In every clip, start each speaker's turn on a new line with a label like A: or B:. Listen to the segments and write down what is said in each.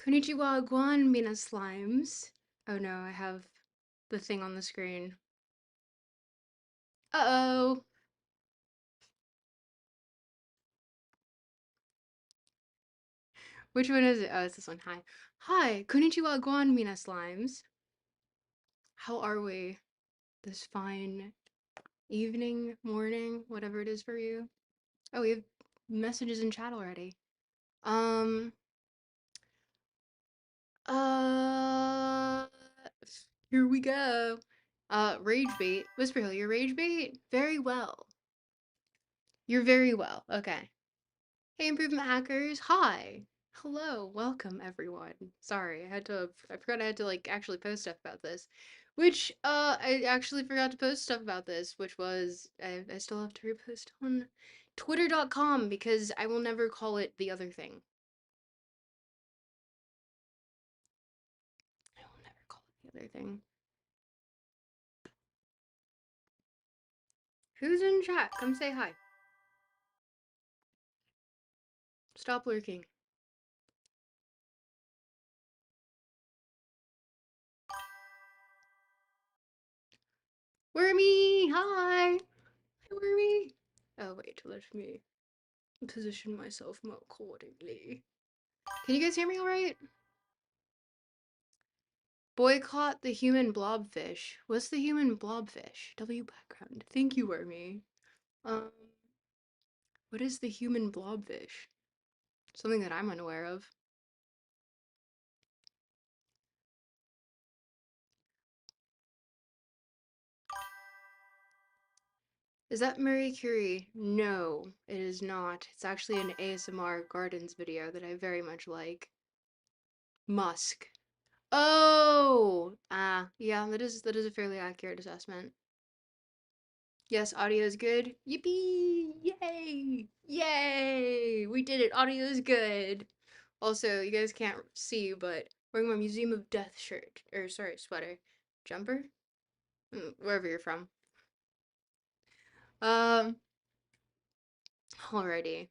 A: Konnichiwa, guan, mina slimes. Oh no, I have the thing on the screen. Uh-oh. Which one is it? Oh, it's this one. Hi. Hi, konnichiwa, guan, mina slimes. How are we this fine evening, morning, whatever it is for you? Oh, we have messages in chat already. Um, uh, Here we go. Rage bait. Whisper Hill, your rage bait? Very well. You're very well. Okay. Hey, improvement hackers. Hi. Hello. Welcome, everyone. Sorry, I forgot I had to, like, actually post stuff about this. Which, I actually forgot to post stuff about this, which was, I still have to repost on twitter.com because I will never call it the other thing. I will never call it the other thing. Who's in chat? Come say hi. Stop lurking. Wormy! Hi! Hi, Wormy! Oh, wait, let me position myself more accordingly. Can you guys hear me alright? Boycott the human blobfish. What's the human blobfish? W background. Thank you, Wormy. Um, what is the human blobfish? Something that I'm unaware of. Is that Marie Curie? No, it is not. It's actually an ASMR Gardens video that I very much like. Musk. Oh! Ah, yeah, that is a fairly accurate assessment. Yes, audio is good. Yippee! Yay! Yay! We did it. Audio is good. Also, you guys can't see, but wearing my Museum of Death shirt. Or, sorry, sweater. Jumper? Wherever you're from. Um, Alrighty.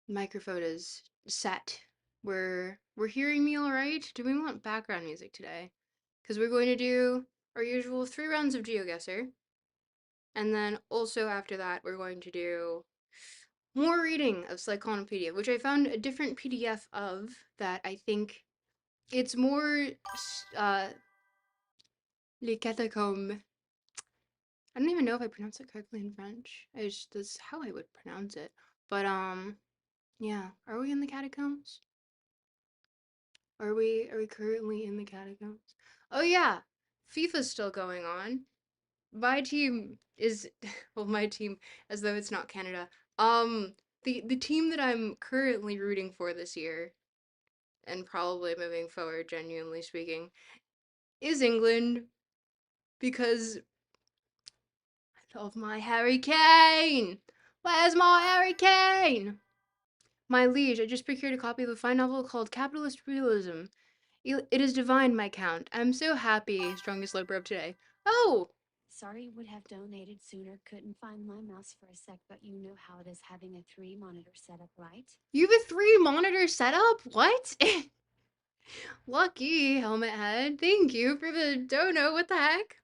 A: Microphone is set. We're hearing me alright? Do we want background music today? Because we're going to do our usual 3 rounds of Geoguessr. And then also after that, we're going to do more reading of Cyclonopedia, which I found a different PDF of that I think it's more Les Catacombes. I don't even know if I pronounce it correctly in French. That's how I would pronounce it. But yeah. Are we in the catacombs? Are we currently in the catacombs? Oh yeah. FIFA's still going on. My team is well, my team, as though it's not Canada. Um the team that I'm currently rooting for this year, and probably moving forward, genuinely speaking, is England because I love my Harry Kane. Where's my Harry Kane? My liege, I just procured a copy of a fine novel called Capitalist Realism. It is divine, my count. I'm so happy. Strongest loper of today. Oh!
B: Sorry, would have donated sooner. Couldn't find my mouse for a sec, but you know how it is having a 3-monitor setup, right?
A: You have a 3-monitor setup? What? Lucky, Helmet Head. Thank you for the dono. What the heck?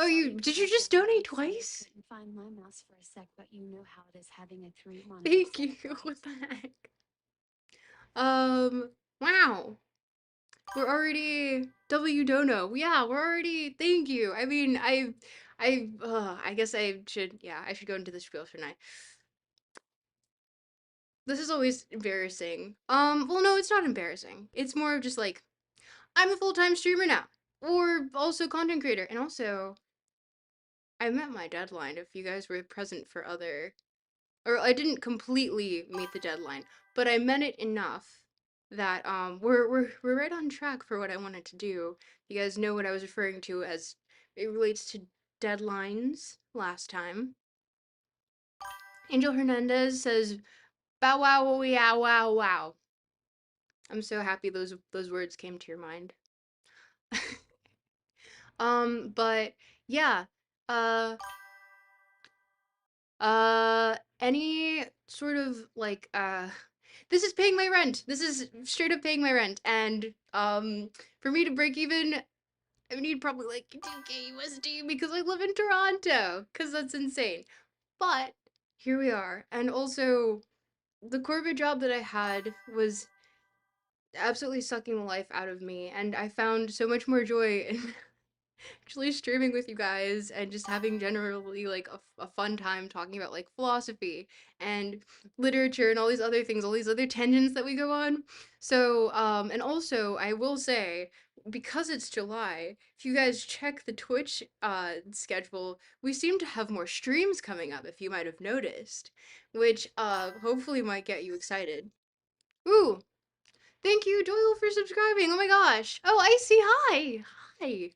A: Oh, did you just donate twice?
B: Couldn't find my mouse for a sec, but you know how it is having a 3-monitor
A: Thank you.
B: setup, right?
A: What the heck? Wow. We're already W dono. Yeah, we're already. Thank you. I mean, I guess I should. Yeah, I should go into the spiel, shouldn't I? This is always embarrassing. Well, no, it's not embarrassing. It's more of just like, I'm a full-time streamer now, or also content creator, and also I met my deadline. If you guys were present for other, or I didn't completely meet the deadline, but I met it enough that we're right on track for what I wanted to do. You guys know what I was referring to as it relates to deadlines last time. Angel Hernandez says, "Bow wow wow wow wow." I'm so happy those words came to your mind. But yeah, uh, any sort of like This is paying my rent. This is straight up paying my rent. And for me to break even, I need probably like 2K USD because I live in Toronto. Cause that's insane. But here we are. And also the corporate job that I had was absolutely sucking the life out of me, and I found so much more joy in actually streaming with you guys and just having generally like a fun time talking about like philosophy and literature and all these other things, all these other tangents that we go on. So and also I will say, because it's July, if you guys check the Twitch schedule, we seem to have more streams coming up, if you might have noticed, which hopefully might get you excited. Ooh, thank you, Doyle, for subscribing. Oh my gosh. Oh, Icy, hi. Hi.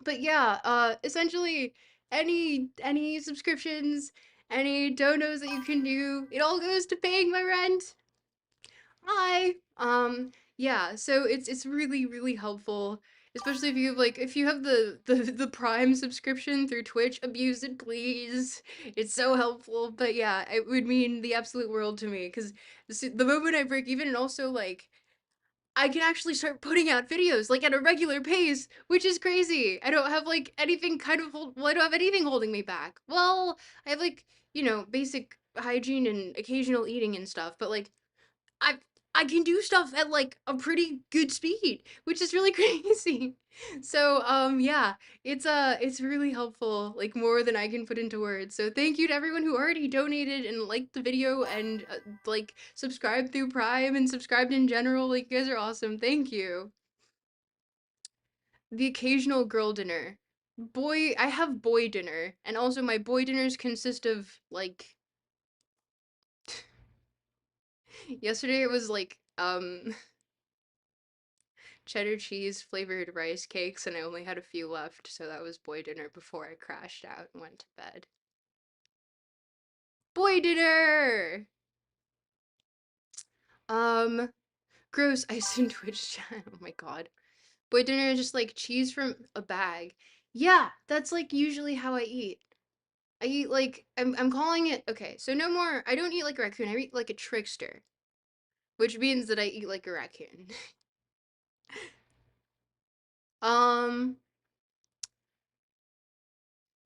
A: But yeah, essentially any subscriptions, any donos that you can do, it all goes to paying my rent. Hi. Yeah, so it's really really helpful, especially if you have like if you have the Prime subscription through Twitch, abuse it please. It's so helpful. But yeah, it would mean the absolute world to me cuz the moment I break even, and also like I can actually start putting out videos like at a regular pace, which is crazy. I don't have like anything kind of well, I don't have anything holding me back. Well, I have like, basic hygiene and occasional eating and stuff, but like I I can do stuff at like a pretty good speed, which is really crazy. So, yeah, it's really helpful, like more than I can put into words. So, thank you to everyone who already donated and liked the video and like subscribed through Prime and subscribed in general. Like, you guys are awesome. Thank you. The occasional girl dinner. I have boy dinner, and also my boy dinners consist of like yesterday it was like cheddar cheese flavored rice cakes, and I only had a few left, so that was boy dinner before I crashed out and went to bed. Boy dinner! Um, gross ice in Twitch chat. Oh my god. Boy dinner is just like cheese from a bag. Yeah, that's like usually how I eat. I eat like I'm calling it okay, so no more I don't eat like a raccoon, I eat like a trickster. Which means that I eat like a raccoon. um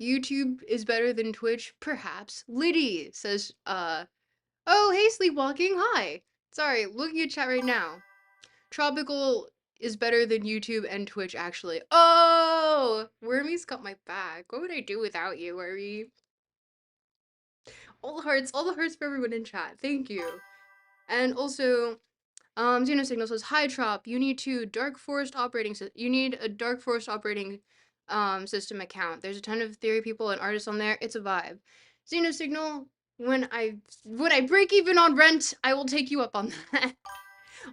A: YouTube is better than Twitch? Perhaps. Liddy says, oh, hey, Sleepwalking, hi. Sorry, looking at chat right now. Tropical is better than YouTube and Twitch, actually. Oh, Wormy's got my back. What would I do without you, Wormy? All the hearts for everyone in chat. Thank you. And also, Xeno Signal says, "Hi Trop, you need you need a Dark Forest operating system account. There's a ton of theory people and artists on there. It's a vibe." Xeno Signal, when I break even on rent, I will take you up on that.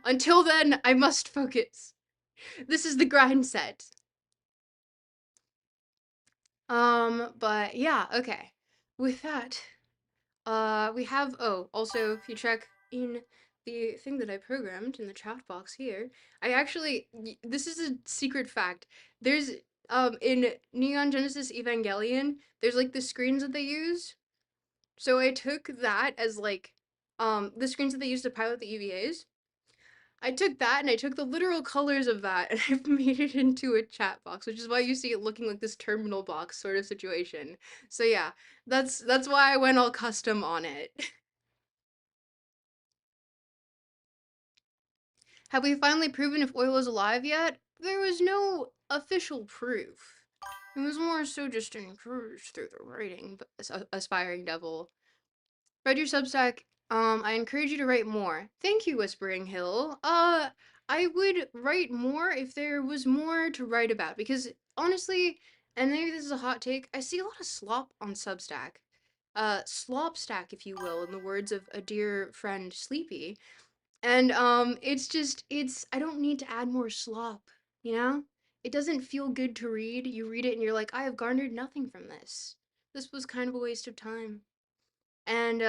A: Until then, I must focus. This is the grind set. But yeah, okay. With that, we have, oh, also, if you check in the thing that I programmed in the chat box here, this is a secret fact. There's, in Neon Genesis Evangelion, there's like the screens that they use. So I took that as like, the screens that they use to pilot the EVAs. I took that and I took the literal colors of that and I've made it into a chat box, which is why you see it looking like this terminal box sort of situation. So yeah, that's why I went all custom on it. Have we finally proven if oil is alive yet? There was no official proof. It was more so just encouraged through the writing, but aspiring devil. Read your Substack. I encourage you to write more. Thank you, Whispering Hill. I would write more if there was more to write about, because honestly, and maybe this is a hot take, I see a lot of slop on Substack. Slop stack, if you will, in the words of a dear friend, Sleepy. And I don't need to add more slop, you know? It doesn't feel good to read. You read it and you're like, I have garnered nothing from this. This was kind of a waste of time. And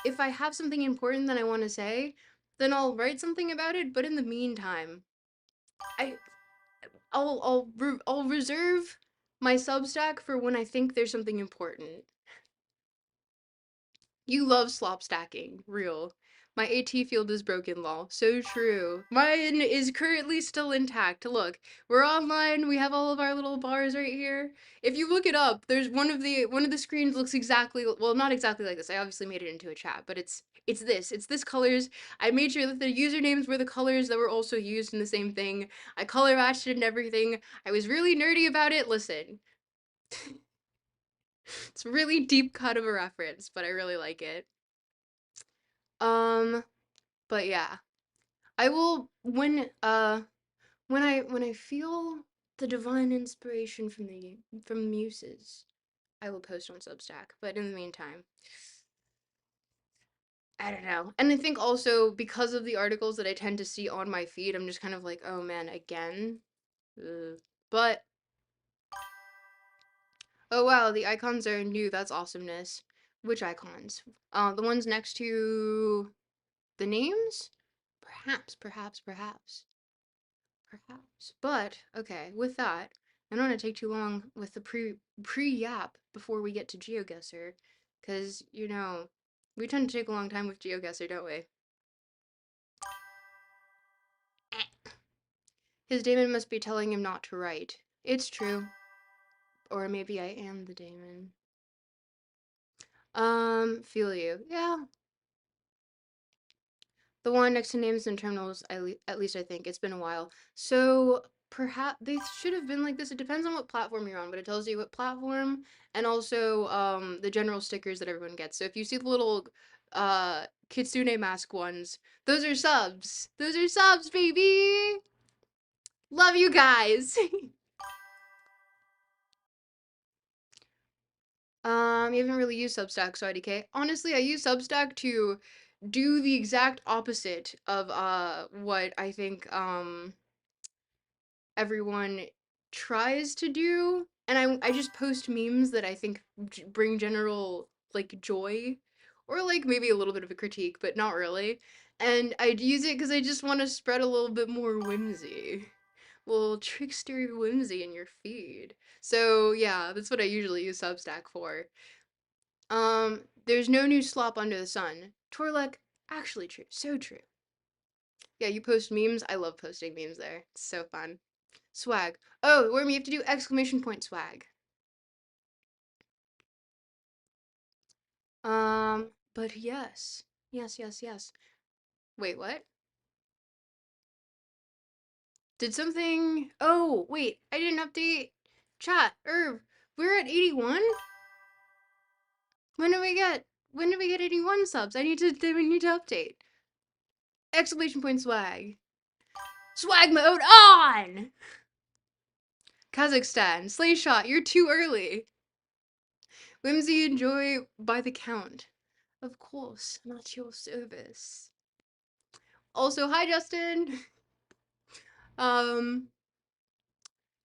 A: if I have something important that I want to say, then I'll write something about it. But in the meantime, I I'll reserve my Substack for when I think there's something important. You love slop stacking, real. My AT field is broken, lol. So true. Mine is currently still intact. Look, we're online. We have all of our little bars right here. If you look it up, there's one of the screens looks exactly, well, not exactly like this. I obviously made it into a chat, but it's this colors. I made sure that the usernames were the colors that were also used in the same thing. I color matched it and everything. I was really nerdy about it. Listen, it's a really deep cut of a reference, but I really like it. Um, but yeah. I will when I feel the divine inspiration from muses, I will post on Substack. But in the meantime, I don't know. And I think also because of the articles that I tend to see on my feed, I'm just kind of like, oh man, again. Ugh. But oh wow, the icons are new. That's awesomeness. Which icons? The ones next to the names? Perhaps, perhaps, perhaps. Perhaps. But okay, with that, I don't want to take too long with the pre-yap before we get to Geoguessr, because we tend to take a long time with Geoguessr, don't we? His daemon must be telling him not to write. It's true. Or maybe I am the daemon. Feel you. Yeah, the one next to names and terminals, at least I think. It's been a while. So perhaps they should have been like this. It depends on what platform you're on, but it tells you what platform and also the general stickers that everyone gets. So if you see the little kitsune mask ones, those are subs. Those are subs, baby. Love you guys. You haven't really used Substack, so IDK. Honestly, I use Substack to do the exact opposite of what I think everyone tries to do, and I just post memes that I think bring general like joy or like maybe a little bit of a critique, but not really. And I'd use it because I just want to spread a little bit more whimsy, a little trickster whimsy in your feed. So yeah, that's what I usually use Substack for. There's no new slop under the sun. Torlek, actually true, so true. Yeah, you post memes. I love posting memes there. It's so fun. Swag. Oh, Worm, you have to do exclamation point swag. But yes. Yes, yes, yes. Wait, what? Did something. Oh, wait, I didn't update chat. We're at 81? When did we get. When did we get 81 subs? We need to update. Exclamation point swag. Swag mode on! Kazakhstan. Slay shot, you're too early. Whimsy enjoy by the count. Of course, not your service. Also, hi Justin. Um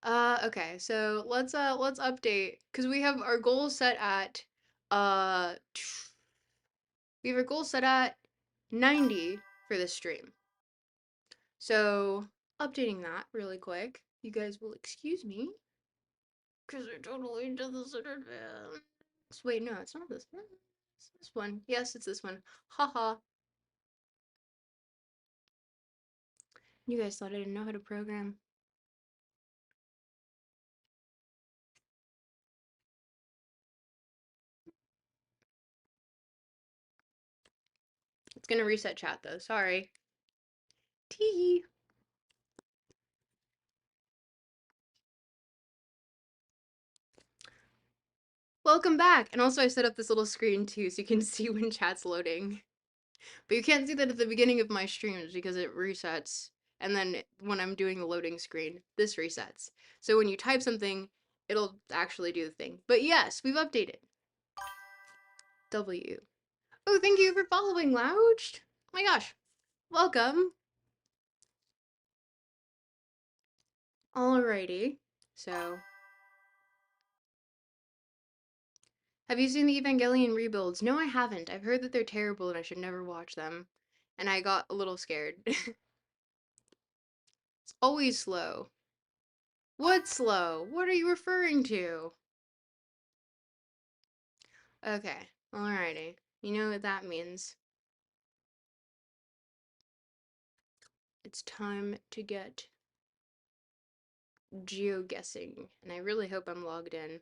A: okay, so let's update because we have our goal set at uh we have our goal set at 90 for this stream. So, updating that really quick. You guys will excuse me because I totally did this in advance. Wait, no, it's not this one. It's this one. Yes, it's this one. Haha. You guys thought I didn't know how to program. It's gonna reset chat though. Sorry. Tee. Welcome back. And also I set up this little screen too so you can see when chat's loading. But you can't see that at the beginning of my streams because it resets. And then when I'm doing the loading screen, this resets. So when you type something, it'll actually do the thing. But yes, we've updated. W. Oh, thank you for following, Lounged. Oh my gosh. Welcome. Alrighty. So, have you seen the Evangelion rebuilds? No, I haven't. I've heard that they're terrible and I should never watch them. And I got a little scared. It's always slow. What's slow? What are you referring to? Okay, alrighty. You know what that means. It's time to get geoguessing, and I really hope I'm logged in.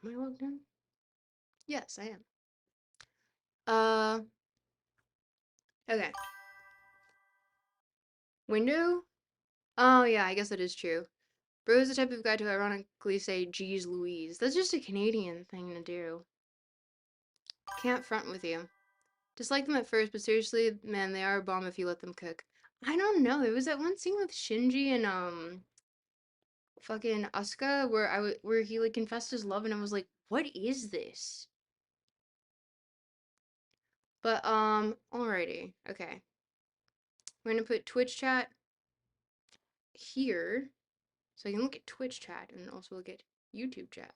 A: Am I logged in? Yes, I am. Okay. Window? Oh, yeah, I guess that is true. Bro is the type of guy to ironically say, geez Louise. That's just a Canadian thing to do. Can't front with you. Dislike them at first, but seriously, man, they are a bomb if you let them cook. I don't know. There was that one scene with Shinji and fucking Asuka where where he like confessed his love and I was like, what is this? But alrighty. Okay. We're gonna put Twitch chat here so I can look at Twitch chat and also look at YouTube chat.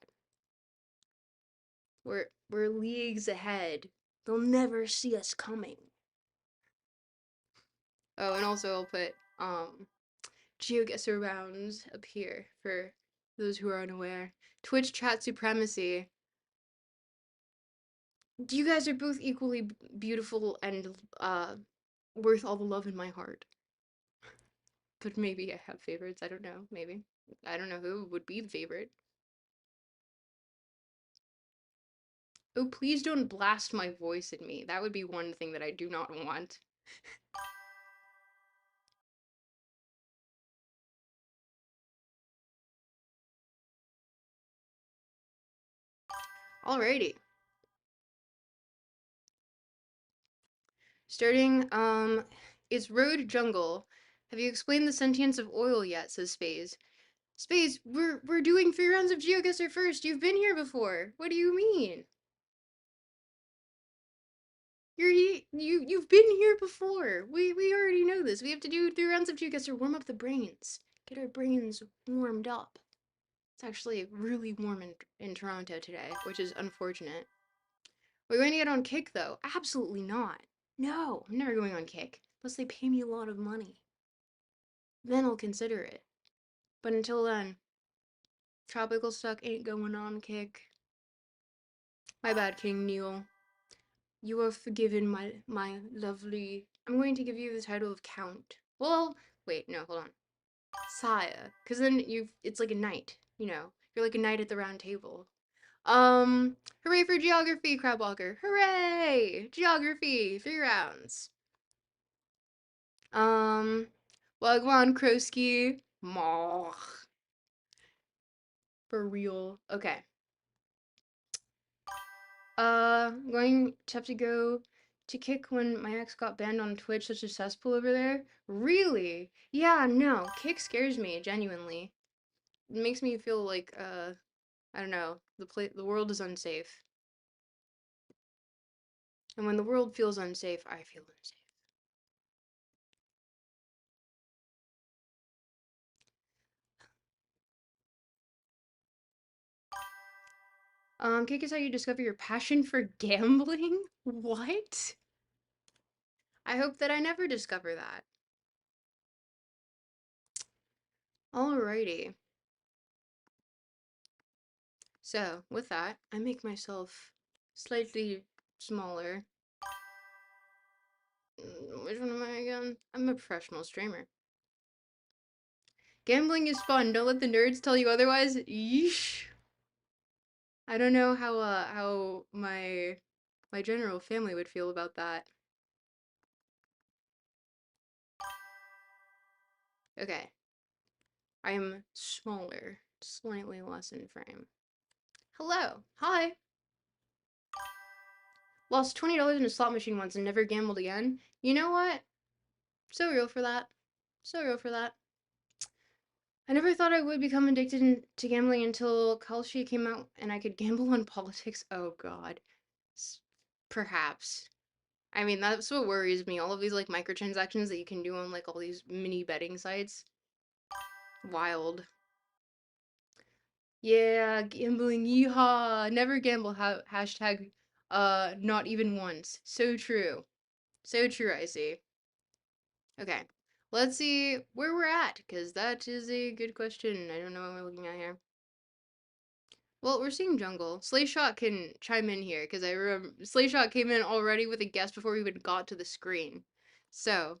A: We're leagues ahead. They'll never see us coming. Oh, and also I'll put Geoguessr rounds up here for those who are unaware. Twitch chat supremacy. You guys are both equally beautiful and worth all the love in my heart. But maybe I have favorites. I don't know. Maybe. I don't know who would be the favorite. Oh, please don't blast my voice at me. That would be one thing that I do not want. Alrighty. Starting, it's road jungle. Have you explained the sentience of oil yet? Says Space. Space, we're doing 3 rounds of Geoguessr first. You've been here before. What do you mean? You've been here before. We already know this. We have to do 3 rounds of Geoguessr. Warm up the brains. Get our brains warmed up. It's actually really warm in Toronto today, which is unfortunate. We're going to get on Kick though. Absolutely not. No, I'm never going on Kick unless they pay me a lot of money. Then I'll consider it. But until then, Tropical Suck ain't going on Kick. My bad, King Neil. You are forgiven, my lovely. I'm going to give you the title of Count. Well, wait, no, hold on. Sire, because then it's like a knight, you know. You're like a knight at the round table. Hooray for geography, Crabwalker. Hooray! Geography, 3 rounds. Um, Wagwan Krosky. Mawr. For real. Okay. I'm going to have to go to Kick when my ex got banned on Twitch, such a cesspool over there. Really? Yeah, no. Kick scares me, genuinely. It makes me feel like, I don't know, the world is unsafe. And when the world feels unsafe, I feel unsafe. Kick is how you discover your passion for gambling? What? I hope that I never discover that. Alrighty. So, with that, I make myself slightly smaller. Which one am I again? I'm a professional streamer. Gambling is fun. Don't let the nerds tell you otherwise. Yeesh. I don't know how my general family would feel about that. Okay. I am smaller, slightly less in frame. Hello. Hi. Lost $20 in a slot machine once and never gambled again. You know what? So real for that. So real for that. I never thought I would become addicted to gambling until Kalshi came out and I could gamble on politics. Oh god. Perhaps. I mean, that's what worries me. All of these like microtransactions that you can do on like all these mini betting sites. Wild. Yeah, gambling, yeehaw. Never gamble, hashtag, not even once. So true. So true, I see. Okay, let's see where we're at, because that is a good question. I don't know what we're looking at here. Well, we're seeing jungle. Slayshot can chime in here because I remember Slayshot came in already with a guess before we even got to the screen. So,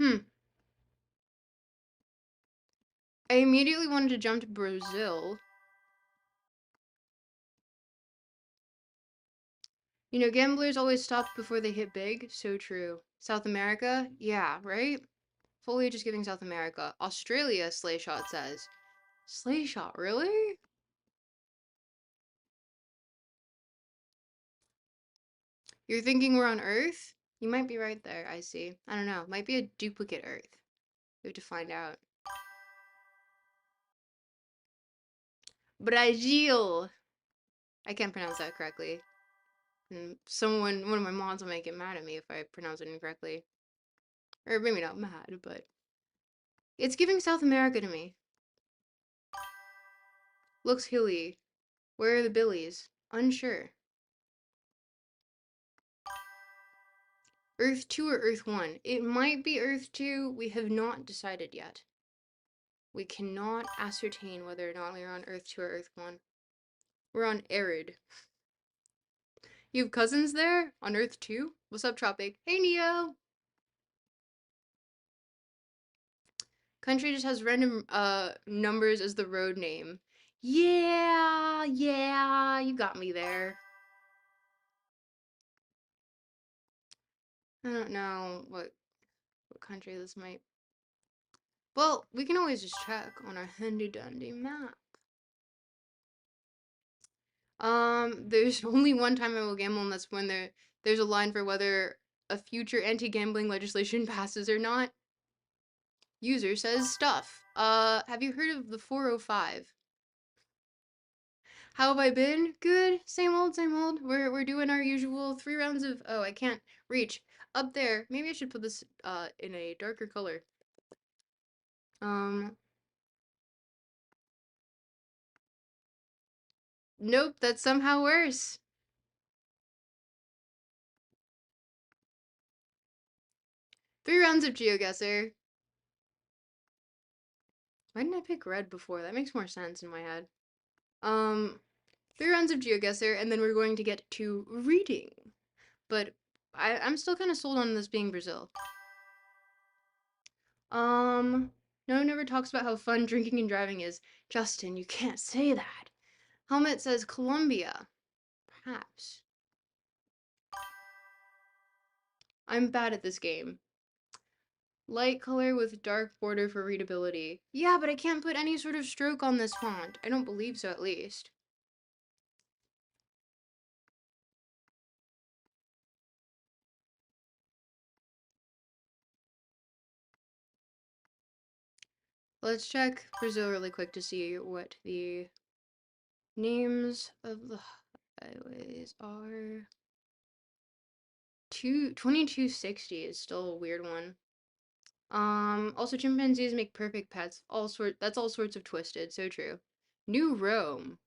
A: hmm. I immediately wanted to jump to Brazil. You know, gamblers always stop before they hit big. So true. South America? Yeah, right? Foliage is giving South America. Australia, Slayshot says. Slayshot, really? You're thinking we're on Earth? You might be right there, I see. I don't know. Might be a duplicate Earth. We have to find out. Brazil! I can't pronounce that correctly. And one of my mods will make it mad at me if I pronounce it incorrectly. Or maybe not mad, but it's giving South America to me. Looks hilly. Where are the billies? Unsure. Earth 2 or Earth 1? It might be Earth 2. We have not decided yet. We cannot ascertain whether or not we are on Earth 2 or Earth 1. We're on Arid. You have cousins there? On Earth 2? What's up, Tropic? Hey, Neo! Country just has random numbers as the road name. Yeah, yeah, you got me there. I don't know what country this might. Well, we can always just check on our handy dandy map. There's only one time I will gamble, and that's when there's a line for whether a future anti-gambling legislation passes or not. User says stuff. Have you heard of the 405? How have I been? Good. Same old, same old. We're doing our usual 3 rounds of. Oh, I can't reach up there. Maybe I should put this in a darker color. Um, nope, that's somehow worse. 3 rounds of Geoguessr. Why didn't I pick red before? That makes more sense in my head. Um, 3 rounds of Geoguessr, and then we're going to get to reading. But I'm still kind of sold on this being Brazil. Um, no one ever talks about how fun drinking and driving is. Justin, you can't say that. Helmet says Colombia. Perhaps. I'm bad at this game. Light color with dark border for readability. Yeah, but I can't put any sort of stroke on this font. I don't believe so, at least. Let's check Brazil really quick to see what the names of the highways are. 2260 is still a weird one. Also chimpanzees make perfect pets. That's all sorts of twisted, so true. New Rome.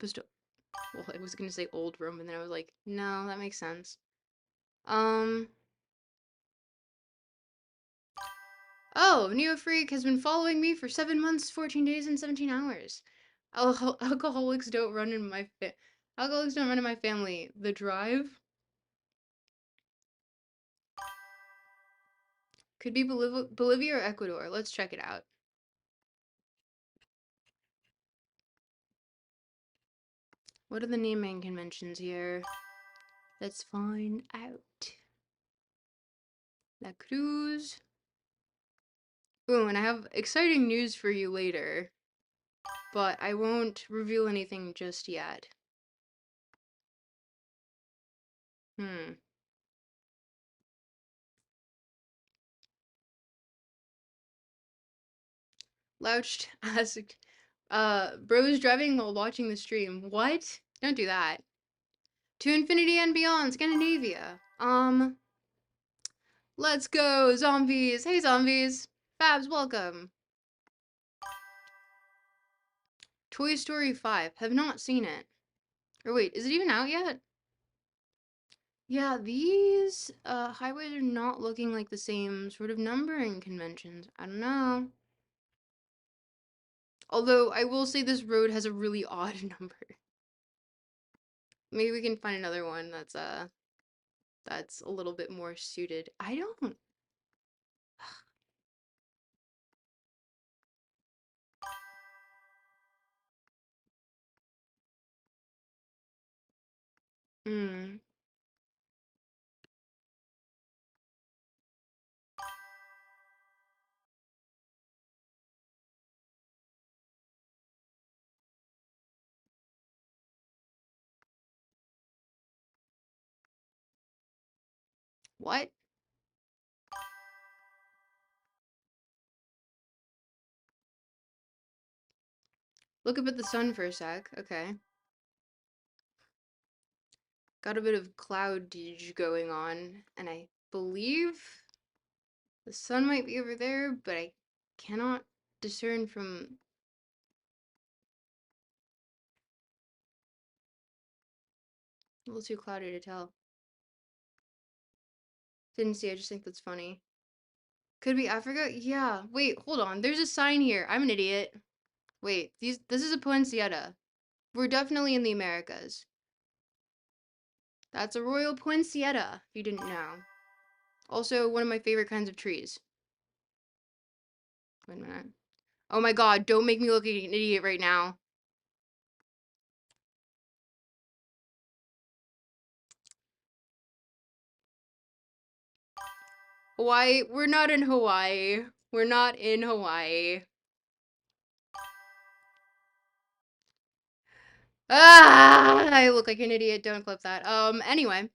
A: Well, I was gonna say old Rome, and then I was like, no, that makes sense. Um, oh, Neofreak has been following me for 7 months, 14 days, and 17 hours. Alcoholics don't run in my alcoholics don't run in my family. The Drive could be Bolivia or Ecuador. Let's check it out. What are the naming conventions here? Let's find out. La Cruz. Ooh, and I have exciting news for you later, but I won't reveal anything just yet. Hmm. Louched asked, bros driving while watching the stream. What? Don't do that. To infinity and beyond, Scandinavia. Let's go, zombies. Hey, zombies. Fabs, welcome. Toy Story 5. Have not seen it. Or wait, is it even out yet? Yeah, these highways are not looking like the same sort of numbering conventions. I don't know. Although I will say this road has a really odd number. Maybe we can find another one that's a little bit more suited. I don't. Hmm. What? Look up at the sun for a sec. Okay. Got a bit of cloudage going on, and I believe the sun might be over there, but I cannot discern from. A little too cloudy to tell. Didn't see, I just think that's funny. Could be Africa? Yeah. Wait, hold on. There's a sign here. I'm an idiot. Wait, this is a poinsettia. We're definitely in the Americas. That's a royal poinsettia, if you didn't know. Also, one of my favorite kinds of trees. Wait a minute. Oh my god, don't make me look like an idiot right now. Hawaii? We're not in Hawaii. We're not in Hawaii. Ah, I look like an idiot. Don't clip that. Anyway.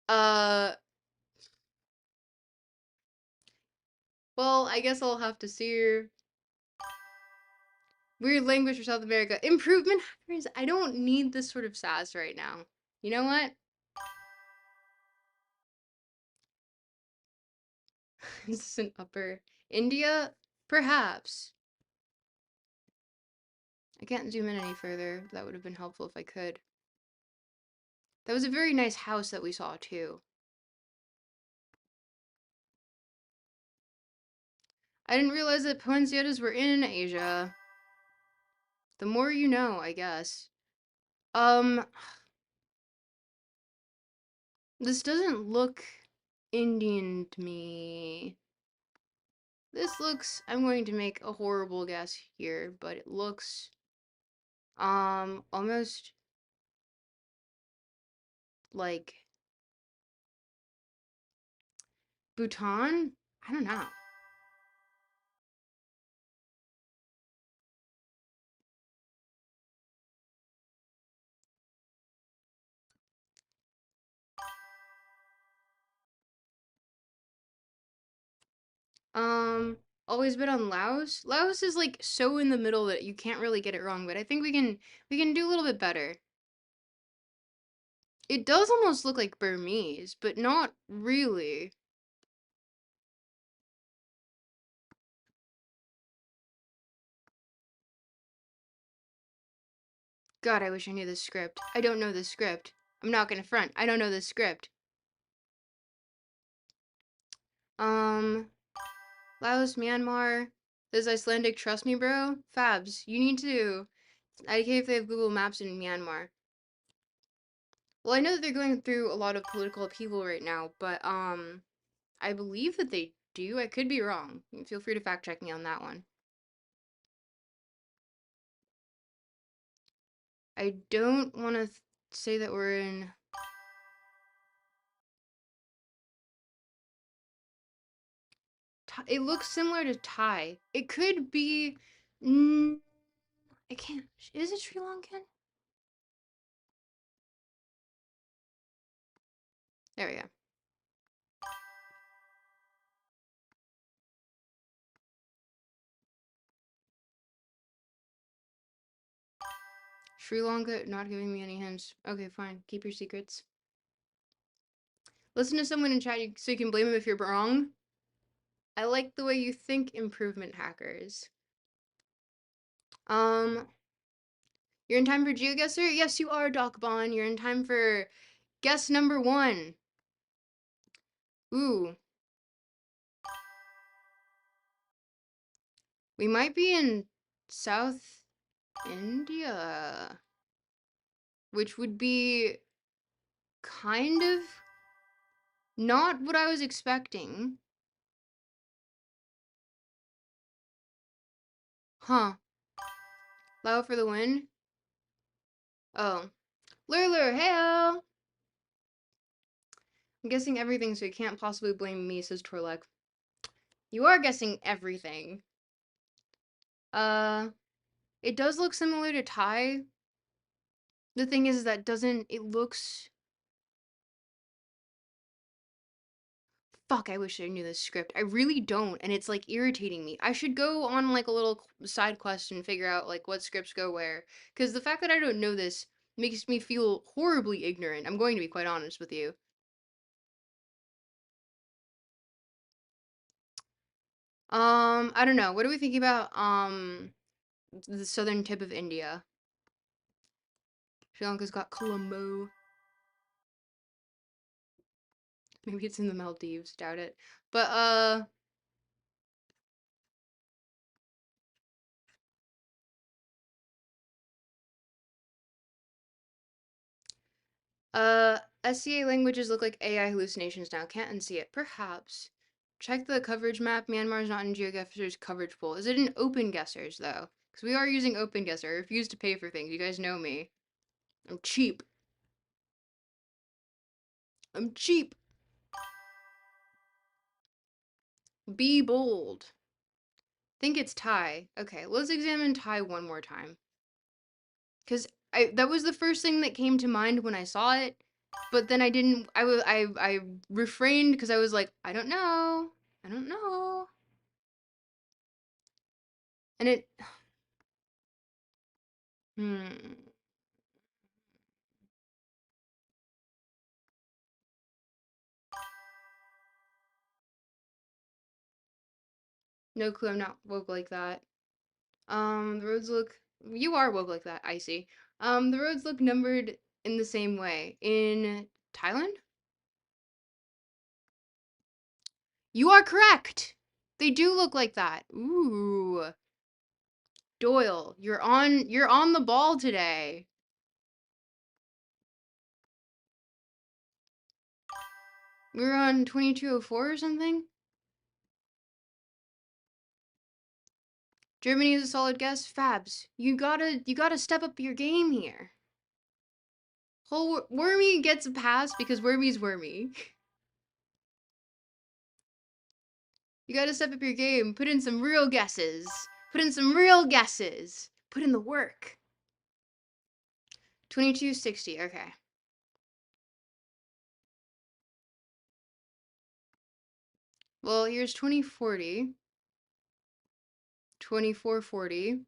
A: Uh, well, I guess I'll have to see. Weird language for South America. Improvement hackers. I don't need this sort of sass right now. You know what? Is this an upper India? Perhaps. I can't zoom in any further. That would have been helpful if I could. That was a very nice house that we saw too. I didn't realize that poinsettias were in Asia. The more you know, I guess. Um, this doesn't look Indian to me. This looks, I'm going to make a horrible guess here, but it looks, almost like Bhutan? I don't know. Um, always been on Laos. Laos is like so in the middle that you can't really get it wrong, but I think we can do a little bit better. It does almost look like Burmese, but not really. God, I wish I knew this script. I don't know this script. I'm not gonna front. I don't know this script. Um, Laos, Myanmar. This Icelandic, trust me, bro. Fabs, you need to. I care if they have Google Maps in Myanmar. Well, I know that they're going through a lot of political upheaval right now, but I believe that they do. I could be wrong. Feel free to fact check me on that one. I don't want to say that we're in. It looks similar to Thai. It could be. Mm, I can't. Is it Sri Lankan? There we go. Sri Lanka not giving me any hints. Okay, fine. Keep your secrets. Listen to someone in chat so you can blame them if you're wrong. I like the way you think, improvement hackers. Um, you're in time for Geoguessr? Yes, you are, Doc Bon. You're in time for guess number 1. Ooh. We might be in South India, which would be kind of not what I was expecting. Huh. Allow for the win? Oh. Lurler, heyo! I'm guessing everything, so you can't possibly blame me, says Torlek. You are guessing everything. Uh, it does look similar to Thai. The thing is that doesn't, it looks, fuck, I wish I knew this script. I really don't, and it's like irritating me. I should go on like a little side quest and figure out like what scripts go where. Because the fact that I don't know this makes me feel horribly ignorant. I'm going to be quite honest with you. I don't know. What are we thinking about? The southern tip of India. Sri Lanka's got Colombo. Maybe it's in the Maldives. Doubt it. But, SCA languages look like AI hallucinations now. Can't unsee it. Perhaps. Check the coverage map. Myanmar's not in Geoguessr's coverage pool. Is it in OpenGuessr's, though? Because we are using OpenGuessr. I refuse to pay for things. You guys know me. I'm cheap. I'm cheap. Be bold. Think it's Thai. Okay, let's examine Thai one more time. Because that was the first thing that came to mind when I saw it, but then I didn't. I refrained because I was like, I don't know, I don't know, and it. Hmm. No clue. I'm not woke like that. The roads look. You are woke like that. I see. The roads look numbered in the same way in Thailand. You are correct. They do look like that. Ooh, Doyle, you're on the ball today. We were on 2204 or something. Germany is a solid guess. Fabs, you gotta step up your game here. Whole Wormy gets a pass because Wormy's Wormy. You gotta step up your game. Put in some real guesses. Put in some real guesses. Put in the work. 2260. Okay. Well, here's 2040. 2440.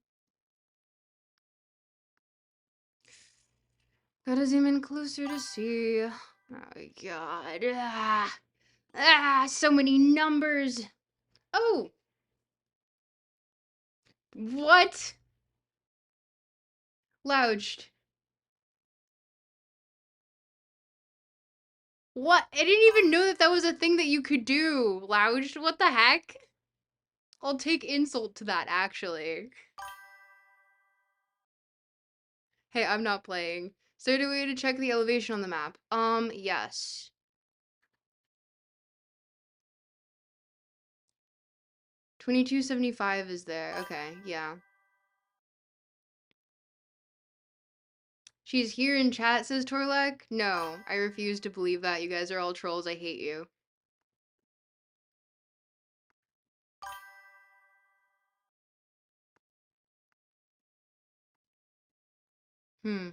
A: Gotta zoom in closer to see. Oh my god. So many numbers. Oh, what? Lounged. What? I didn't even know that that was a thing that you could do. Lounged? What the heck? I'll take insult to that, actually. Hey, I'm not playing. Is there a way to check the elevation on the map? Yes. 2275 is there. Okay, yeah. She's here in chat, says Torlek. No, I refuse to believe that. You guys are all trolls. I hate you. Hmm.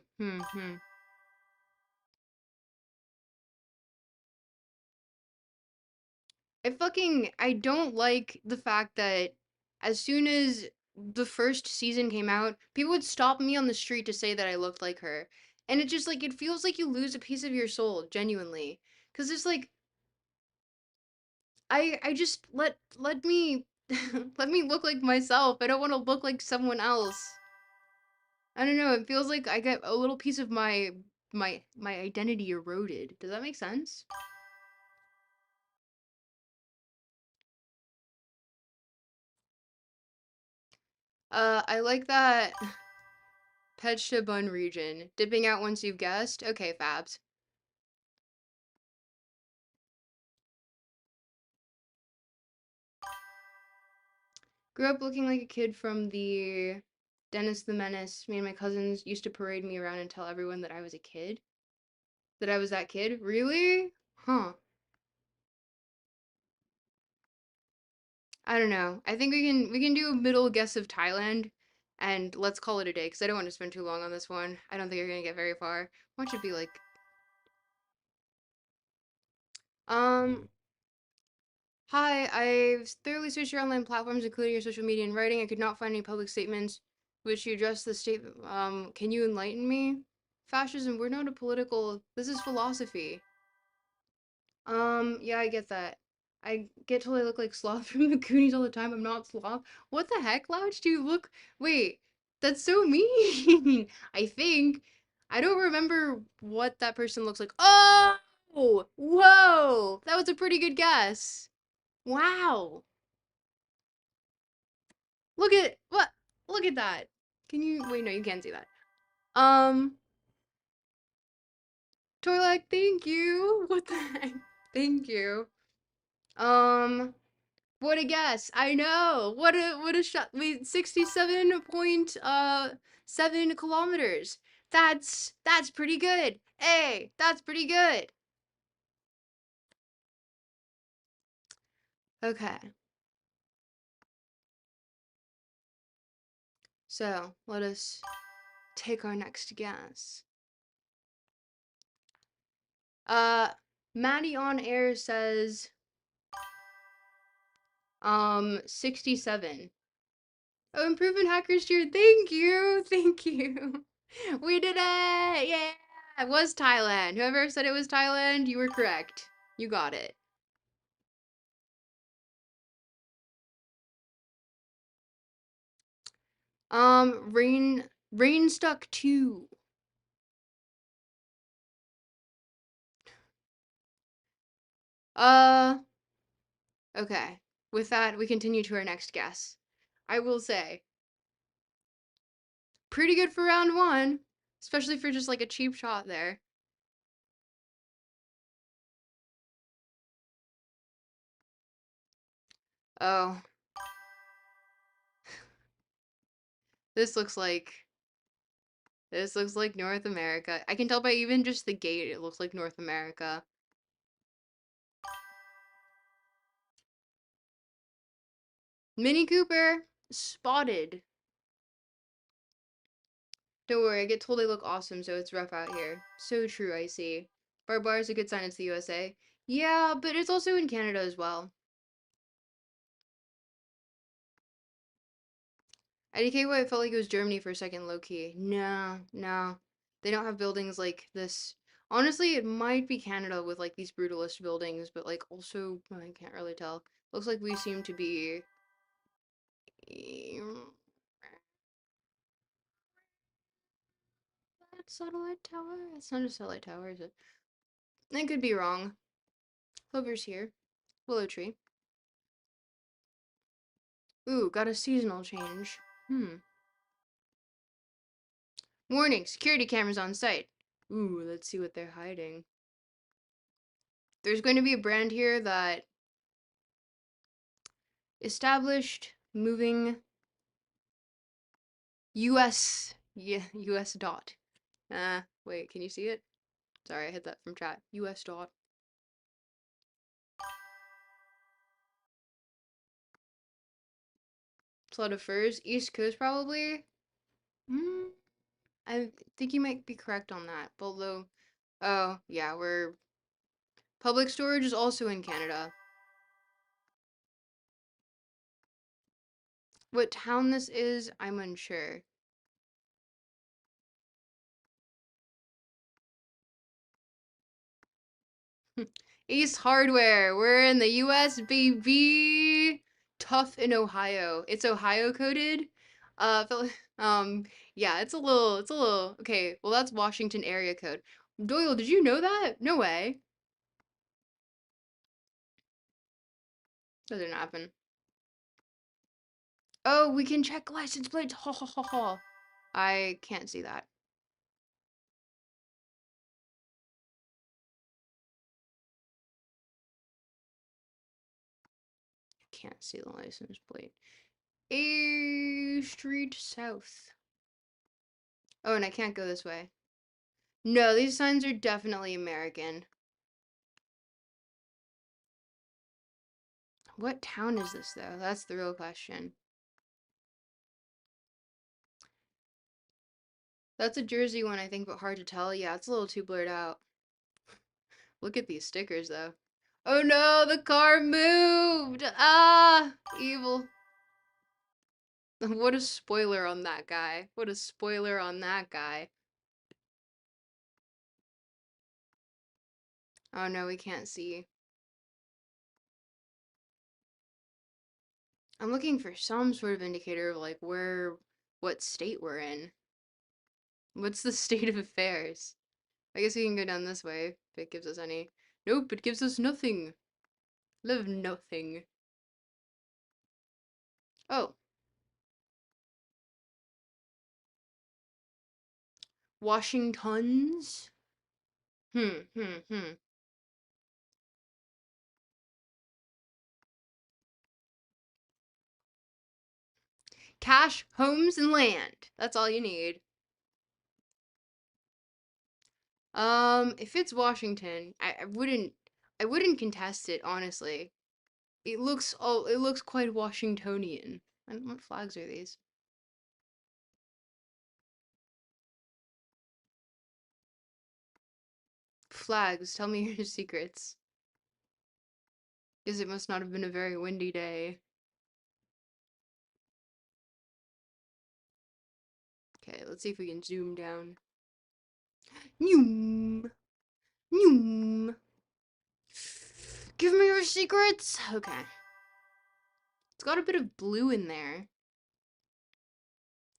A: I don't like the fact that as soon as the first season came out, people would stop me on the street to say that I looked like her. And it just like it feels like you lose a piece of your soul, genuinely. 'Cause it's like I just let me let me look like myself. I don't want to look like someone else. I don't know, it feels like I get a little piece of my identity eroded. Does that make sense? I like that Petsha Bun region. Dipping out once you've guessed. Okay, Fabs. Grew up looking like a kid from the Dennis the Menace. Me and my cousins used to parade me around and tell everyone that I was a kid. That I was that kid. Really? Huh. I don't know. I think we can do a middle guess of Thailand and let's call it a day because I don't want to spend too long on this one. I don't think you're gonna get very far. Why don't you be like, um, hi, I've thoroughly searched your online platforms, including your social media and writing. I could not find any public statements which you address the statement. Can you enlighten me? Fascism, we're not a political, this is philosophy. Yeah, I get that. I get told I look like Sloth from the Goonies all the time. I'm not Sloth. What the heck, Louch? Do you look? Wait, that's so mean. I think. I don't remember what that person looks like. Oh! Whoa! That was a pretty good guess. Wow. Look at what? Look at that. Can you wait, no, you can't see that. Um, Torlak, thank you. What the heck? Thank you. Um, What a guess! I know. What a shot. Wait, 67.7 kilometers. That's pretty good. Hey, that's pretty good. Okay. So, let us take our next guess. Uh Maddie on air says 67. Oh, improvement hackers cheer. Thank you. Thank you. We did it. Yeah. It was Thailand. Whoever said it was Thailand, you were correct. You got it. Rain stuck too. Uh, okay. With that, we continue to our next guess. I will say, pretty good for round one, especially for just like a cheap shot there. Oh, this looks like this looks like North America. I can tell by even just the gate, it looks like North America. Mini Cooper spotted. Don't worry, I get told I look awesome, so it's rough out here. So true, I see. Bar is a good sign it's the USA. Yeah, but it's also in Canada as well. At DKY, it felt like it was Germany for a second, low key. No, no. They don't have buildings like this. Honestly, it might be Canada with like these brutalist buildings, but like also, I can't really tell. Looks like we seem to be. That satellite tower? It's not a satellite tower, is it? I could be wrong. Clover's here. Willow tree. Ooh, got a seasonal change. Warning, security cameras on site. Ooh, let's see what they're hiding. There's going to be a brand here that established moving US, yeah, US dot. Wait, can you see it? Sorry, I hit that from chat. US dot. It's a lot of furs. East Coast probably. Hmm. I think you might be correct on that. Although, oh yeah, we're public storage is also in Canada. What town this is, I'm unsure. Ace Hardware. We're in the US, baby. Tough in Ohio. It's Ohio coded. Phil- um, yeah, it's a little, okay, well, that's Washington area code. Doyle, did you know that? No way. That didn't happen. Oh, we can check license plates. Ha ha ha ha. I can't see that. Can't see the license plate. A Street South. Oh, and I can't go this way. No, these signs are definitely American. What town is this, though? That's the real question. That's a Jersey one, I think, but hard to tell. Yeah, it's a little too blurred out. Look at these stickers, though. Oh no, the car moved! Ah, evil. What a spoiler on that guy. What a spoiler on that guy. Oh no, we can't see. I'm looking for some sort of indicator of like what state we're in. What's the state of affairs? I guess we can go down this way if it gives us any. Nope, it gives us nothing. Live nothing. Oh, Washingtons? Hmm. Cash, homes, and land. That's all you need. If it's Washington, I wouldn't contest it, honestly. It looks quite Washingtonian. And what flags are these? Flags, tell me your secrets. Because it must not have been a very windy day. Okay, let's see if we can zoom down. Noom. Noom. Give me your secrets. Okay. It's got a bit of blue in there.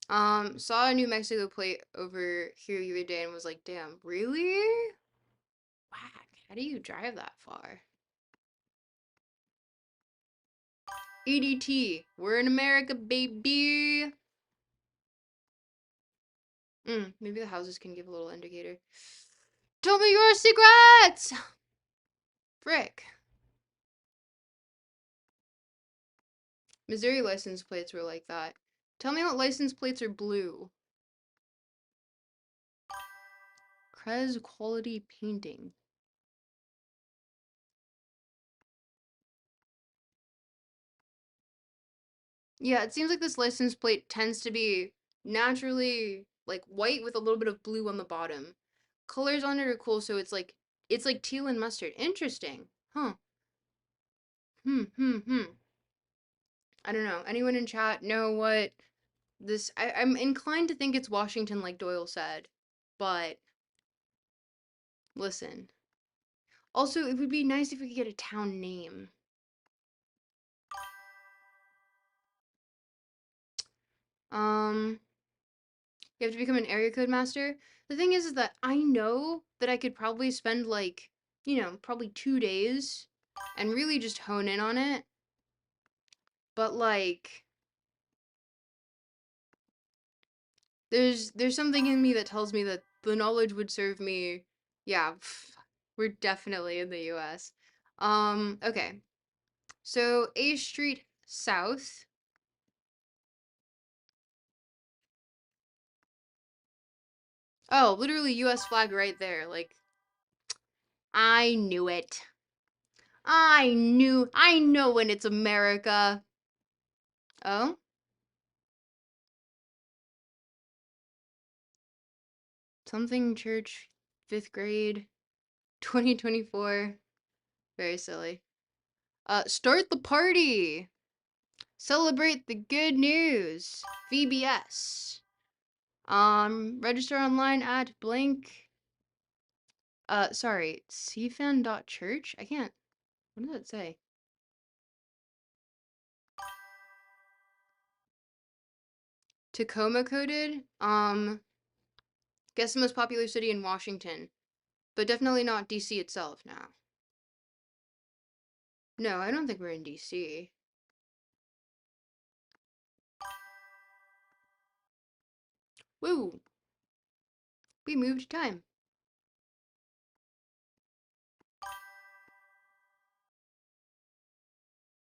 A: Saw a New Mexico plate over here the other day and was like, damn, really? Whack. How do you drive that far? EDT. We're in America, baby. Maybe the houses can give a little indicator. Tell me your secrets! Frick. Missouri license plates were like that. Tell me what license plates are blue. Krez quality painting. Yeah, it seems like this license plate tends to be naturally like white with a little bit of blue on the bottom. Colors on it are cool, so it's like teal and mustard. Interesting. Huh. Hmm. I don't know. Anyone in chat know what this I'm inclined to think it's Washington like Doyle said. But listen. Also, it would be nice if we could get a town name. Um, you have to become an area code master. The thing is that I know that I could probably spend like, probably 2 days and really just hone in on it. But like, there's something in me that tells me that the knowledge would serve me. Yeah, we're definitely in the US. Okay. So A Street South. Oh, literally US flag right there. Like, I knew it. I know when it's America. Oh? Something church, 5th grade, 2024. Very silly. Start the party! Celebrate the good news! VBS. Register online at blank. Sorry, cfan.church? I can't. What does it say? Tacoma coded? Guess the most popular city in Washington. But definitely not DC itself now. No, I don't think we're in DC. Woo! We moved time.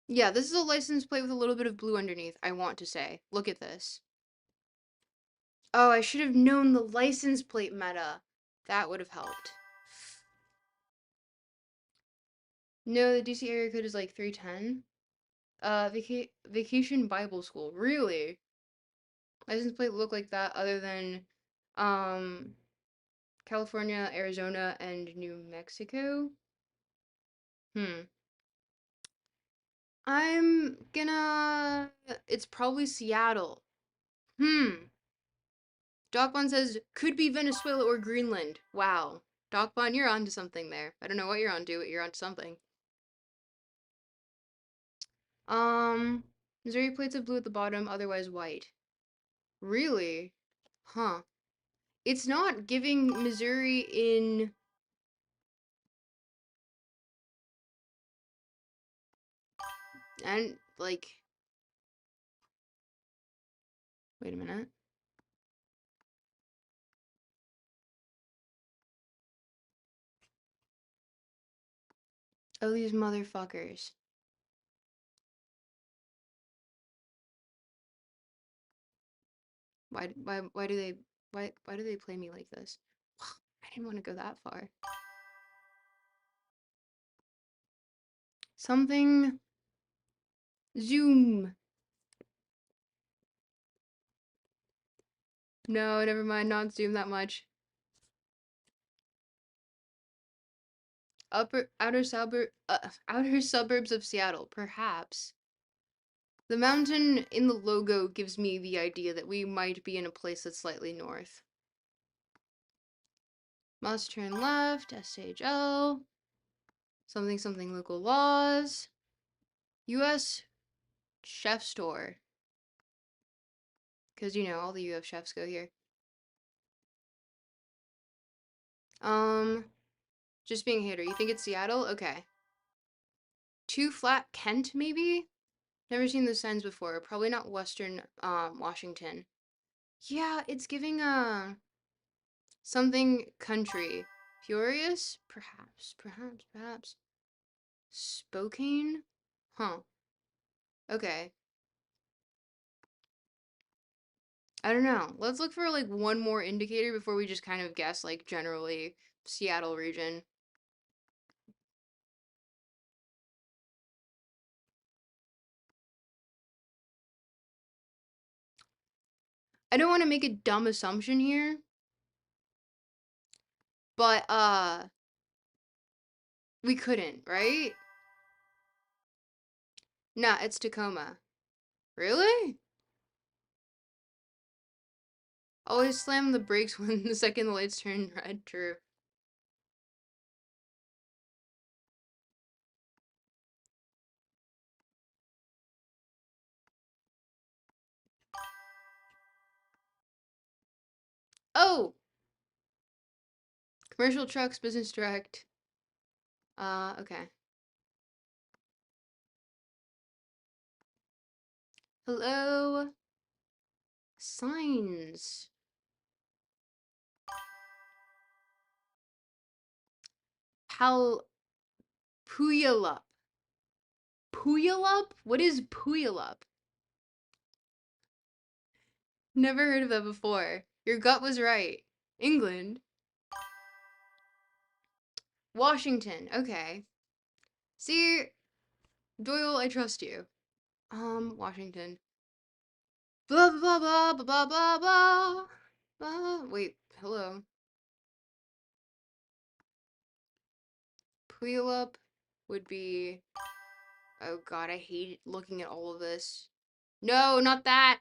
A: Yeah, this is a license plate with a little bit of blue underneath, I want to say. Look at this. Oh, I should have known the license plate meta. That would have helped. No, the DC area code is like 310. Vacation Bible School. Really? License plate look like that other than, um, California, Arizona, and New Mexico? Hmm. I'm gonna... It's probably Seattle. Hmm. Docbon says, could be Venezuela or Greenland. Wow. Docbon, you're onto something there. I don't know what you're onto, but you're onto something. Um, Missouri plates of blue at the bottom, otherwise white. Really? Huh. It's not giving Missouri in... And, like... Wait a minute. Oh, these motherfuckers. Why do they... Why do they play me like this? I didn't want to go that far. Something... Zoom. No, never mind, not zoom that much. Outer suburbs of Seattle, perhaps. The mountain in the logo gives me the idea that we might be in a place that's slightly north. Must turn left, SHL. Something something local laws. US chef store. Because, you know, all the UF chefs go here. Um, just being a hater. You think it's Seattle? Okay. Two flat Kent, maybe? Never seen those signs before. Probably not Western, Washington. Yeah, it's giving, something country. Furious? Perhaps. Spokane? Huh. Okay. I don't know. Let's look for like one more indicator before we just kind of guess like generally Seattle region. I don't want to make a dumb assumption here, but we couldn't, right? Nah, it's Tacoma. Really? Always slam the brakes when the second the lights turn red. True. Oh, commercial trucks, business direct. Okay. Hello, signs. Pal Puyallup. Puyallup? What is Puyallup? Never heard of that before. Your gut was right. England. Washington. Okay. See, Doyle, I trust you. Washington. Blah blah blah blah blah blah blah. Wait, hello. Puyallup would be. Oh God, I hate looking at all of this. No, not that.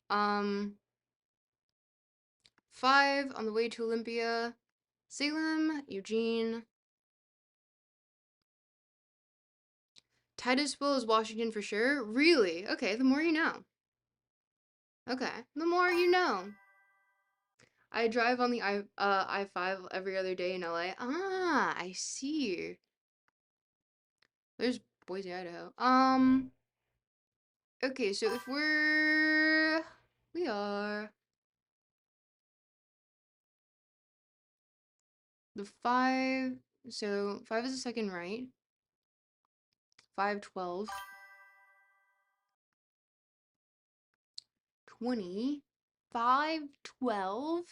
A: Um, 5 on the way to Olympia. Salem, Eugene. Titusville is Washington for sure. Really? Okay, the more you know. Okay, the more you know. I drive on the I-5 every other day in LA. Ah, I see. There's Boise, Idaho. Okay, so if we are The 5, so 5 is the second right. 5, 12, 20, 5, 12.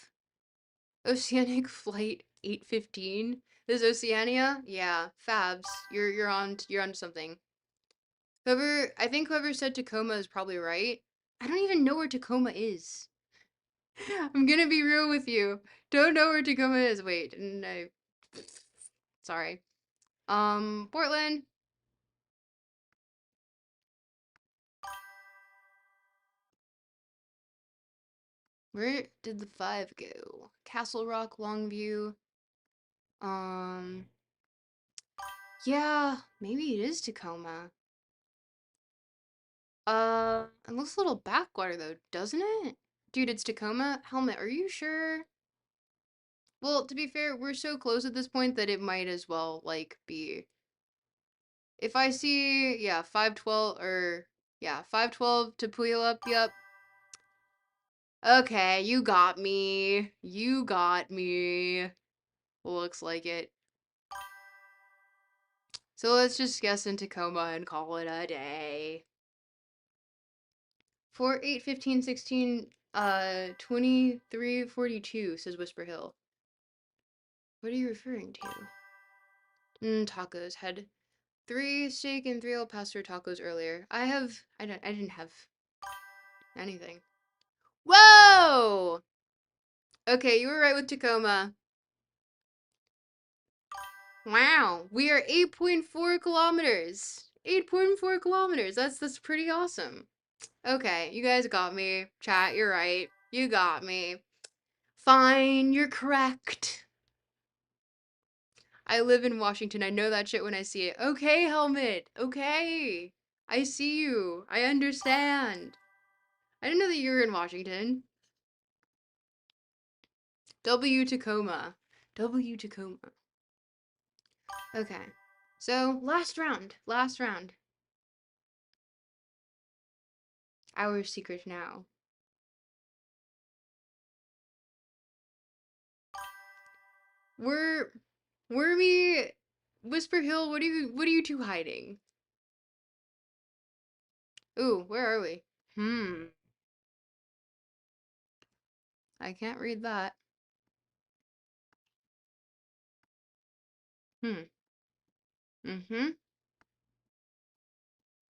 A: Oceanic Flight 815. This is Oceania? Yeah, Fabs. You're on something. I think whoever said Tacoma is probably right. I don't even know where Tacoma is. I'm gonna be real with you. Don't know where Tacoma is. Wait, no. Sorry. Portland. Where did the 5 go? Castle Rock, Longview. Um, yeah, maybe it is Tacoma. It looks a little backwater though, doesn't it? Dude, it's Tacoma. Helmet, are you sure? Well, to be fair, we're so close at this point that it might as well, like, be. If I see, yeah, 512, or, yeah, 512 to Puyallup, yep. Okay, you got me. You got me. Looks like it. So let's just guess in Tacoma and call it a day. 4, 8, 15, 16, 23, 42, says Whisper Hill. What are you referring to? Tacos. Had 3 steak and 3 El Paso tacos earlier. I didn't have anything. Whoa! Okay, you were right with Tacoma. Wow, we are 8.4 kilometers. 8.4 kilometers. That's pretty awesome. Okay, you guys got me. Chat, you're right. You got me. Fine, you're correct. I live in Washington. I know that shit when I see it. Okay, Helmet. Okay. I see you. I understand. I didn't know that you were in Washington. W Tacoma. W Tacoma. Okay. So, last round. Last round. Our secret now. We're Wormy Whisper Hill, what are you two hiding? Ooh, where are we? I can't read that. Hmm. Mm-hmm.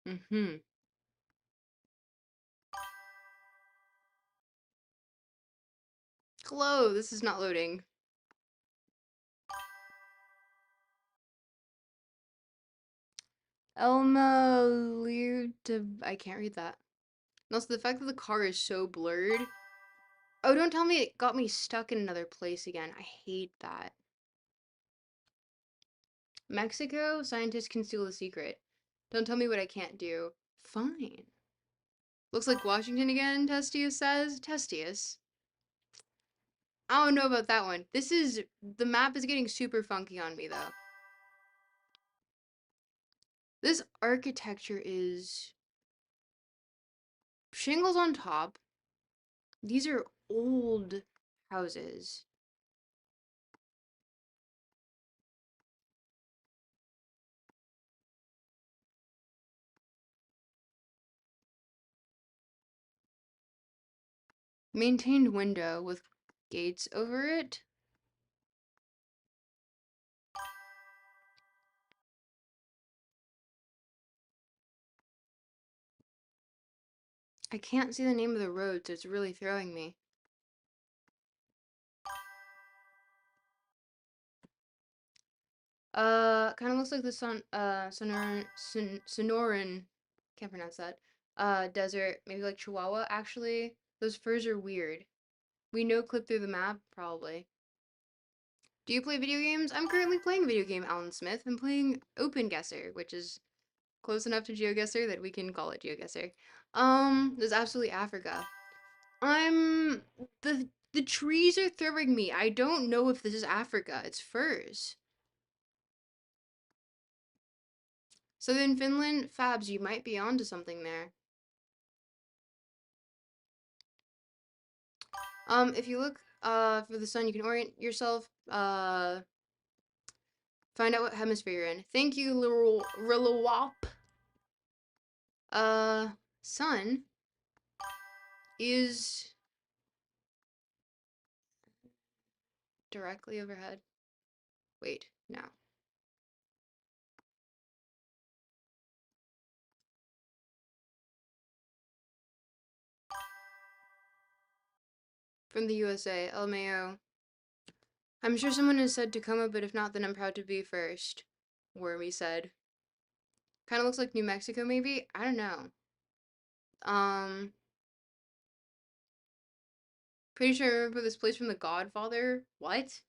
A: Mm-hmm. Hello, this is not loading. Elma I can't read that. And also the fact that the car is so blurred. Oh, don't tell me it got me stuck in another place again. I hate that. Mexico, scientists conceal the secret. Don't tell me what I can't do. Fine. Looks like Washington again, Testius says. Testius. I don't know about that one. The map is getting super funky on me though. This architecture is shingles on top. These are old houses. Maintained window with gates over it. I can't see the name of the road, so it's really throwing me. Kind of looks like the Sonoran, can't pronounce that. Desert, maybe like Chihuahua. Actually, those furs are weird. We no clip through the map, probably. Do you play video games? I'm currently playing a video game, Alan Smith. I'm playing OpenGuessr, which is close enough to Geoguessr that we can call it Geoguessr. This is absolutely Africa. I'm the trees are throwing me. I don't know if this is Africa. It's furs. Southern Finland, Fabs, you might be onto something there. If you look for the sun, you can orient yourself Find out what hemisphere you're in. Thank you, little Rilawop. Sun is directly overhead. Wait, no. From the USA, LMAO. I'm sure someone has said Tacoma, but if not, then I'm proud to be first. Wormy said. Kind of looks like New Mexico, maybe? I don't know. Um, Pretty sure I remember this place from The Godfather. What?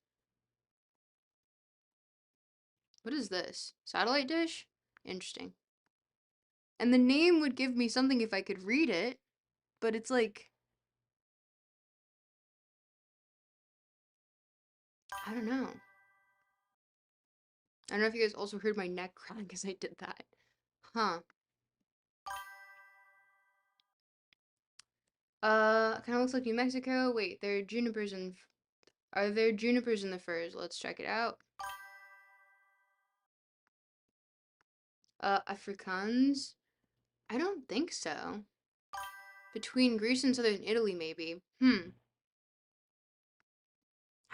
A: What is this? Satellite dish? Interesting. And the name would give me something if I could read it, but it's like, I don't know. I don't know if you guys also heard my neck crack because I did that. Huh. Kind of looks like New Mexico. Wait, there are junipers in. Are there junipers in the firs? Let's check it out. Afrikaans? I don't think so. Between Greece and southern Italy, maybe.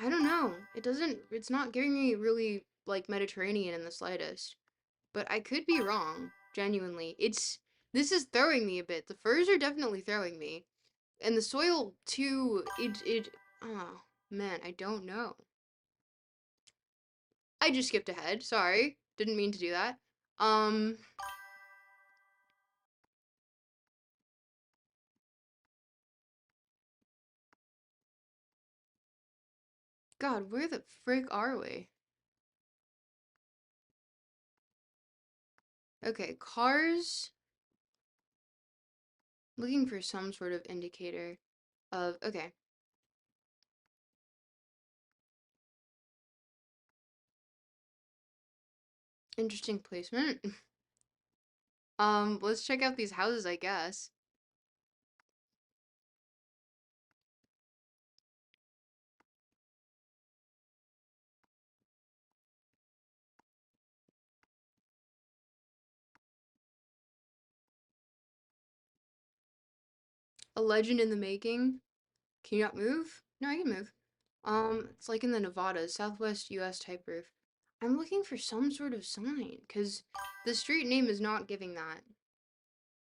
A: I don't know. It's not giving me really, like, Mediterranean in the slightest. But I could be wrong, genuinely. This is throwing me a bit. The firs are definitely throwing me. And the soil, too, oh, man, I don't know. I just skipped ahead. Sorry. Didn't mean to do that. Um, God, where the frick are we? Okay, cars. Looking for some sort of indicator of, okay. Interesting placement. Let's check out these houses, I guess. A legend in the making. Can you not move? No, I can move. It's like in the Nevadas, Southwest US type roof. I'm looking for some sort of sign, because the street name is not giving that.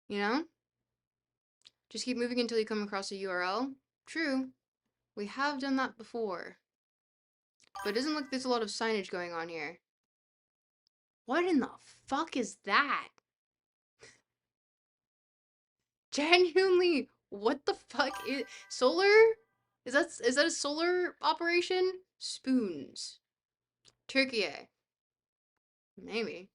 A: You know? Just keep moving until you come across a URL. True. We have done that before. But it doesn't look like there's a lot of signage going on here. What in the fuck is that? Genuinely, what the fuck is solar? Is that a solar operation? Spoons. Turkey. Maybe.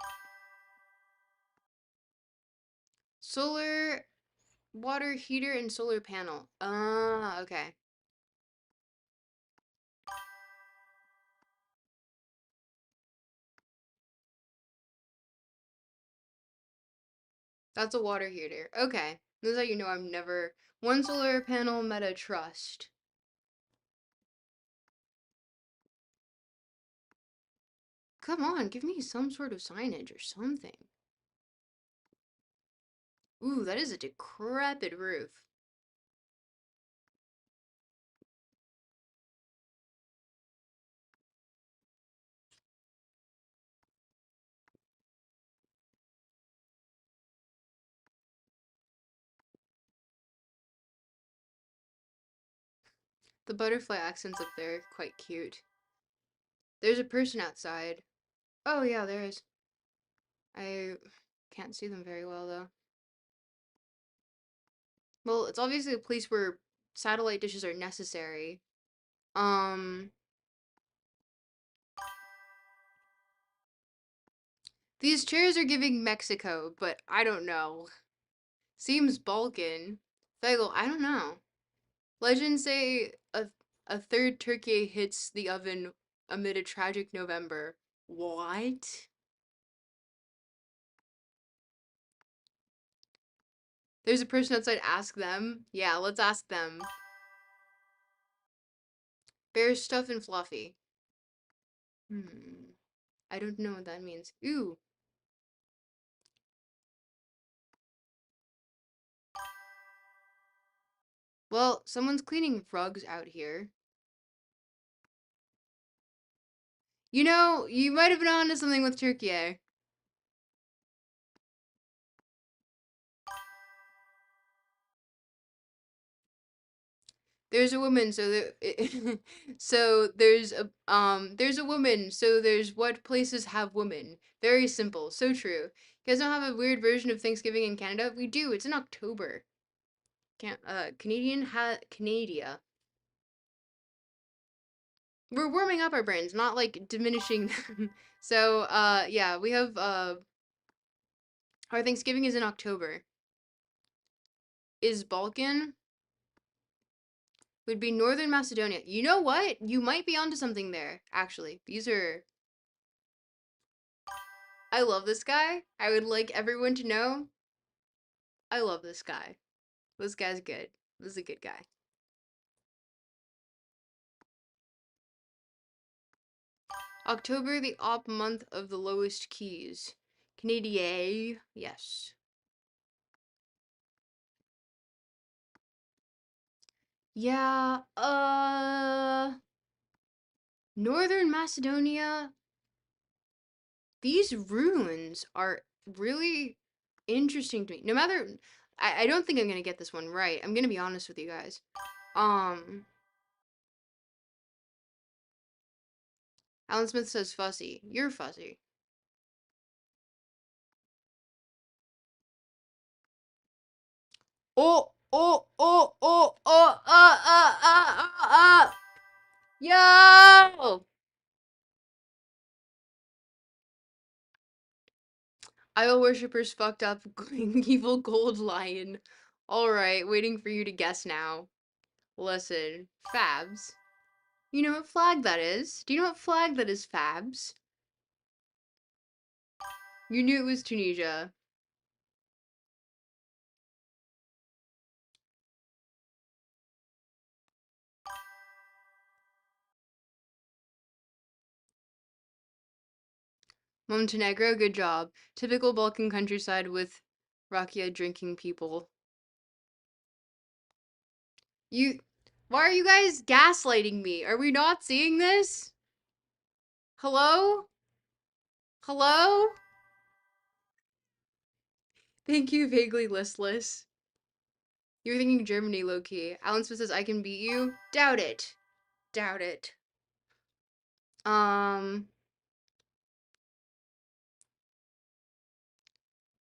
A: Solar water heater and solar panel. Ah, okay. That's a water heater. Okay. This is how you know I'm never one solar panel meta trust. Come on, give me some sort of signage or something. Ooh, that is a decrepit roof. The butterfly accents up there are quite cute. There's a person outside. Oh yeah, there is. I can't see them very well though. Well, it's obviously a place where satellite dishes are necessary. Um, these chairs are giving Mexico, but I don't know. Seems Balkan. Fagel, I don't know. Legends say a third turkey hits the oven amid a tragic November. What? There's a person outside. Ask them. Yeah, let's ask them. Bear stuff and fluffy. Hmm. I don't know what that means. Ooh. Well, someone's cleaning rugs out here. You know, you might have been onto something with Turkey. There's a woman, so so there's a woman, so there's what places have women. Very simple, so true. You guys don't have a weird version of Thanksgiving in Canada? We do. It's in October. Can't Canada. We're warming up our brains, not like diminishing them. So yeah, we have our Thanksgiving is in October. Is Balkan would be Northern Macedonia. You know what? You might be onto something there, actually. These are I love this guy. I would like everyone to know I love this guy. This guy's good. This is a good guy. October, the op month of the lowest keys. Canada, yes. Yeah, Northern Macedonia. These ruins are really interesting to me. No matter, I don't think I'm gonna get this one right. I'm gonna be honest with you guys. Um, Alan Smith says fussy. You're fussy. Yo! Idol worshippers fucked up evil gold lion. Alright, waiting for you to guess now. Listen, Fabs. You know what flag that is? Do you know what flag that is, Fabs? You knew it was Tunisia. Montenegro, good job. Typical Balkan countryside with rakia drinking people. You. Why are you guys gaslighting me? Are we not seeing this? Hello? Hello? Thank you, vaguely listless. You were thinking Germany, low key. Alan Smith says, I can beat you. Doubt it. Doubt it. Um,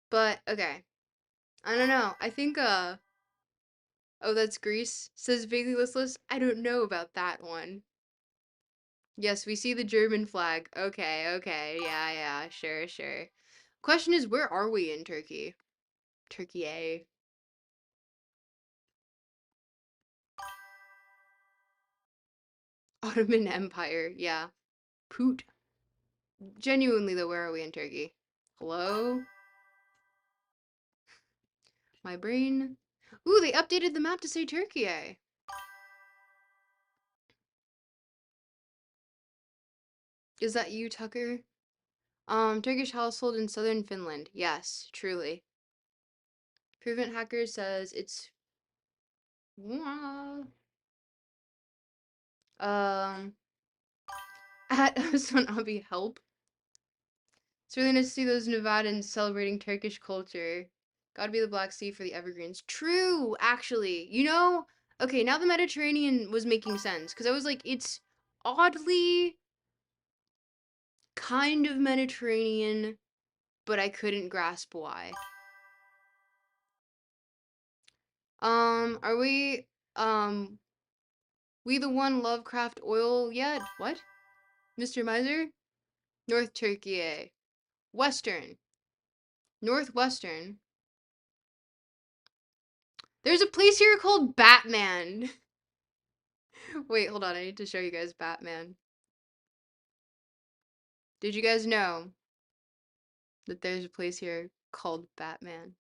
A: but okay. I don't know. I think, oh, that's Greece, says vaguely listless. I don't know about that one. Yes, we see the German flag. Okay, okay. Yeah, yeah. Sure, sure. Question is, where are we in Turkey? Turkey A. Ottoman Empire. Yeah. Poot. Genuinely, though, where are we in Turkey? Hello? My brain. Ooh, they updated the map to say Turkey. Is that you, Tucker? Turkish household in southern Finland. Yes, truly. Prevent Hacker says it's at Sonabi help. It's really nice to see those Nevadans celebrating Turkish culture. Gotta be the Black Sea for the evergreens. True, actually. You know, okay, now the Mediterranean was making sense because I was like, it's oddly kind of Mediterranean, but I couldn't grasp why. Are we the one Lovecraft oil yet? What? Mr. Miser? North Turkey. Western. Northwestern. There's a place here called Batman. Wait, hold on. I need to show you guys Batman. Did you guys know that there's a place here called Batman?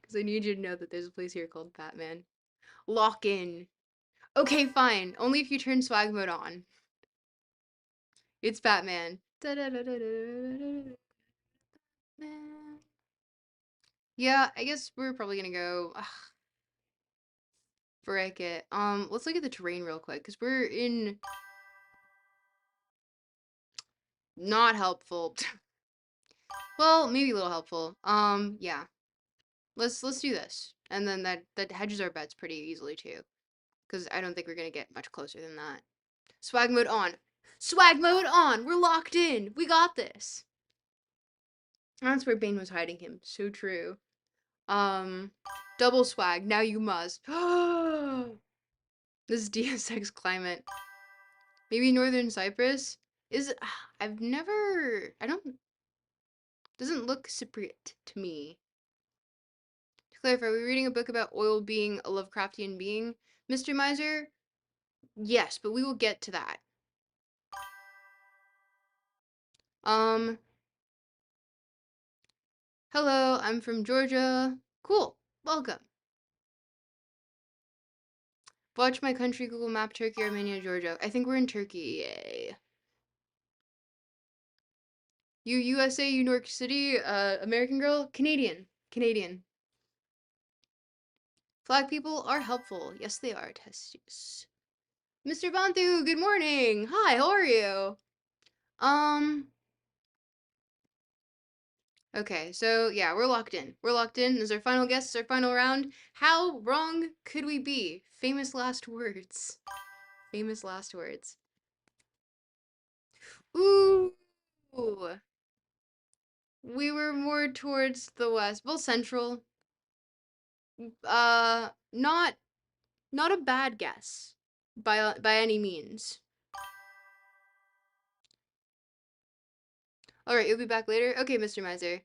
A: Because I need you to know that there's a place here called Batman. Lock in. Okay, fine. Only if you turn swag mode on. It's Batman. Yeah, I guess we're probably gonna go. Ugh, frick it. Let's look at the terrain real quick, because we're in not helpful. Well, maybe a little helpful. Yeah. Let's do this. And then that hedges our bets pretty easily too. Because I don't think we're gonna get much closer than that. Swag mode on. Swag mode on! We're locked in! We got this! That's where Bane was hiding him. So true. Um, double swag. Now you must. This is DSX climate. Maybe Northern Cyprus is. I've never. I don't. Doesn't look Cypriot to me. To clarify, are we reading a book about oil being a Lovecraftian being, Mr. Miser? Yes, but we will get to that. Um, hello, I'm from Georgia. Cool. Welcome. Watch my country Google map Turkey, Armenia, Georgia. I think we're in Turkey. Yay. You USA, you New York City, American girl, Canadian. Canadian. Flag people are helpful. Yes, they are, Testius. Mr. Bantu, good morning. Hi, how are you? Um, okay, so yeah, we're locked in. We're locked in. This is our final guess, this is our final round. How wrong could we be? Famous last words. Famous last words. Ooh. We were more towards the west. Well, central. Not a bad guess by any means. All right, you'll be back later. Okay, Mr. Miser.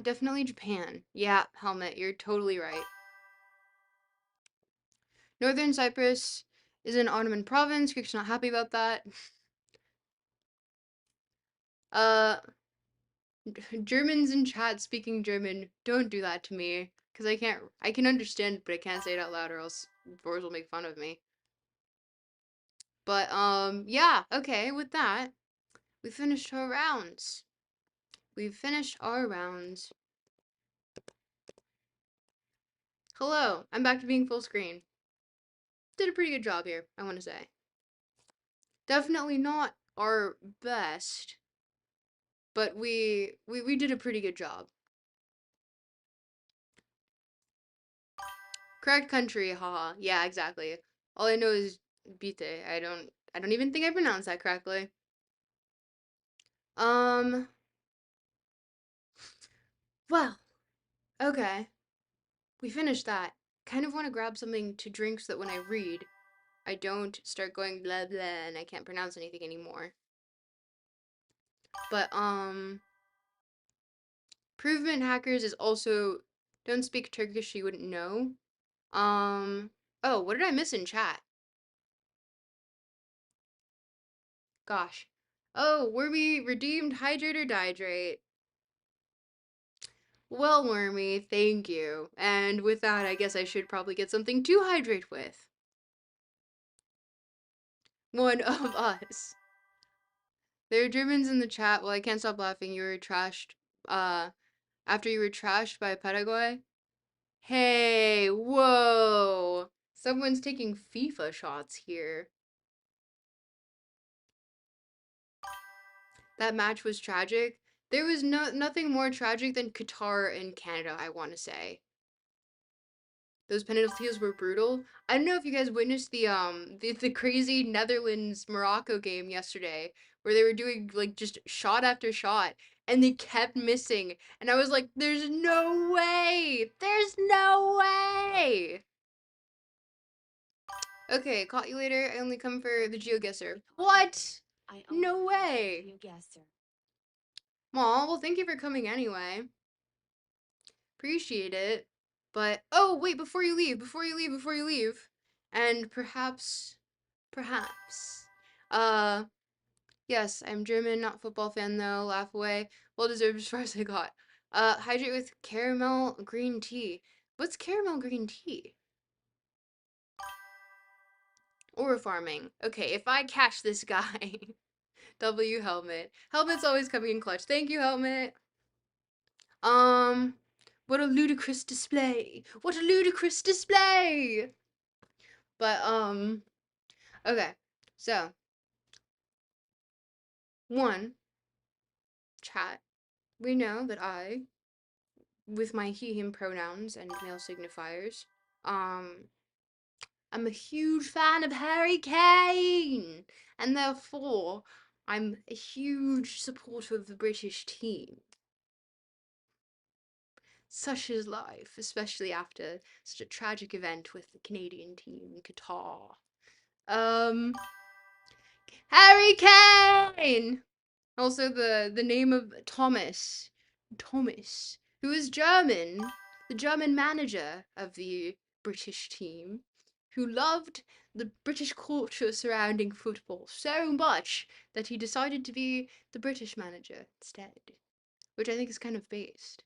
A: Definitely Japan. Yeah, helmet, you're totally right. Northern Cyprus is an Ottoman province. Greek's not happy about that. Uh, Germans in chat speaking German, don't do that to me. Because I can understand, but I can't say it out loud or else Boris will make fun of me. But, yeah, okay, with that, we finished our rounds. We've finished our rounds. Hello, I'm back to being full screen. Did a pretty good job here, I want to say. Definitely not our best, but we did a pretty good job. Correct country, haha. Yeah, exactly. All I know is Bite. I don't even think I pronounced that correctly. Um, well, okay. We finished that. Kind of want to grab something to drink so that when I read, I don't start going blah blah and I can't pronounce anything anymore. But Provement Hackers is also don't speak Turkish, you wouldn't know. Oh, what did I miss in chat? Gosh. Oh, were we redeemed hydrate or dihydrate? Well, Wormy, thank you. And with that, I guess I should probably get something to hydrate with. One of us. There are Germans in the chat. Well, I can't stop laughing. You were trashed, after you were trashed by Paraguay. Hey, whoa. Someone's taking FIFA shots here. That match was tragic. There was nothing more tragic than Qatar and Canada, I want to say. Those penalties were brutal. I don't know if you guys witnessed the crazy Netherlands Morocco game yesterday where they were doing like just shot after shot and they kept missing and I was like there's no way. There's no way. Okay, caught you later. I only come for the Geoguessr. What? No way. Aw, well thank you for coming anyway. Appreciate it. But oh wait, before you leave, and perhaps, uh, yes, I'm German, not football fan though. Laugh away. Well deserved as far as I got. Hydrate with caramel green tea. What's caramel green tea? Or farming. Okay, if I catch this guy W helmet. Helmet's always coming in clutch. Thank you, helmet. Um, what a ludicrous display. What a ludicrous display. But okay. So, one, chat. We know that I, with my he him pronouns and male signifiers, um I'm a huge fan of Harry Kane, and therefore I'm a huge supporter of the British team. Such is life, especially after such a tragic event with the Canadian team in Qatar. Um, Harry Kane! Also, the name of Thomas, who is German, the German manager of the British team, who loved the British culture surrounding football so much that he decided to be the British manager instead, which I think is kind of based.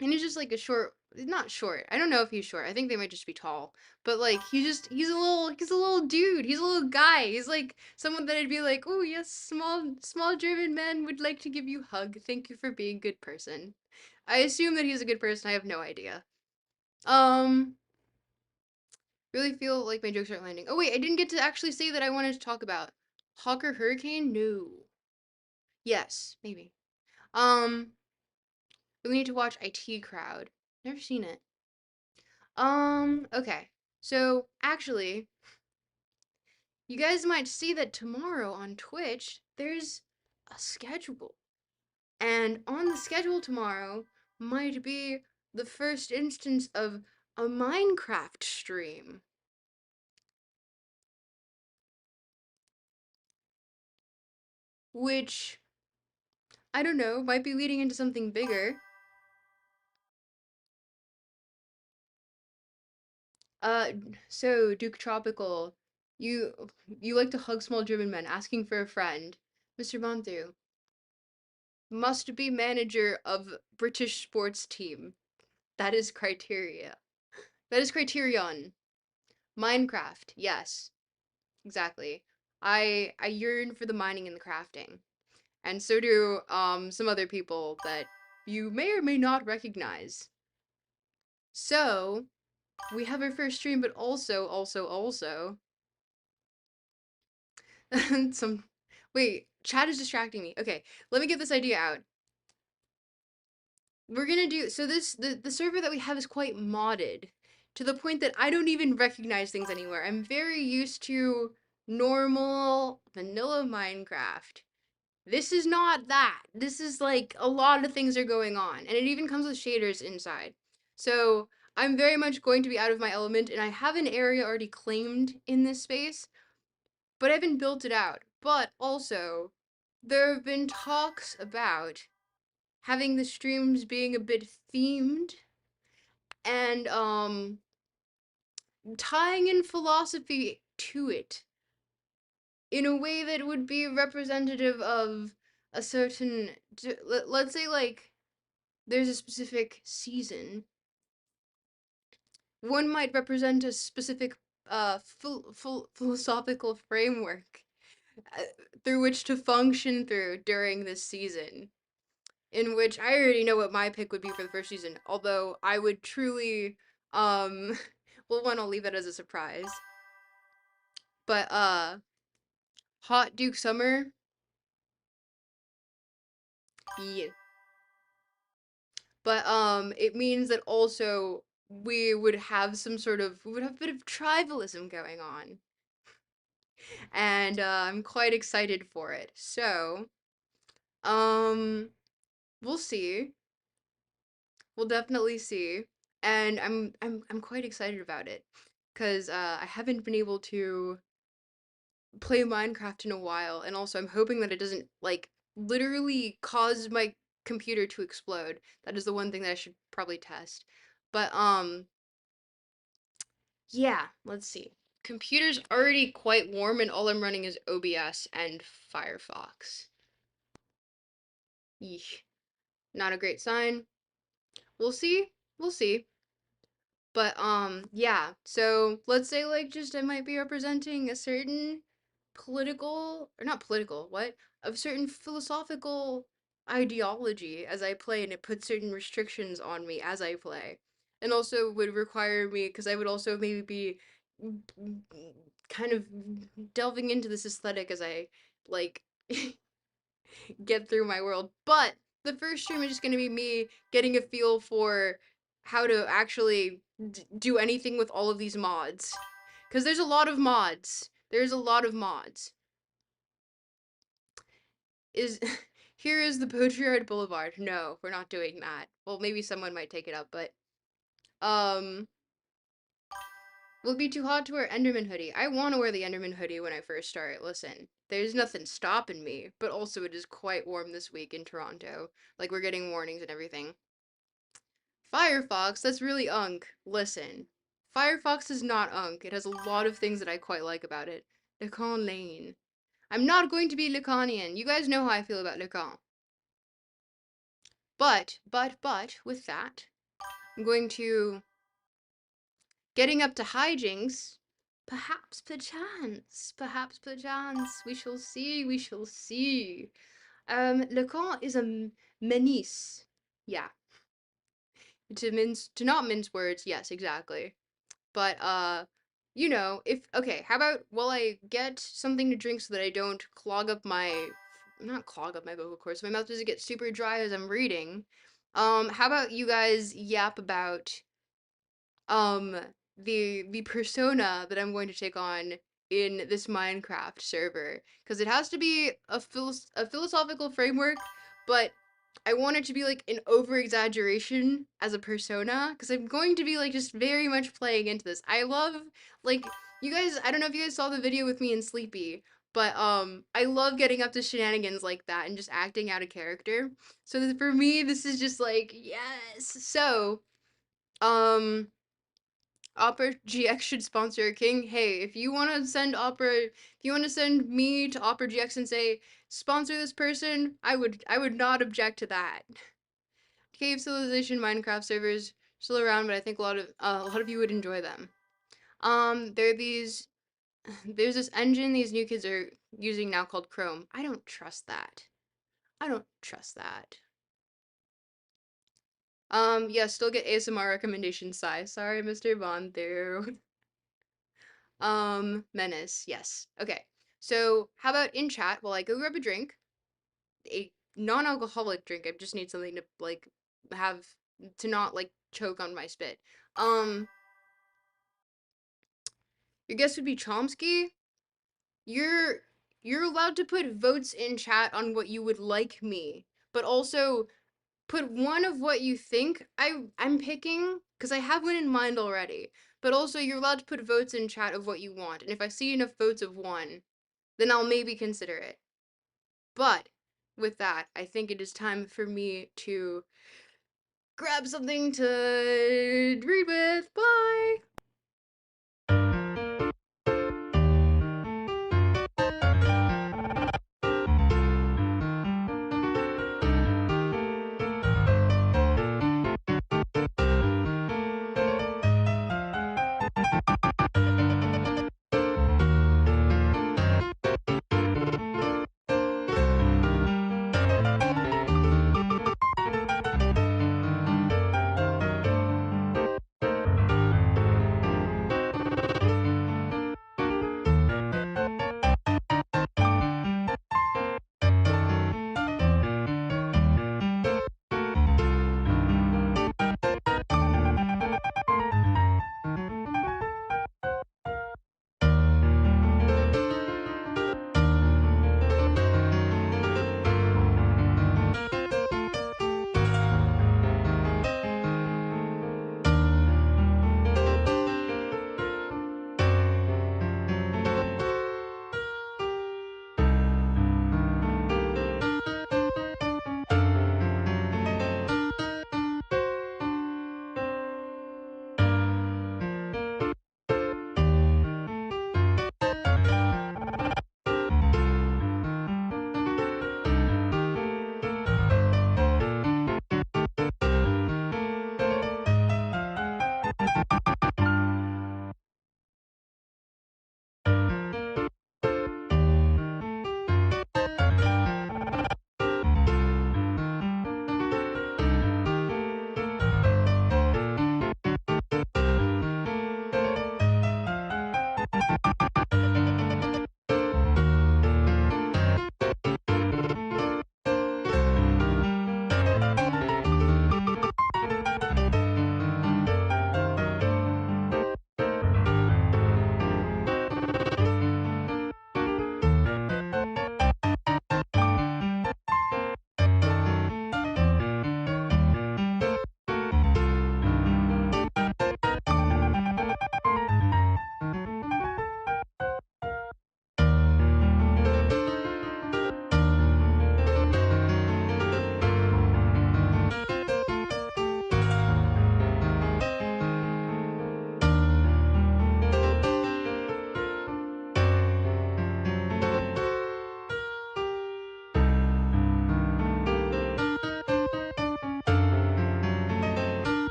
A: And he's just like a short, not short. I don't know if he's short. I think they might just be tall. But like he's a little dude. He's a little guy. He's like someone that I'd be like, "Oh, yes, small German man would like to give you a hug. Thank you for being a good person." I assume that he's a good person. I have no idea. Um really feel like my jokes aren't landing. Oh wait, I didn't get to actually say that I wanted to talk about Hawker Hurricane? No. Yes, maybe. Um we need to watch IT Crowd. Never seen it. Okay. So, actually, you guys might see that tomorrow on Twitch, there's a schedule. And on the schedule tomorrow might be the first instance of a Minecraft stream, which, I don't know, might be leading into something bigger. Uh, so, Duke Tropical, you like to hug small German men, asking for a friend. Mr. Montu, must be manager of British sports team. That is criteria. That is criterion. Minecraft, yes, exactly. I yearn for the mining and the crafting. And so do some other people that you may or may not recognize. So, we have our first stream, but also some wait, chat is distracting me. Okay, let me get this idea out. We're gonna do so this the server that we have is quite modded to the point that I don't even recognize things anywhere. I'm very used to normal vanilla Minecraft. This is not that. This is like a lot of things are going on, and it even comes with shaders inside. So I'm very much going to be out of my element, and I have an area already claimed in this space, but I haven't built it out. But also, there have been talks about having the streams being a bit themed and tying in philosophy to it in a way that would be representative of a certain let's say like there's a specific season. One might represent a specific philosophical framework uh, through which to function through during this season, in which I already know what my pick would be for the first season, although I would truly, um, well, one, I'll leave that as a surprise. But, Hot Duke Summer, yeah. But, it means that also we would have we would have a bit of tribalism going on. And, I'm quite excited for it. So, um, we'll see. We'll definitely see. And I'm quite excited about it. Because I haven't been able to play Minecraft in a while, and also I'm hoping that it doesn't like literally cause my computer to explode. That is the one thing that I should probably test. But yeah, let's see. Computer's already quite warm and all I'm running is OBS and Firefox. Yeesh. Not a great sign. We'll see. We'll see. But yeah. So let's say like just I might be representing a certain political, or not political, what? Of certain philosophical ideology as I play, and it puts certain restrictions on me as I play. And also would require me, because I would also maybe be kind of delving into this aesthetic as I, like, get through my world. But the first stream is just going to be me getting a feel for how to actually do anything with all of these mods. Because there's a lot of mods. There's a lot of mods. Is here is the Patriot Boulevard. No, we're not doing that. Well, maybe someone might take it up, but um will it be too hot to wear Enderman hoodie? I want to wear the Enderman hoodie when I first start. Listen, there's nothing stopping me, but also it is quite warm this week in Toronto. Like we're getting warnings and everything. Firefox, that's really unk. Listen, Firefox is not unk. It has a lot of things that I quite like about it. Lacan Lane. I'm not going to be Lacanian. You guys know how I feel about Lacan. But, with that, I'm going to getting up to hijinks. Perhaps perchance. We shall see, we shall see. Lacan is a menace. Yeah. To not mince words, yes, exactly. But you know, if okay, how about while I get something to drink so that I don't clog up my not clog up my vocal cords, so my mouth doesn't get super dry as I'm reading. How about you guys yap about um the persona that I'm going to take on in this Minecraft server, because it has to be a philosophical framework, but I want it to be like an over exaggeration as a persona, because I'm going to be like just very much playing into this. I love, like, you guys, I don't know if you guys saw the video with me and Sleepy, but I love getting up to shenanigans like that and just acting out a character. So for me, this is just like yes. So um Opera GX should sponsor a king. Hey, if you want to send if you want to send me to Opera GX and say sponsor this person, I would not object to that. Cave Civilization Minecraft servers still around, but I think a lot of you would enjoy them. There are these there's this engine these new kids are using now called Chrome. I don't trust that. I don't trust that. Yeah, still get ASMR recommendations, Sigh. Sorry, Mr. Bond there. Menace, yes. Okay. So, how about in chat while I go grab a drink, a non-alcoholic drink. I just need something to like have to not like choke on my spit. Um, your guess would be Chomsky. You're you're allowed to put votes in chat on what you would like me, but also put one of what you think I'm picking because I have one in mind already. But also you're allowed to put votes in chat of what you want, and if I see enough votes of one, then I'll maybe consider it. But with that, I think it is time for me to grab something to read with. Bye!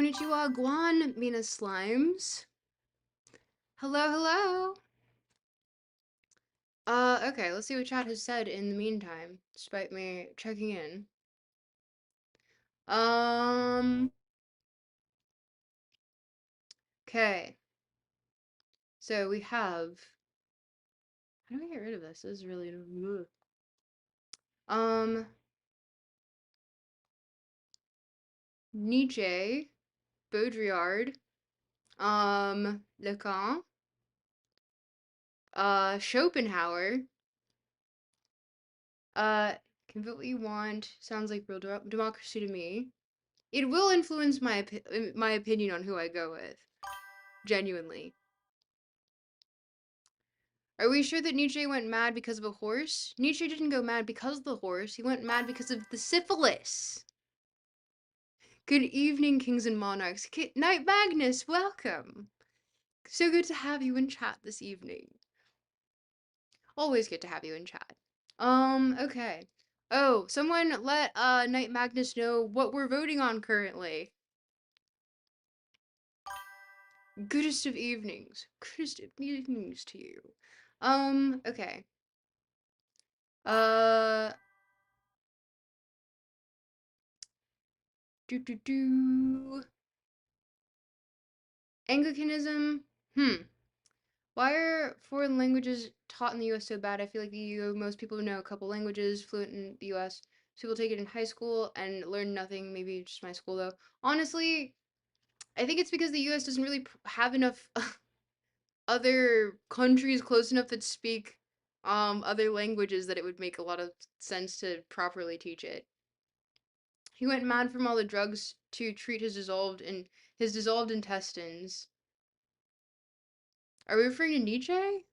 A: Konnichiwa, Guan, Mina Slimes. Hello, hello. Okay, let's see what chat has said in the meantime, despite me checking in. Um, okay. So we have. How do I get rid of this? This is really. Ugh. Um, Nietzsche, Baudrillard, Lacan, Schopenhauer, uh, can vote what you want. Sounds like real democracy to me. It will influence my opinion on who I go with. Genuinely. Are we sure that Nietzsche went mad because of a horse? Nietzsche didn't go mad because of the horse. He went mad because of the syphilis. Good evening, kings and monarchs. Knight Magnus, welcome. So good to have you in chat this evening. Always good to have you in chat. Okay. Oh, someone let Knight Magnus know what we're voting on currently. Goodest of evenings. Goodest of evenings to you. Okay. Uh, do do do. Anglicanism. Why are foreign languages taught in the US so bad? I feel like the EU, most people know a couple languages fluent in the US. So people take it in high school and learn nothing. Maybe just my school though. Honestly, I think it's because the US doesn't really have enough other countries close enough that speak other languages that it would make a lot of sense to properly teach it. He went mad from all the drugs to treat his dissolved intestines. Are we referring to Nietzsche?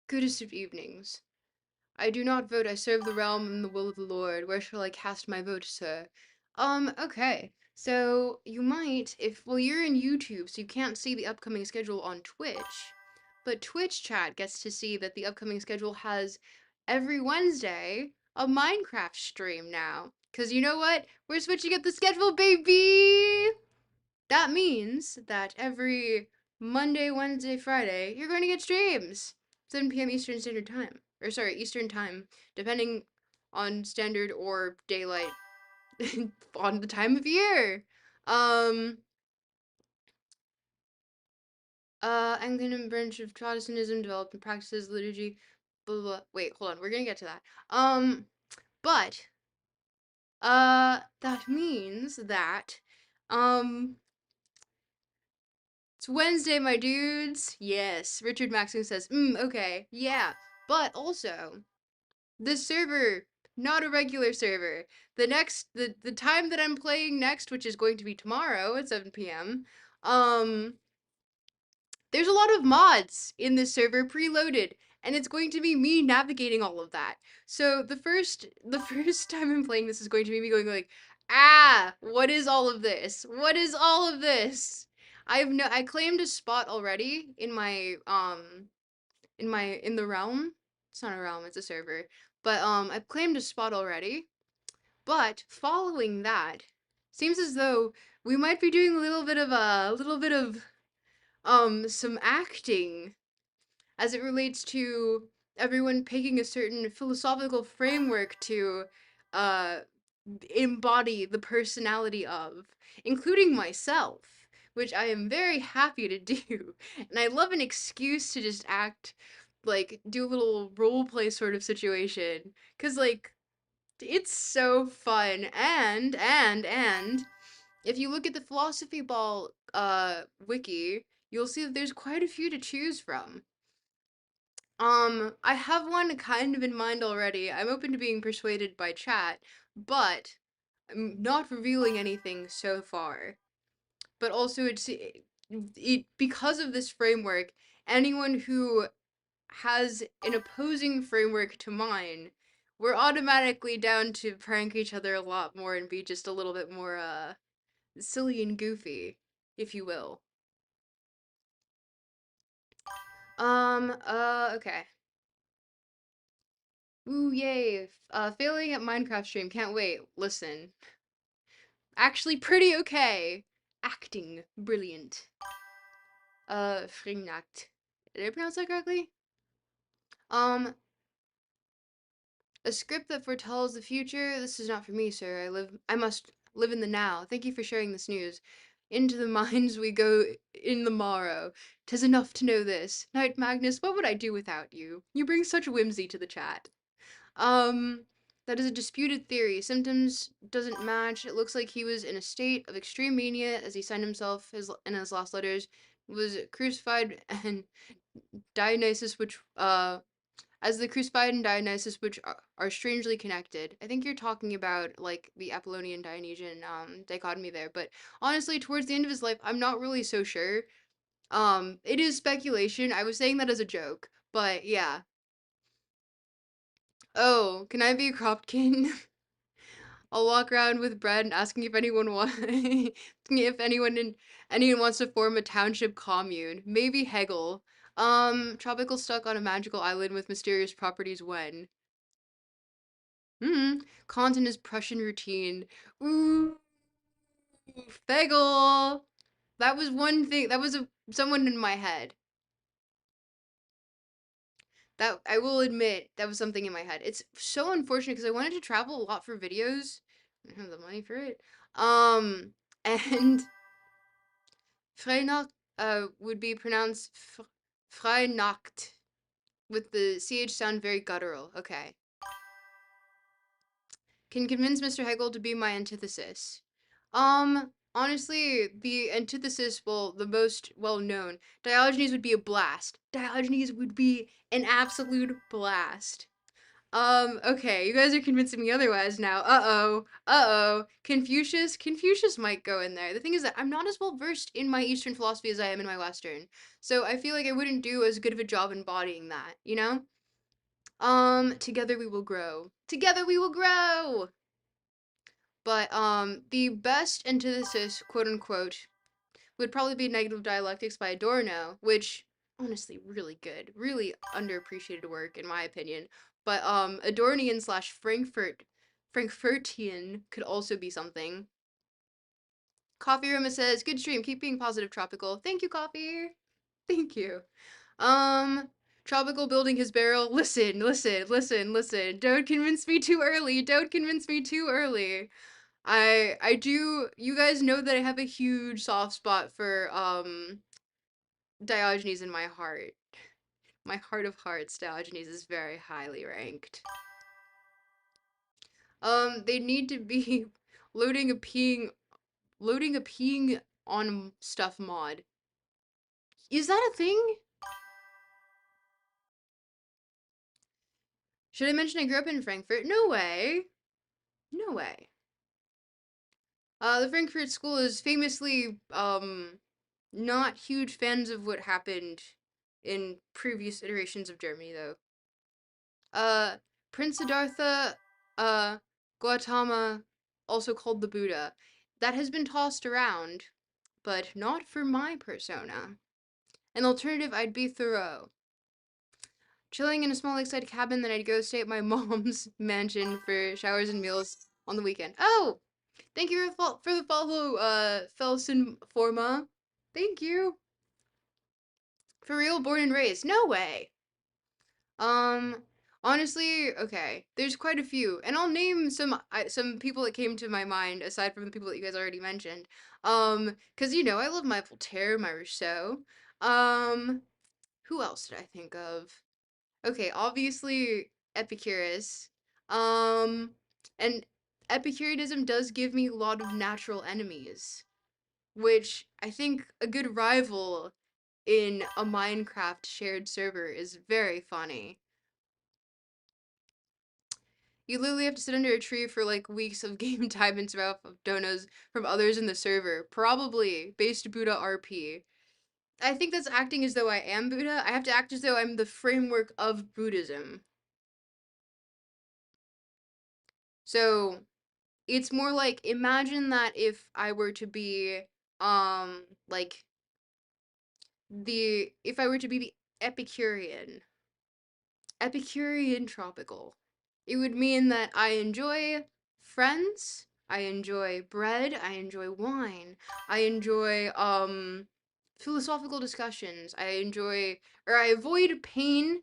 A: Goodest of evenings. I do not vote, I serve the realm and the will of the Lord. Where shall I cast my vote, sir? Okay. So you might, if well, you're in YouTube, so you can't see the upcoming schedule on Twitch. But Twitch chat gets to see that the upcoming schedule has every Wednesday a Minecraft stream now. Cause you know what? We're switching up the schedule, baby! That means that every Monday, Wednesday, Friday, you're going to get streams. 7 p.m. Eastern Standard Time. Or sorry, Eastern Time, depending on standard or daylight on the time of year. Um Anglican branch of Protestantism developed in practices, liturgy, blah, blah, blah. Wait, hold on, we're gonna get to that. But that means that um it's Wednesday, my dudes. Yes, Richard Maxim says, okay, yeah. But also, this server, not a regular server. The time that I'm playing next, which is going to be tomorrow at 7 p.m., um, there's a lot of mods in this server preloaded, and it's going to be me navigating all of that. So the first time I'm playing this is going to be me going like, what is all of this? What is all of this? I claimed a spot already in my in the realm. It's not a realm, it's a server. But I've claimed a spot already. But following that, seems as though we might be doing a little bit of some acting as it relates to everyone picking a certain philosophical framework to uh embody the personality of, including myself, which I am very happy to do. And I love an excuse to just act like do a little role play sort of situation cuz like it's so fun. And if you look at the philosophy ball wiki, you'll see that there's quite a few to choose from. I have one kind of in mind already. I'm open to being persuaded by chat, but I'm not revealing anything so far. But also it because of this framework, anyone who has an opposing framework to mine, we're automatically down to prank each other a lot more and be just a little bit more silly and goofy, if you will. Okay. Ooh, yay. Failing at Minecraft stream. Can't wait. Listen. Actually pretty okay. Acting brilliant. Fringnacht. Did I pronounce that correctly? Um, a script that foretells the future. This is not for me, sir. I must live in the now. Thank you for sharing this news. Into the mines we go in the morrow. 'Tis enough to know this. Knight Magnus, what would I do without you? You bring such whimsy to the chat. Um, that is a disputed theory. Symptoms doesn't match. It looks like he was in a state of extreme mania as he signed himself in his last letters, was crucified and Dionysus, which as the crucified and Dionysus, which are strangely connected. I think you're talking about like the Apollonian Dionysian dichotomy there, but honestly, towards the end of his life, I'm not really so sure. It is speculation. I was saying that as a joke, but yeah. Oh, can I be a Kropkin? I'll walk around with bread and asking if anyone wants if anyone wants to form a township commune. Maybe Hegel. Tropical stuck on a magical island with mysterious properties when. Content is Prussian routine. Ooh, Hegel. That was one thing. That was someone in my head. That I will admit that was something in my head. It's so unfortunate because I wanted to travel a lot for videos. I don't have the money for it. And Freinacht would be pronounced Freinacht with the ch sound very guttural. Okay. Can convince Mr. Hegel to be my antithesis. Honestly, the antithesis, well, the most well known, Diogenes would be a blast. Diogenes would be an absolute blast. Okay, you guys are convincing me otherwise now. Uh-oh. Uh-oh. Confucius might go in there. The thing is that I'm not as well versed in my Eastern philosophy as I am in my Western. So I feel like I wouldn't do as good of a job embodying that, you know? Together we will grow. Together we will grow! But, the best antithesis, quote unquote, would probably be Negative Dialectics by Adorno, which honestly really good, really underappreciated work in my opinion. But Adornian slash Frankfurtian could also be something. Coffee Roma says, "Good stream. Keep being positive, tropical." Thank you, Coffee. Thank you. Um, Tropical building his barrel. Listen, listen, listen, listen. Don't convince me too early. Don't convince me too early. I do. You guys know that I have a huge soft spot for Diogenes in my heart. My heart of hearts, Diogenes is very highly ranked. They need to be loading a peeing on stuff mod. Is that a thing? Should I mention I grew up in Frankfurt? No way. No way. The Frankfurt school is famously not huge fans of what happened in previous iterations of Germany though. Uh, Prince Siddhartha, Gautama, also called the Buddha, that has been tossed around, but not for my persona. An alternative, I'd be Thoreau. Chilling in a small lakeside cabin, then I'd go stay at my mom's mansion for showers and meals on the weekend. Oh! Thank you for the follow, Felsen Forma. Thank you. For real, born and raised. No way. Um, Honestly, okay. There's quite a few, and I'll name some people that came to my mind aside from the people that you guys already mentioned. Because you know I love my Voltaire, my Rousseau. Um, who else did I think of? Okay, obviously Epicurus. Um, and Epicureanism does give me a lot of natural enemies, which I think a good rival in a Minecraft shared server is very funny. You literally have to sit under a tree for like weeks of game time and survive of donos from others in the server. Probably based Buddha RP. I think that's acting as though I am Buddha. I have to act as though I'm the framework of Buddhism. So it's more like imagine that if I were to be like the if I were to be the Epicurean tropical. It would mean that I enjoy friends, I enjoy bread, I enjoy wine, I enjoy philosophical discussions. I enjoy or I avoid pain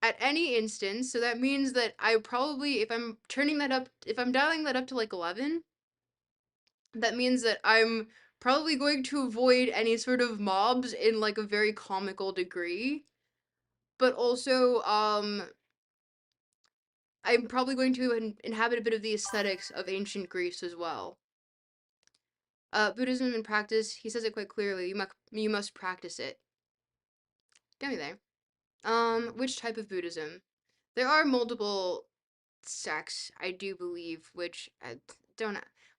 A: at any instance. So that means that I probably if I'm turning that up if I'm dialing that up to like 11, that means that I'm probably going to avoid any sort of mobs in like a very comical degree. But also I'm probably going to inhabit a bit of the aesthetics of ancient Greece as well. Buddhism in practice, he says it quite clearly. You must practice it. Get me there. Which type of Buddhism? There are multiple sects, I do believe, which I don't.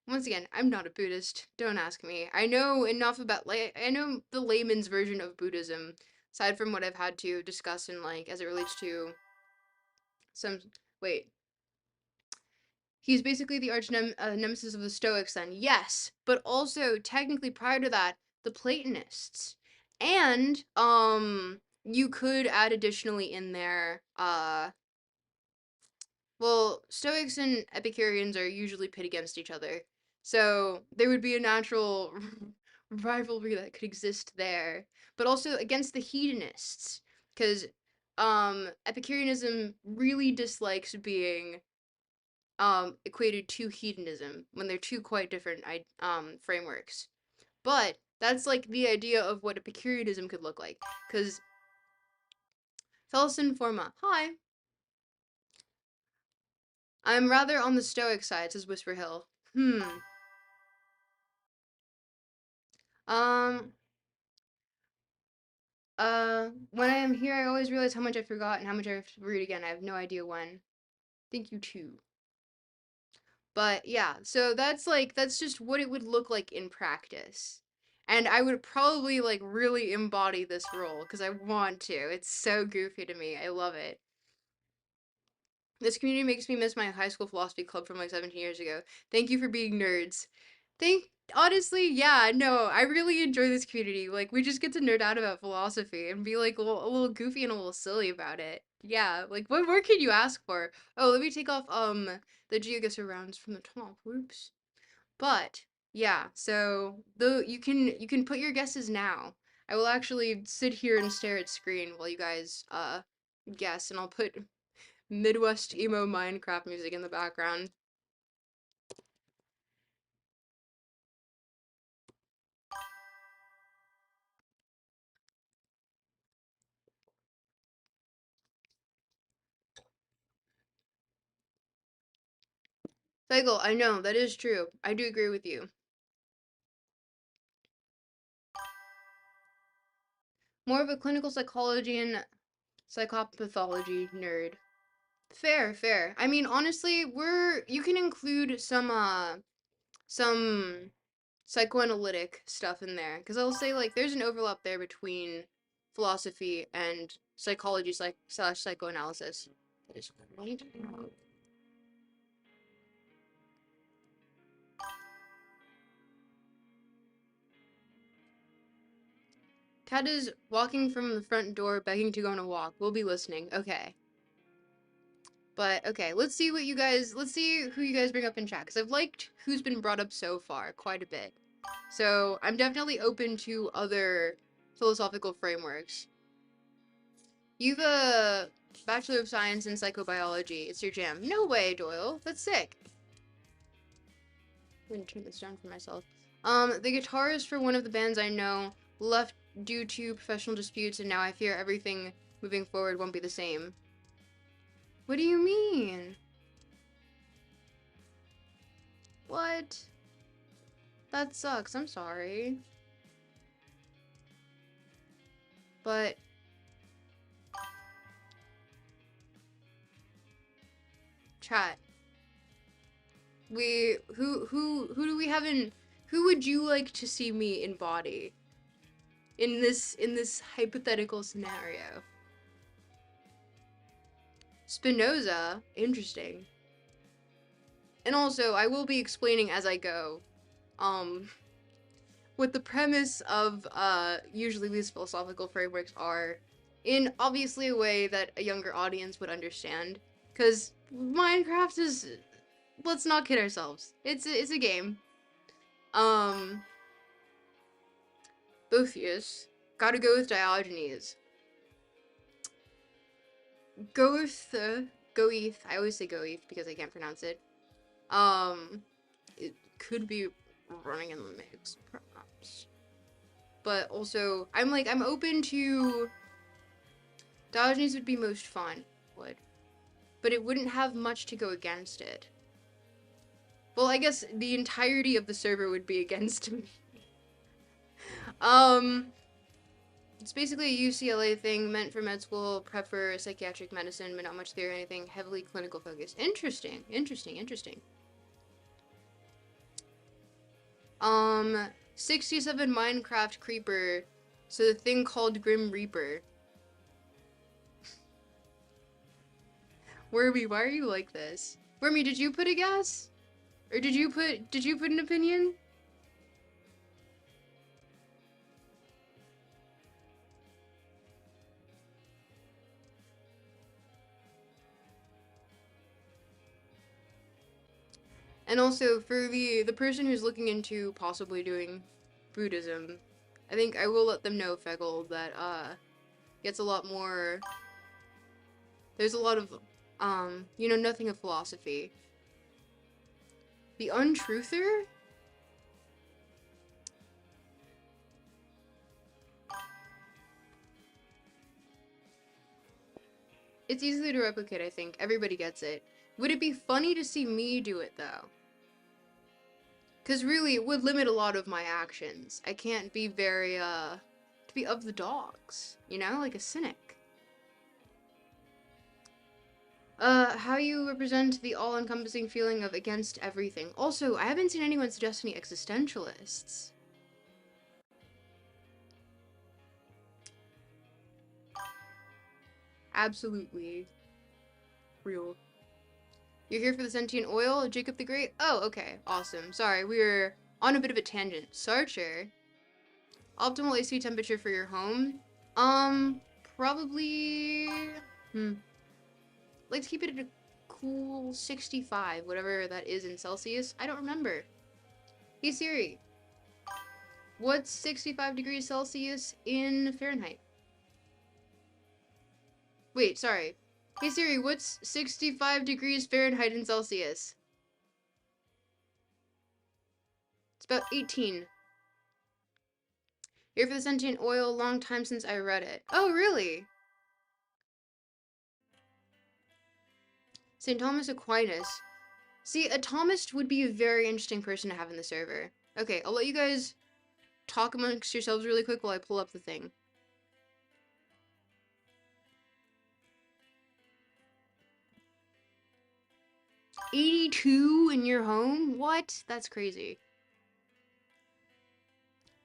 A: Once again, I'm not a Buddhist. Don't ask me. I know enough about I know the layman's version of Buddhism, aside from what I've had to discuss in like as it relates to some. Wait, he's basically the nemesis of the Stoics, then. Yes, but also, technically, prior to that, the Platonists. And, you could add additionally in there, well, Stoics and Epicureans are usually pit against each other. So, there would be a natural rivalry that could exist there. But also against the hedonists. Because, Epicureanism really dislikes being equated to hedonism when they're two quite different frameworks. But that's like the idea of what Epicureanism could look like. Because Felus Informa, hi, I'm rather on the Stoic side, says Whisper Hill. Um, when I am here, I always realize how much I forgot and how much I have to read again. I have no idea when. Thank you too. But yeah, so that's just what it would look like in practice. And I would probably like really embody this role because I want to. It's so goofy to me. I love it. This community makes me miss my high school philosophy club from like 17 years ago. Thank you for being nerds. Thank Honestly, yeah, no, I really enjoy this community. Like we just get to nerd out about philosophy and be like a little goofy and a little silly about it. Yeah, like what more can you ask for? Oh, let me take off the Geoguessr rounds from the top. Whoops. But yeah, so the you can put your guesses now. I will actually sit here and stare at screen while you guys guess, and I'll put Midwest emo Minecraft music in the background. Cycle, I know, that is true. I do agree with you. More of a clinical psychology and psychopathology nerd. Fair, fair. I mean, honestly, you can include some psychoanalytic stuff in there because I'll say like there's an overlap there between philosophy and psychology slash psychoanalysis. That is quite loud. Kat is walking from the front door, begging to go on a walk. We'll be listening. Okay. But okay, let's see who you guys bring up in chat because I've liked who's been brought up so far quite a bit. So I'm definitely open to other philosophical frameworks. You've a Bachelor of Science in Psychobiology. It's your jam. No way, Doyle. That's sick. I'm gonna turn this down for myself. The guitarist for one of the bands I know left due to professional disputes, and now I fear everything moving forward won't be the same. What do you mean? What? That sucks. I'm sorry. But chat. Who do we have in who would you like to see me embody in this hypothetical scenario? Spinoza, interesting. And also, I will be explaining as I go. Um what the premise of usually these philosophical frameworks are in obviously a way that a younger audience would understand cuz Minecraft is let's not kid ourselves. It's a game. Um, Boethius. Gotta go with Diogenes. Goeth, Goeth. I always say Goeth because I can't pronounce it. It could be running in the mix, perhaps. But also, I'm open to. Diogenes would be most fun, would. But it wouldn't have much to go against it. Well, I guess the entirety of the server would be against me. It's basically a UCLA thing meant for med school, prep for psychiatric medicine, but not much theory or anything, heavily clinical focused. Interesting, interesting, interesting. 67 Minecraft creeper, so the thing called Grim Reaper. Wormy, why are you like this? Wormy, did you put a guess? Or did you put an opinion? And also, for the person who's looking into possibly doing Buddhism, I think I will let them know, Fegel, that, gets a lot more... There's a lot of, you know, nothing of philosophy. The Untruther? It's easy to replicate, I think. Everybody gets it. Would it be funny to see me do it, though? Because really, it would limit a lot of my actions. I can't be very, to be of the dogs. You know? Like a cynic. How you represent the all-encompassing feeling of against everything. Also, I haven't seen anyone suggest any existentialists. Absolutely. Real. You're here for the sentient oil, Jacob the Great? Oh, okay. Awesome. Sorry, we were on a bit of a tangent. Sarcher. Optimal AC temperature for your home? Probably... Let's keep it at a cool 65, whatever that is in Celsius. I don't remember. Hey Siri, what's 65 degrees Celsius in Fahrenheit? Wait, sorry. Hey Siri, what's 65 degrees Fahrenheit in Celsius? It's about 18. Here for the sentient oil, long time since I read it. Oh, really? St. Thomas Aquinas. See, a Thomist would be a very interesting person to have in the server. Okay, I'll let you guys talk amongst yourselves really quick while I pull up the thing. $82 in your home? What? That's crazy.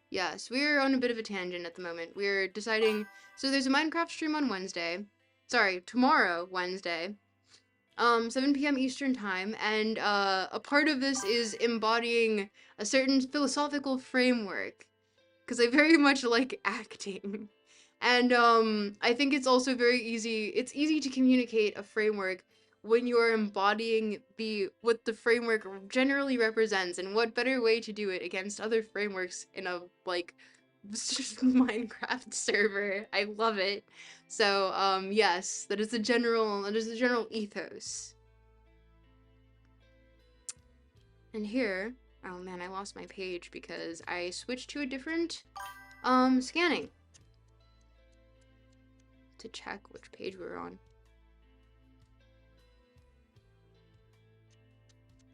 A: Yes, we're on a bit of a tangent at the moment. We're deciding... So there's a Minecraft stream on Wednesday. Sorry, tomorrow, Wednesday. 7 p.m. Eastern Time, and a part of this is embodying a certain philosophical framework, because I very much like acting. And I think it's also it's easy to communicate a framework when you're embodying what the framework generally represents, and what better way to do it against other frameworks in a, like, Minecraft server. I love it. So, yes, that is the general ethos. And here, oh man, I lost my page because I switched to a different, scanning. To check which page we're on.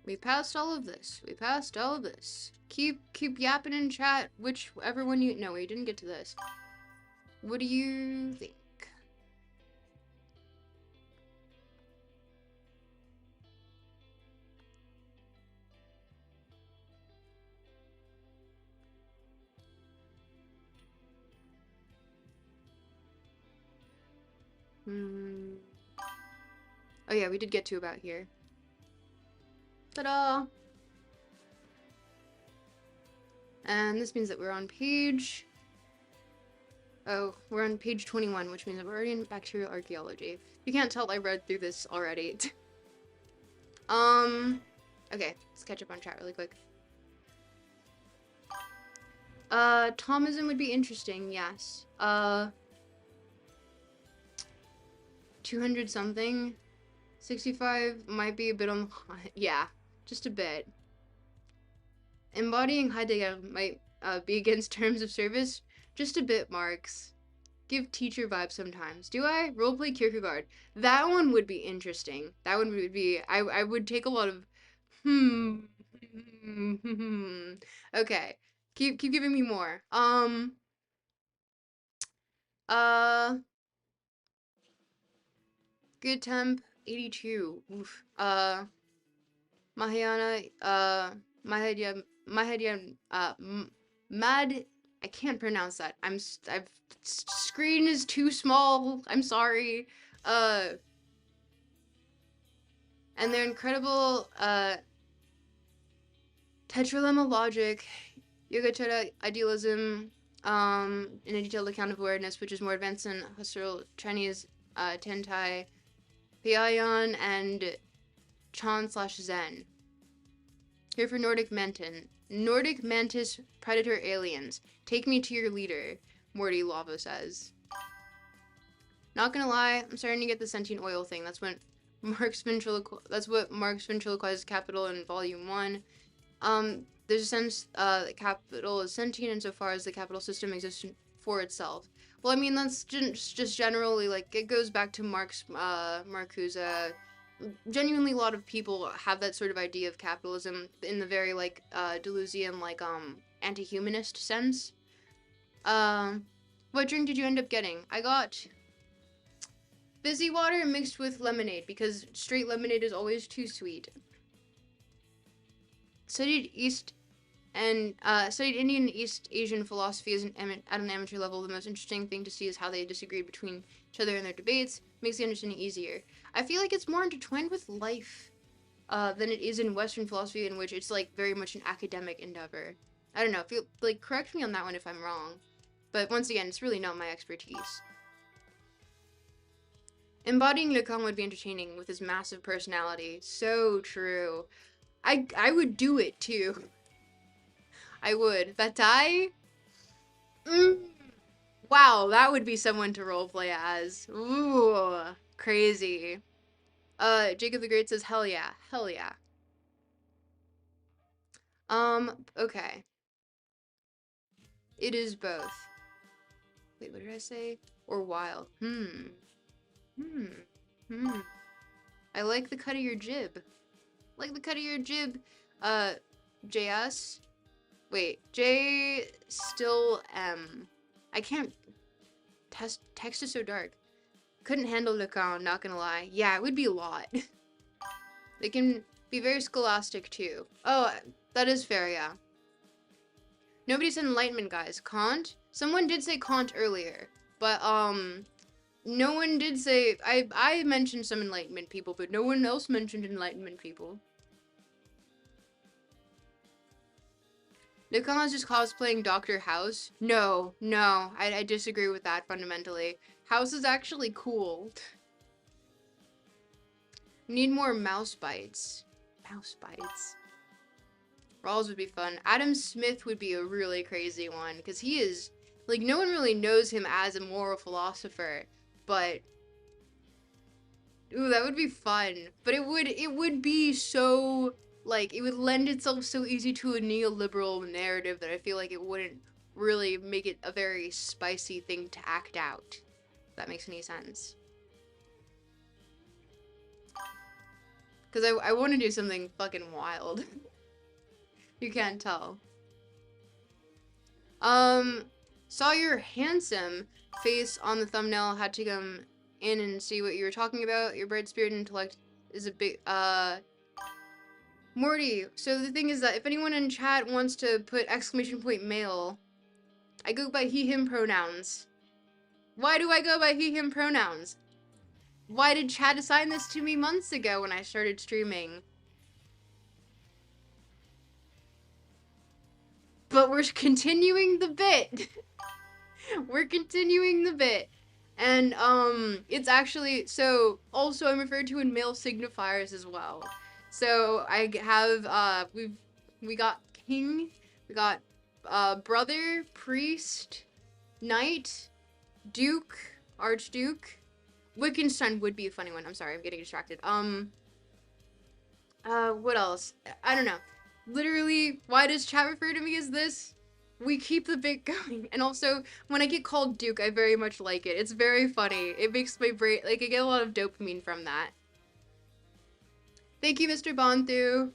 A: We passed all of this. We passed all of this. Keep yapping in chat, whichever one you... No, we didn't get to this. What do you think? Oh yeah, we did get to about here. Ta-da! And this means that we're on page... Oh, we're on page 21, which means that we're already in bacterial archaeology. You can't tell I read through this already. Okay, let's catch up on chat really quick. Thomism would be interesting, yes. 200 something. 65 might be a bit on the high. Yeah, just a bit. Embodying Heidegger might be against terms of service. Just a bit, Marks. Give teacher vibes sometimes. Do I? Roleplay Kierkegaard. That one would be interesting. That one would be. I would take a lot of. Hmm. Okay. Keep giving me more. Uh. Good temp. 82. Oof. Mahayana. Mahayana. Mad. I can't pronounce that. I've. Screen is too small. I'm sorry. Uh. And their incredible tetralemma logic, Yogacara idealism, in a detailed account of awareness, which is more advanced than Husserl, Chinese Tentai, Heian, and Chan/Zen. Here for Nordic Mantis. Nordic Mantis predator aliens. Take me to your leader, Morty Lava says. Not gonna lie, I'm starting to get the sentient oil thing. That's what Marx ventriloquized capital in Volume 1. There's a sense that capital is sentient insofar as the capital system exists for itself. Well, I mean, that's just generally, like, it goes back to Marcuse. Genuinely, a lot of people have that sort of idea of capitalism in the very, like, Deleuzian, like, anti-humanist sense. What drink did you end up getting? I got fizzy water mixed with lemonade, because straight lemonade is always too sweet. Studied Indian and East Asian philosophy at an amateur level. The most interesting thing to see is how they disagree between each other in their debates. Makes the understanding easier. I feel like it's more intertwined with life than it is in Western philosophy, in which it's like very much an academic endeavor. I don't know. Feel like correct me on that one if I'm wrong, but once again, it's really not my expertise. Embodying Lacan would be entertaining with his massive personality. So true. I would do it too. I would. Fatai? Wow, that would be someone to roleplay as. Ooh, crazy. Jacob the Great says, hell yeah, hell yeah. Okay. It is both. Wait, what did I say? Or wild. I like the cut of your jib. Like the cut of your jib. JS? Wait, J still M. I can't. Text is so dark. Couldn't handle Lacan, not gonna lie. Yeah, it would be a lot. They can be very scholastic too. Oh, that is fair, yeah. Nobody said Enlightenment, guys. Kant? Someone did say Kant earlier, but no one did say. I mentioned some Enlightenment people, but no one else mentioned Enlightenment people. Lacan is just cosplaying Dr. House. No, I disagree with that fundamentally. House is actually cool. Need more mouse bites. Mouse bites. Rawls would be fun. Adam Smith would be a really crazy one, because he is, like, no one really knows him as a moral philosopher, but, ooh, that would be fun. But it would be so, like, it would lend itself so easy to a neoliberal narrative that I feel like it wouldn't really make it a very spicy thing to act out. If that makes any sense. Because I want to do something fucking wild. You can't tell. Saw your handsome face on the thumbnail, had to come in and see what you were talking about. Your bright spirit and intellect is a big, Morty, so the thing is that if anyone in chat wants to put exclamation point male, I go by he, him pronouns. Why do I go by he, him pronouns? Why did chat assign this to me months ago when I started streaming? But we're continuing the bit. We're continuing the bit. And, it's actually, so, also I'm referred to in male signifiers as well. So I have we got king, we got brother, priest, knight, duke, archduke. Wittgenstein would be a funny one. I'm sorry, I'm getting distracted. What else? I don't know. Literally, why does chat refer to me as this? We keep the bit going. And also, when I get called Duke, I very much like it. It's very funny. It makes my brain, like, I get a lot of dopamine from that. Thank you, Mr. Bonthu.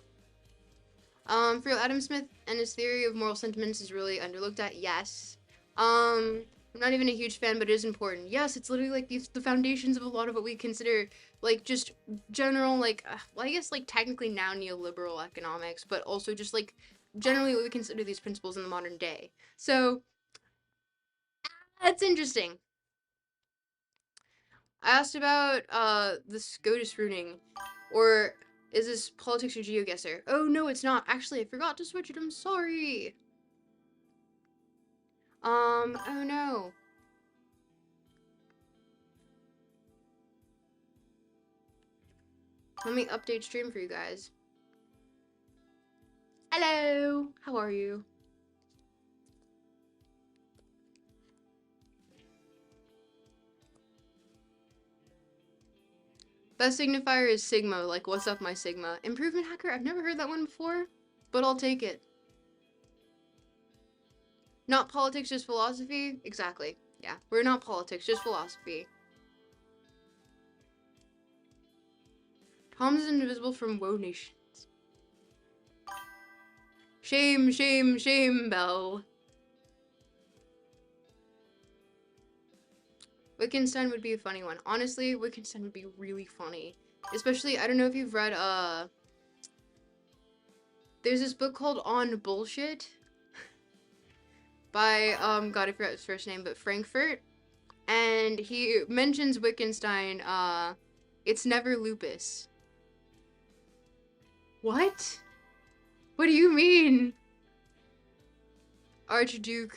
A: For Adam Smith and his theory of moral sentiments is really underlooked at. Yes. I'm not even a huge fan, but it is important. Yes, it's literally like the foundations of a lot of what we consider like just general like well, I guess like technically now neoliberal economics, but also just like generally what we consider these principles in the modern day. So that's interesting. I asked about the SCOTUS ruining, or is this politics or Geoguessr? Oh no, it's not. Actually, I forgot to switch it. I'm sorry. Oh no. Let me update stream for you guys. Hello, how are you? Best signifier is Sigma, like what's up my Sigma. Improvement hacker, I've never heard that one before, but I'll take it. Not politics, just philosophy? Exactly. Yeah, we're not politics, just philosophy. Tom's indivisible from Woe Nations. Shame, shame, shame, Bell. Wittgenstein would be a funny one. Honestly, Wittgenstein would be really funny. Especially, I don't know if you've read, there's this book called On Bullshit by, God, I forgot his first name, but Frankfurt. And he mentions Wittgenstein, it's never lupus. What? What do you mean? Archduke,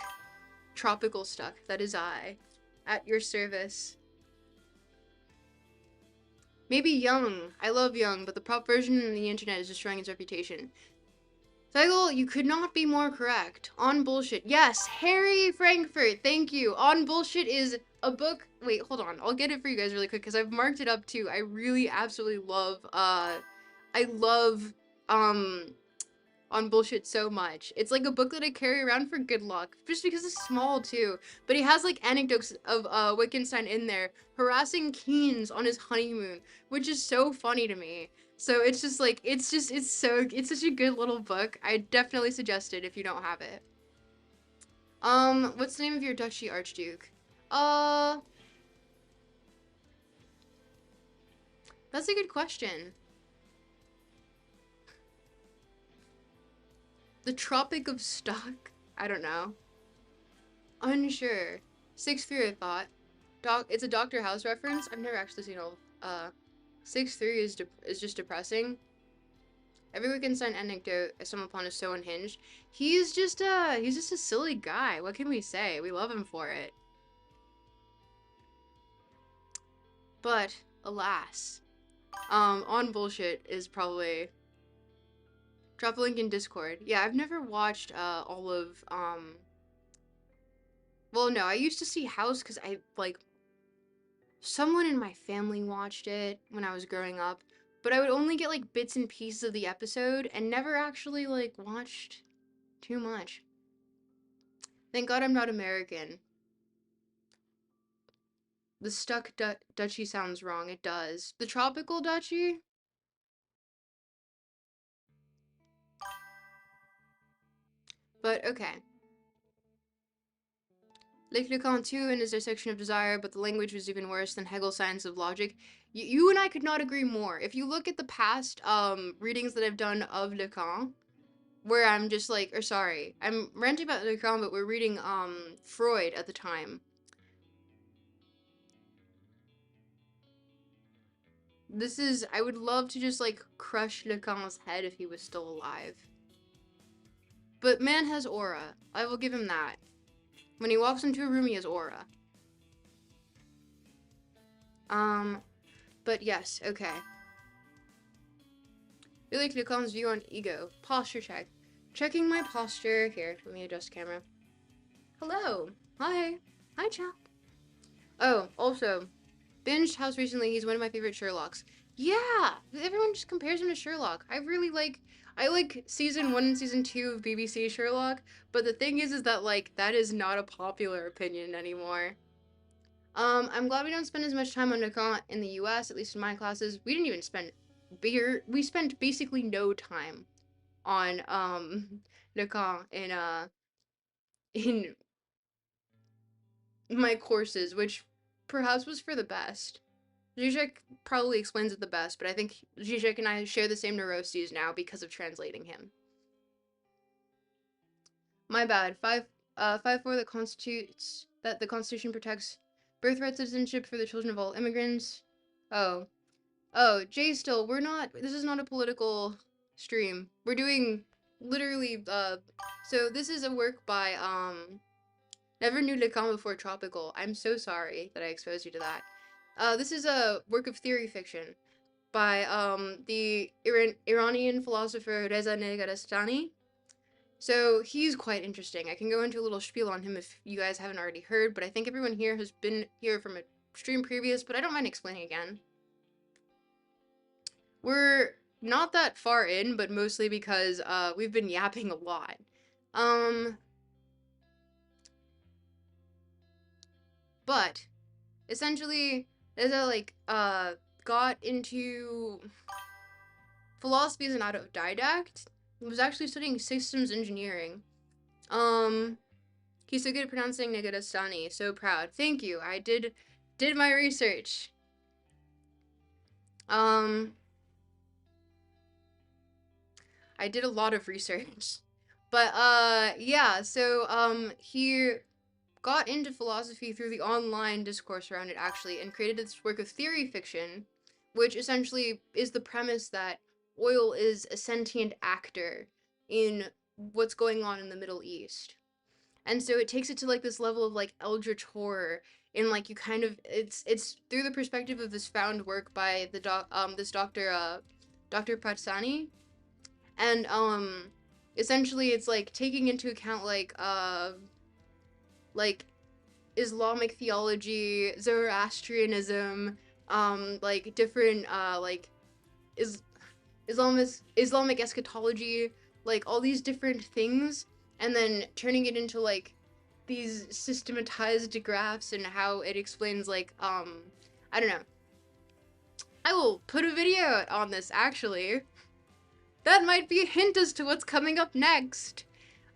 A: tropical stuff, that is I. At your service. Maybe Young. I love Young, but the prop version on the internet is destroying its reputation. Cycle, you could not be more correct. On Bullshit. Yes, Harry Frankfurt, thank you. On Bullshit is a book. Wait, hold on. I'll get it for you guys really quick because I've marked it up too. I really absolutely love, I love, On Bullshit so much. It's like a book that I carry around for good luck, just because it's small too. But he has like anecdotes of Wittgenstein in there harassing Keynes on his honeymoon, which is so funny to me. So it's just like it's such a good little book. I definitely suggest it if you don't have it. What's the name of your duchy, Archduke? Uh, that's a good question. The Tropic of Stock? I don't know. Unsure. 6'3", I thought. It's a Doctor House reference. I've never actually seen all. 6'3" is just depressing. Every Wittgenstein anecdote I stumble upon is so unhinged. He's just a silly guy. What can we say? We love him for it. But alas, On Bullshit is probably. Drop a link in Discord. Yeah, I've never watched all of Well, no, I used to see House because I like someone in my family watched it when I was growing up, but I would only get like bits and pieces of the episode and never actually like watched too much. Thank God I'm not American. The stuck duchy sounds wrong. It does. The tropical duchy? But okay. Lake Lacan too in his dissection of desire, but the language was even worse than Hegel's science of logic. You and I could not agree more. If you look at the past readings that I've done of Lacan, where I'm just like, or sorry, I'm ranting about Lacan, but we're reading Freud at the time. I would love to just like crush Lacan's head if he was still alive. But man has aura. I will give him that. When he walks into a room, he has aura. But yes, okay. Really like Lacan's view on ego. Posture check. Checking my posture. Here, let me adjust camera. Hello. Hi. Hi, chat. Oh, also, binged House recently. He's one of my favorite Sherlocks. Yeah, everyone just compares him to Sherlock. I like season 1 and season 2 of BBC Sherlock, but the thing is that, like, that is not a popular opinion anymore. I'm glad we don't spend as much time on Nakan in the US, at least in my classes. We didn't even spend we spent basically no time on, Nakan in my courses, which perhaps was for the best. Zizek probably explains it the best, but I think Zizek and I share the same neuroses now because of translating him. My bad. 5-4 that the Constitution protects birthright citizenship for the children of all immigrants. Oh. Oh, Jay still, this is not a political stream. We're doing literally, so this is a work by, Never Knew to Come Before Tropical. I'm so sorry that I exposed you to that. This is a work of theory fiction by the Iranian philosopher Reza Negarestani. So he's quite interesting. I can go into a little spiel on him if you guys haven't already heard, but I think everyone here has been here from a stream previous, but I don't mind explaining again. We're not that far in, but mostly because we've been yapping a lot. But essentially, Reza got into philosophy as an autodidact. He was actually studying systems engineering. Um, he's so good at pronouncing Negarestani. So proud. Thank you. I did my research. Um, I did a lot of research. But yeah, so he got into philosophy through the online discourse around it actually and created this work of theory fiction, which essentially is the premise that oil is a sentient actor in what's going on in the Middle East. And so it takes it to like this level of like eldritch horror and like you kind of it's through the perspective of this found work by the this doctor Dr. Pratsani, and essentially it's like taking into account like Islamic theology, Zoroastrianism, like different is Islamic eschatology, like all these different things, and then turning it into like these systematized graphs and how it explains like I don't know. I will put a video on this actually. That might be a hint as to what's coming up next.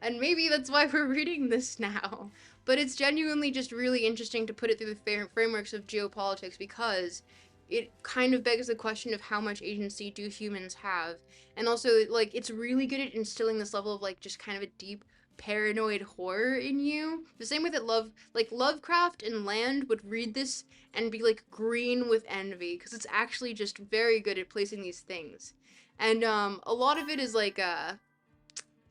A: And maybe that's why we're reading this now. But it's genuinely just really interesting to put it through the frameworks of geopolitics because it kind of begs the question of how much agency do humans have. And also, like, it's really good at instilling this level of, like, just kind of a deep paranoid horror in you. The same way that Lovecraft and Land would read this and be, like, green with envy because it's actually just very good at placing these things. And a lot of it is like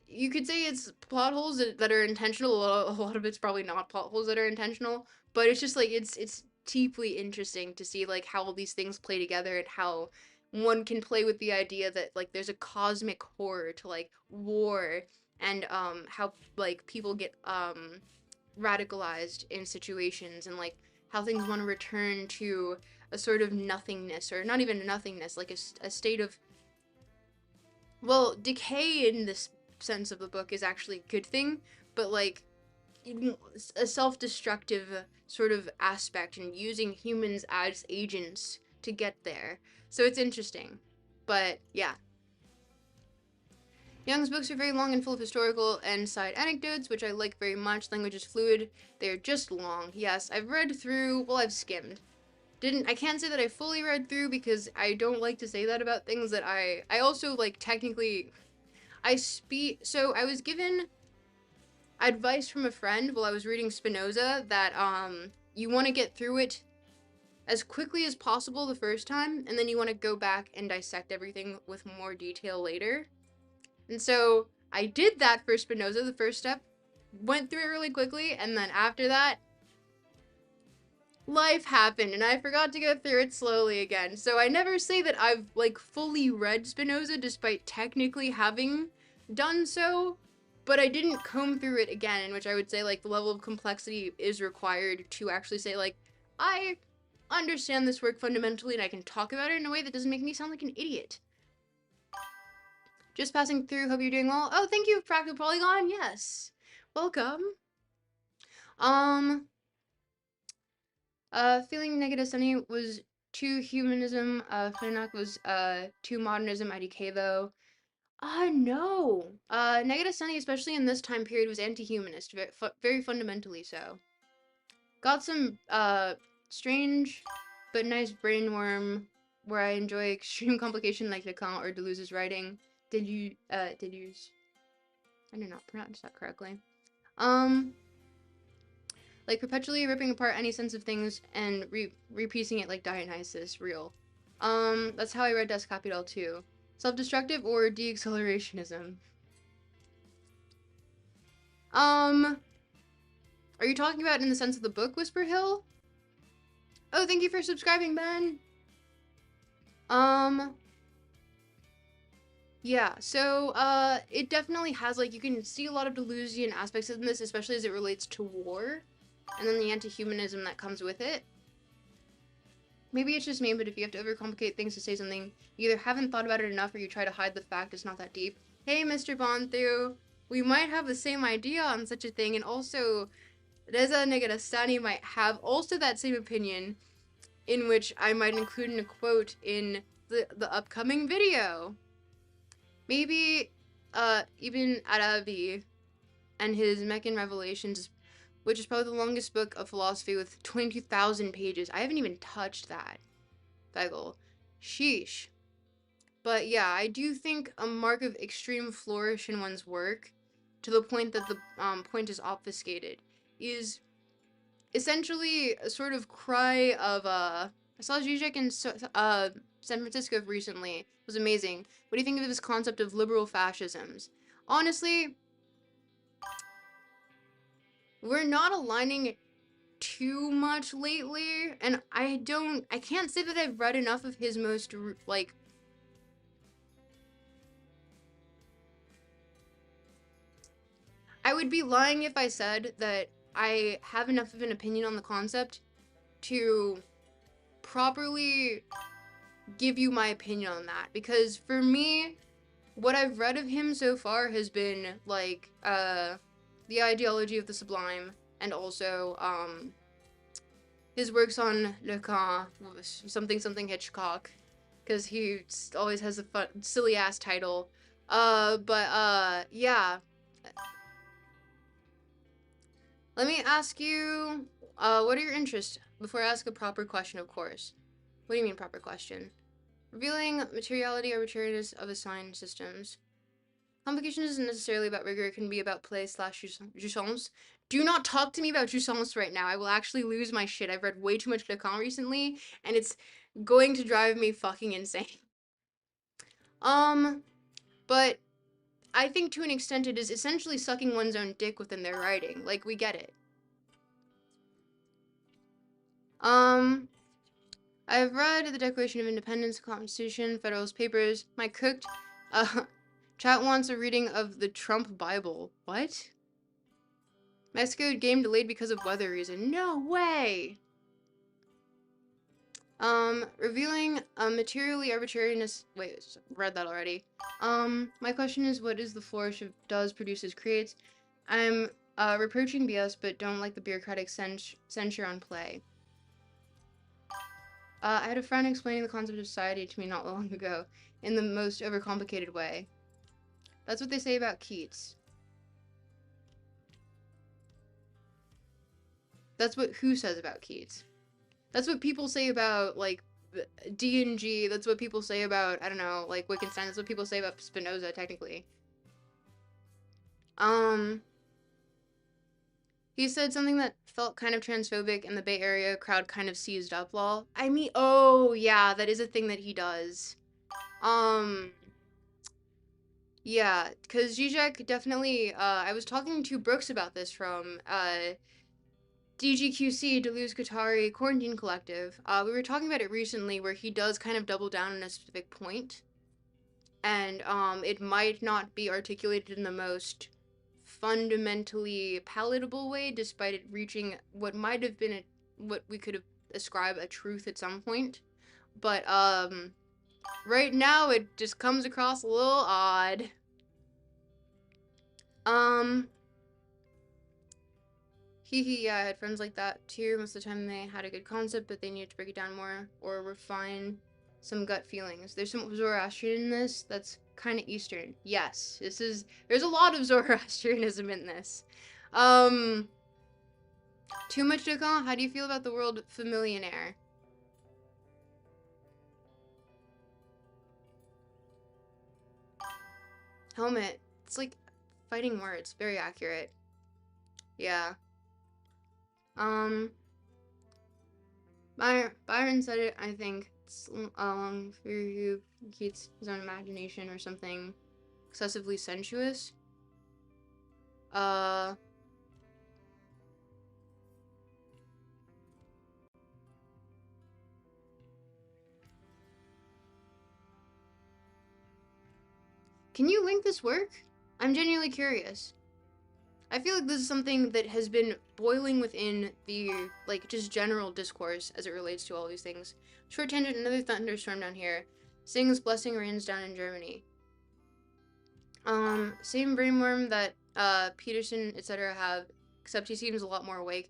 A: you could say it's plot holes that are intentional. A lot of it's probably not plot holes that are intentional, but it's just like it's deeply interesting to see like how all these things play together and how one can play with the idea that like there's a cosmic horror to like war and how like people get radicalized in situations and like how things want to return to a sort of nothingness or not even nothingness like a state of well, decay in this sense of the book is actually a good thing, but like a self-destructive sort of aspect and using humans as agents to get there. So it's interesting. But yeah. Young's books are very long and full of historical and side anecdotes, which I like very much. Language is fluid. They're just long. Yes, I've read through, well, I've skimmed. I can't say that I fully read through because I don't like to say that about things that I also like technically so I was given advice from a friend while I was reading Spinoza that you want to get through it as quickly as possible the first time and then you want to go back and dissect everything with more detail later. And so I did that for Spinoza, the first step, went through it really quickly, and then after that life happened and I forgot to go through it slowly again. So I never say that I've like fully read Spinoza despite technically having done so, but I didn't comb through it again, in which I would say like the level of complexity is required to actually say like I understand this work fundamentally and I can talk about it in a way that doesn't make me sound like an idiot. Just passing through, hope you're doing well. Oh, thank you, Practical Polygon. Yes. Welcome. Um, Feeling Negarestani was to humanism. Fnac was to modernism. IDK though. No. Negarestani, especially in this time period, was anti-humanist, very fundamentally so. Got some strange but nice brainworm where I enjoy extreme complication like Lacan or Deleuze's writing. Deleuze. I did not pronounce that correctly. Um, like perpetually ripping apart any sense of things and repiecing it like Dionysus, real. That's how I read Das Kapital too. Self-destructive or deaccelerationism? Um, are you talking about in the sense of the book Whisper Hill? Oh, thank you for subscribing, Ben. Um, yeah, so, it definitely has, like, you can see a lot of Deleuzian aspects in this, especially as it relates to war, and then the anti-humanism that comes with it. Maybe it's just me, but if you have to overcomplicate things to say something, you either haven't thought about it enough or you try to hide the fact it's not that deep. Hey, Mr. Bonthew, we might have the same idea on such a thing, and also, Reza Negarestani might have also that same opinion, in which I might include in a quote in the upcoming video. Maybe, even Arabi and his Meccan Revelations, which is probably the longest book of philosophy with 22,000 pages. I haven't even touched that. Bagel. Sheesh. But yeah, I do think a mark of extreme flourish in one's work, to the point that the point is obfuscated, is essentially a sort of cry of I saw Zizek in San Francisco recently. It was amazing. What do you think of this concept of liberal fascisms? Honestly, we're not aligning too much lately, and I can't say that I've read enough of his most like I would be lying if I said that I have enough of an opinion on the concept to properly give you my opinion on that, because for me, what I've read of him so far has been like the ideology of the sublime, and also his works on Lacan, something something Hitchcock, because he always has a fun, silly ass title. Yeah. Let me ask you, what are your interests? Before I ask a proper question, of course. What do you mean proper question? Revealing materiality, arbitrariness of assigned systems. Complication isn't necessarily about rigor, it can be about play slash jouissance. Do not talk to me about jouissance right now. I will actually lose my shit. I've read way too much Lacan recently, and it's going to drive me fucking insane. Um, but I think to an extent it is essentially sucking one's own dick within their writing. Like, we get it. Um, I've read the Declaration of Independence, Constitution, Federalist Papers. My cooked, chat wants a reading of the Trump Bible. What? Mexico game delayed because of weather reason. No way! Revealing materially arbitrariness. Wait, read that already. My question is, what is the flourish of does, produces, creates? I'm, reproaching BS, but don't like the bureaucratic censure on play. I had a friend explaining the concept of society to me not long ago in the most overcomplicated way. That's what they say about Keats. That's what who says about Keats. That's what people say about, like, D&G. That's what people say about, I don't know, like, Wittgenstein. That's what people say about Spinoza, technically. He said something that felt kind of transphobic, and the Bay Area crowd kind of seized up, lol. I mean, oh, yeah, that is a thing that he does. Yeah, because Zizek definitely, I was talking to Brooks about this from, DGQC, Deleuze Guattari Quarantine Collective. We were talking about it recently, where he does kind of double down on a specific point, and it might not be articulated in the most fundamentally palatable way, despite it reaching what might have been what we could have ascribed a truth at some point. But right now it just comes across a little odd. Um, yeah, I had friends like that too. Most of the time they had a good concept, but they needed to break it down more or refine some gut feelings. There's some Zoroastrian in this that's kind of Eastern. Yes, there's a lot of Zoroastrianism in this. Um, Too much to call? How do you feel about the world familiar? Helmet. It's like fighting words. Very accurate. Yeah. Um, Byron said it, I think. It's, for who keeps his own imagination or something excessively sensuous. Uh, can you link this work? I'm genuinely curious. I feel like this is something that has been boiling within the, like, just general discourse as it relates to all these things. Short tangent, another thunderstorm down here. Sings blessing rains down in Germany. Same brainworm that, Peterson, etc. have, except he seems a lot more awake.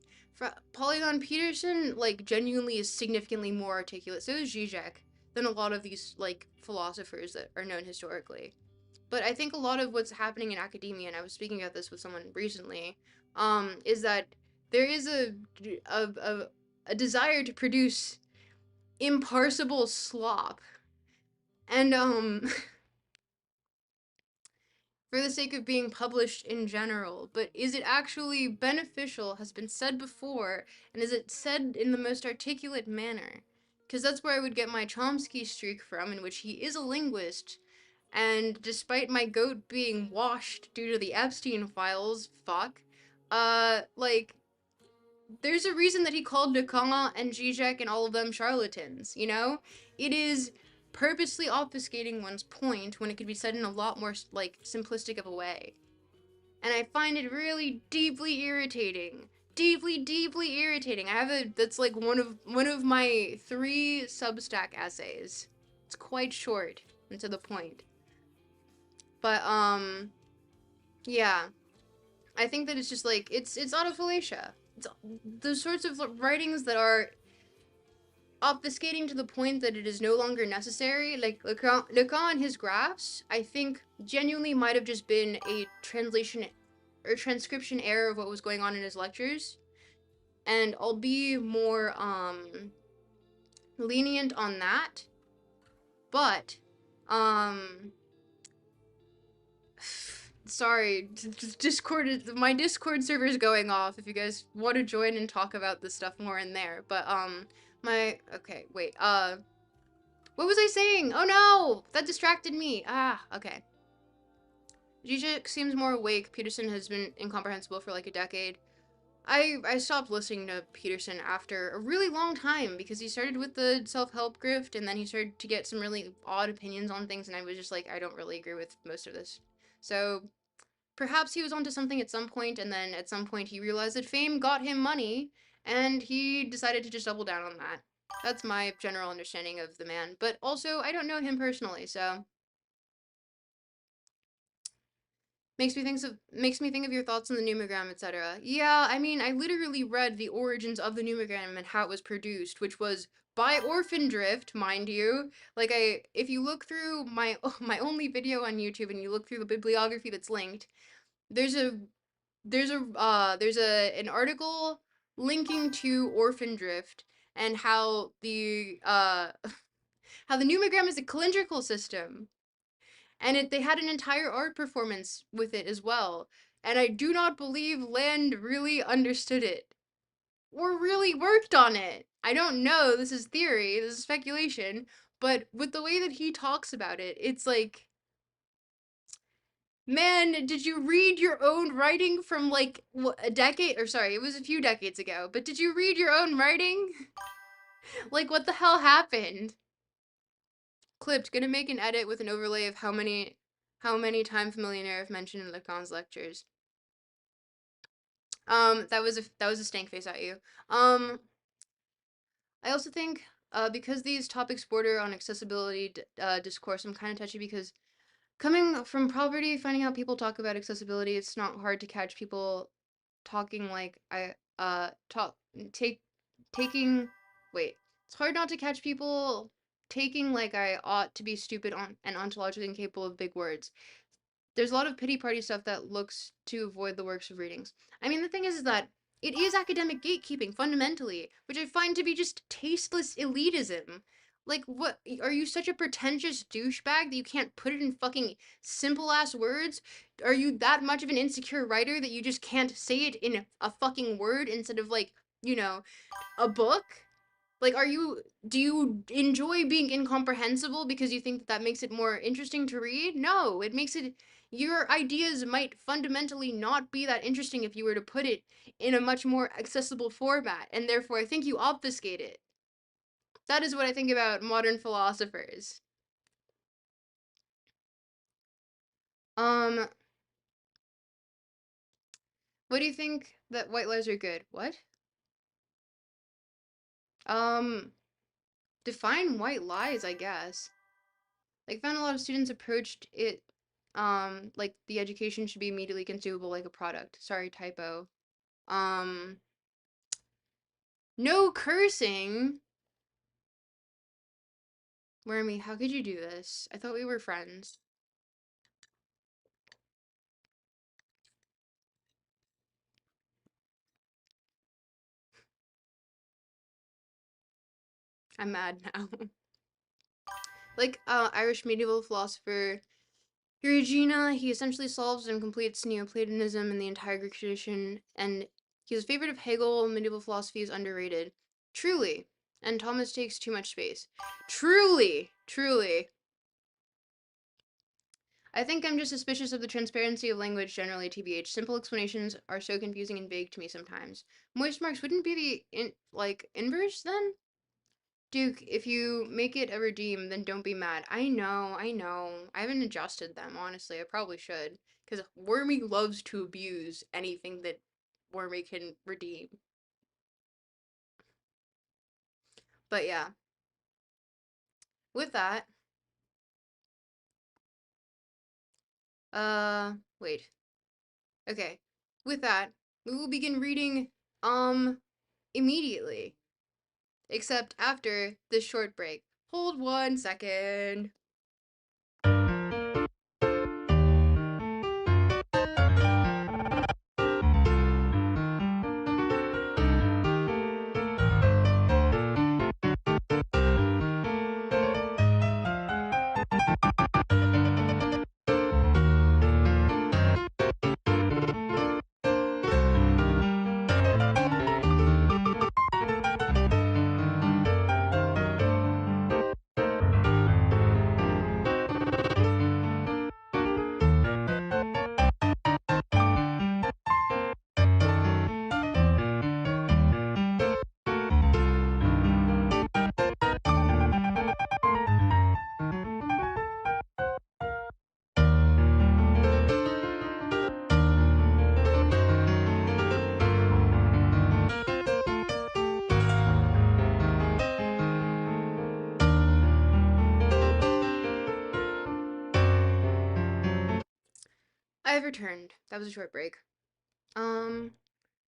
A: Polygon Peterson, like, genuinely is significantly more articulate. So is Zizek than a lot of these, like, philosophers that are known historically. But I think a lot of what's happening in academia, and I was speaking about this with someone recently, is that there is a, a, a desire to produce imparsible slop. And, for the sake of being published in general, but is it actually beneficial, has been said before, and is it said in the most articulate manner? Because that's where I would get my Chomsky streak from, in which he is a linguist, and despite my goat being washed due to the Epstein files, like, there's a reason that he called Lacan and Zizek and all of them charlatans, you know? It is purposely obfuscating one's point when it could be said in a lot more, like, simplistic of a way. And I find it really deeply irritating. Deeply irritating. I have that's like one of my 3 Substack essays. It's quite short and to the point. But yeah. I think that it's just like it's autophilatia. It's the sorts of writings that are obfuscating to the point that it is no longer necessary. Like Lacan and his graphs, I think genuinely might have just been a translation or transcription error of what was going on in his lectures. And I'll be more lenient on that. But sorry, my Discord server is going off if you guys want to join and talk about this stuff more in there. But okay, wait. What was I saying? Oh no, that distracted me. Okay. Zizek seems more awake. Peterson has been incomprehensible for like a decade. I stopped listening to Peterson after a really long time because he started with the self-help grift and then he started to get some really odd opinions on things and I was just like, I don't really agree with most of this. So perhaps he was onto something at some point and then at some point he realized that fame got him money and he decided to just double down on that. That's my general understanding of the man. But also, I don't know him personally, so makes me think of your thoughts on the numogram, etc. Yeah, I mean, I literally read the origins of the numogram and how it was produced, which was by orphan drift, mind you. Like if you look through my my only video on YouTube and you look through the bibliography that's linked, there's a there's an article linking to orphan drift and how the how the numogram is a calendrical system and they had an entire art performance with it as well. And I do not believe Land really understood it or really worked on it. I don't know. This is theory. This is speculation. But with the way that he talks about it, it's like Man, did you read your own writing from like a decade or sorry, it was a few decades ago, but did you read your own writing? Like what the hell happened? Clipped, gonna make an edit with an overlay of how many times millionaire have mentioned in Lacan's lectures. That was a stank face at you. Um I also think because these topics border on accessibility discourse, I'm kind of touchy because coming from poverty, finding out people talk about accessibility, it's not hard to catch people talking like I talk take taking wait. It's hard not to catch people taking like I ought to be stupid on and ontologically incapable of big words. There's a lot of pity party stuff that looks to avoid the works of readings. I mean, the thing is that it is academic gatekeeping fundamentally, which I find to be just tasteless elitism. Like, what? Are you such a pretentious douchebag that you can't put it in fucking simple ass words? Are you that much of an insecure writer that you just can't say it in a fucking word instead of, like, you know, a book? Like, do you enjoy being incomprehensible because you think that makes it more interesting to read? No, it makes it, your ideas might fundamentally not be that interesting if you were to put it in a much more accessible format, and therefore I think you obfuscate it. That is what I think about modern philosophers. Um, what do you think that white lies are good? What? Um, define white lies, I guess. Like, found a lot of students approached it like the education should be immediately consumable like a product. Sorry, typo. Um, no cursing. Wormy, how could you do this? I thought we were friends. I'm mad now. Like Irish medieval philosopher Regina, he essentially solves and completes Neoplatonism and the entire Greek tradition, and he's a favorite of Hegel. Medieval philosophy is underrated. Truly. And Thomas takes too much space. Truly. Truly. I think I'm just suspicious of the transparency of language generally, TBH. Simple explanations are so confusing and vague to me sometimes. Moist marks wouldn't be the inverse then? Duke, if you make it a redeem, then don't be mad. I know, I know. I haven't adjusted them, honestly. I probably should. Because Wormy loves to abuse anything that Wormy can redeem. But yeah, with that, wait. Okay. With that, we will begin reading, um, immediately. Except after this short break. Hold 1 second. I have returned. That was a short break. Um,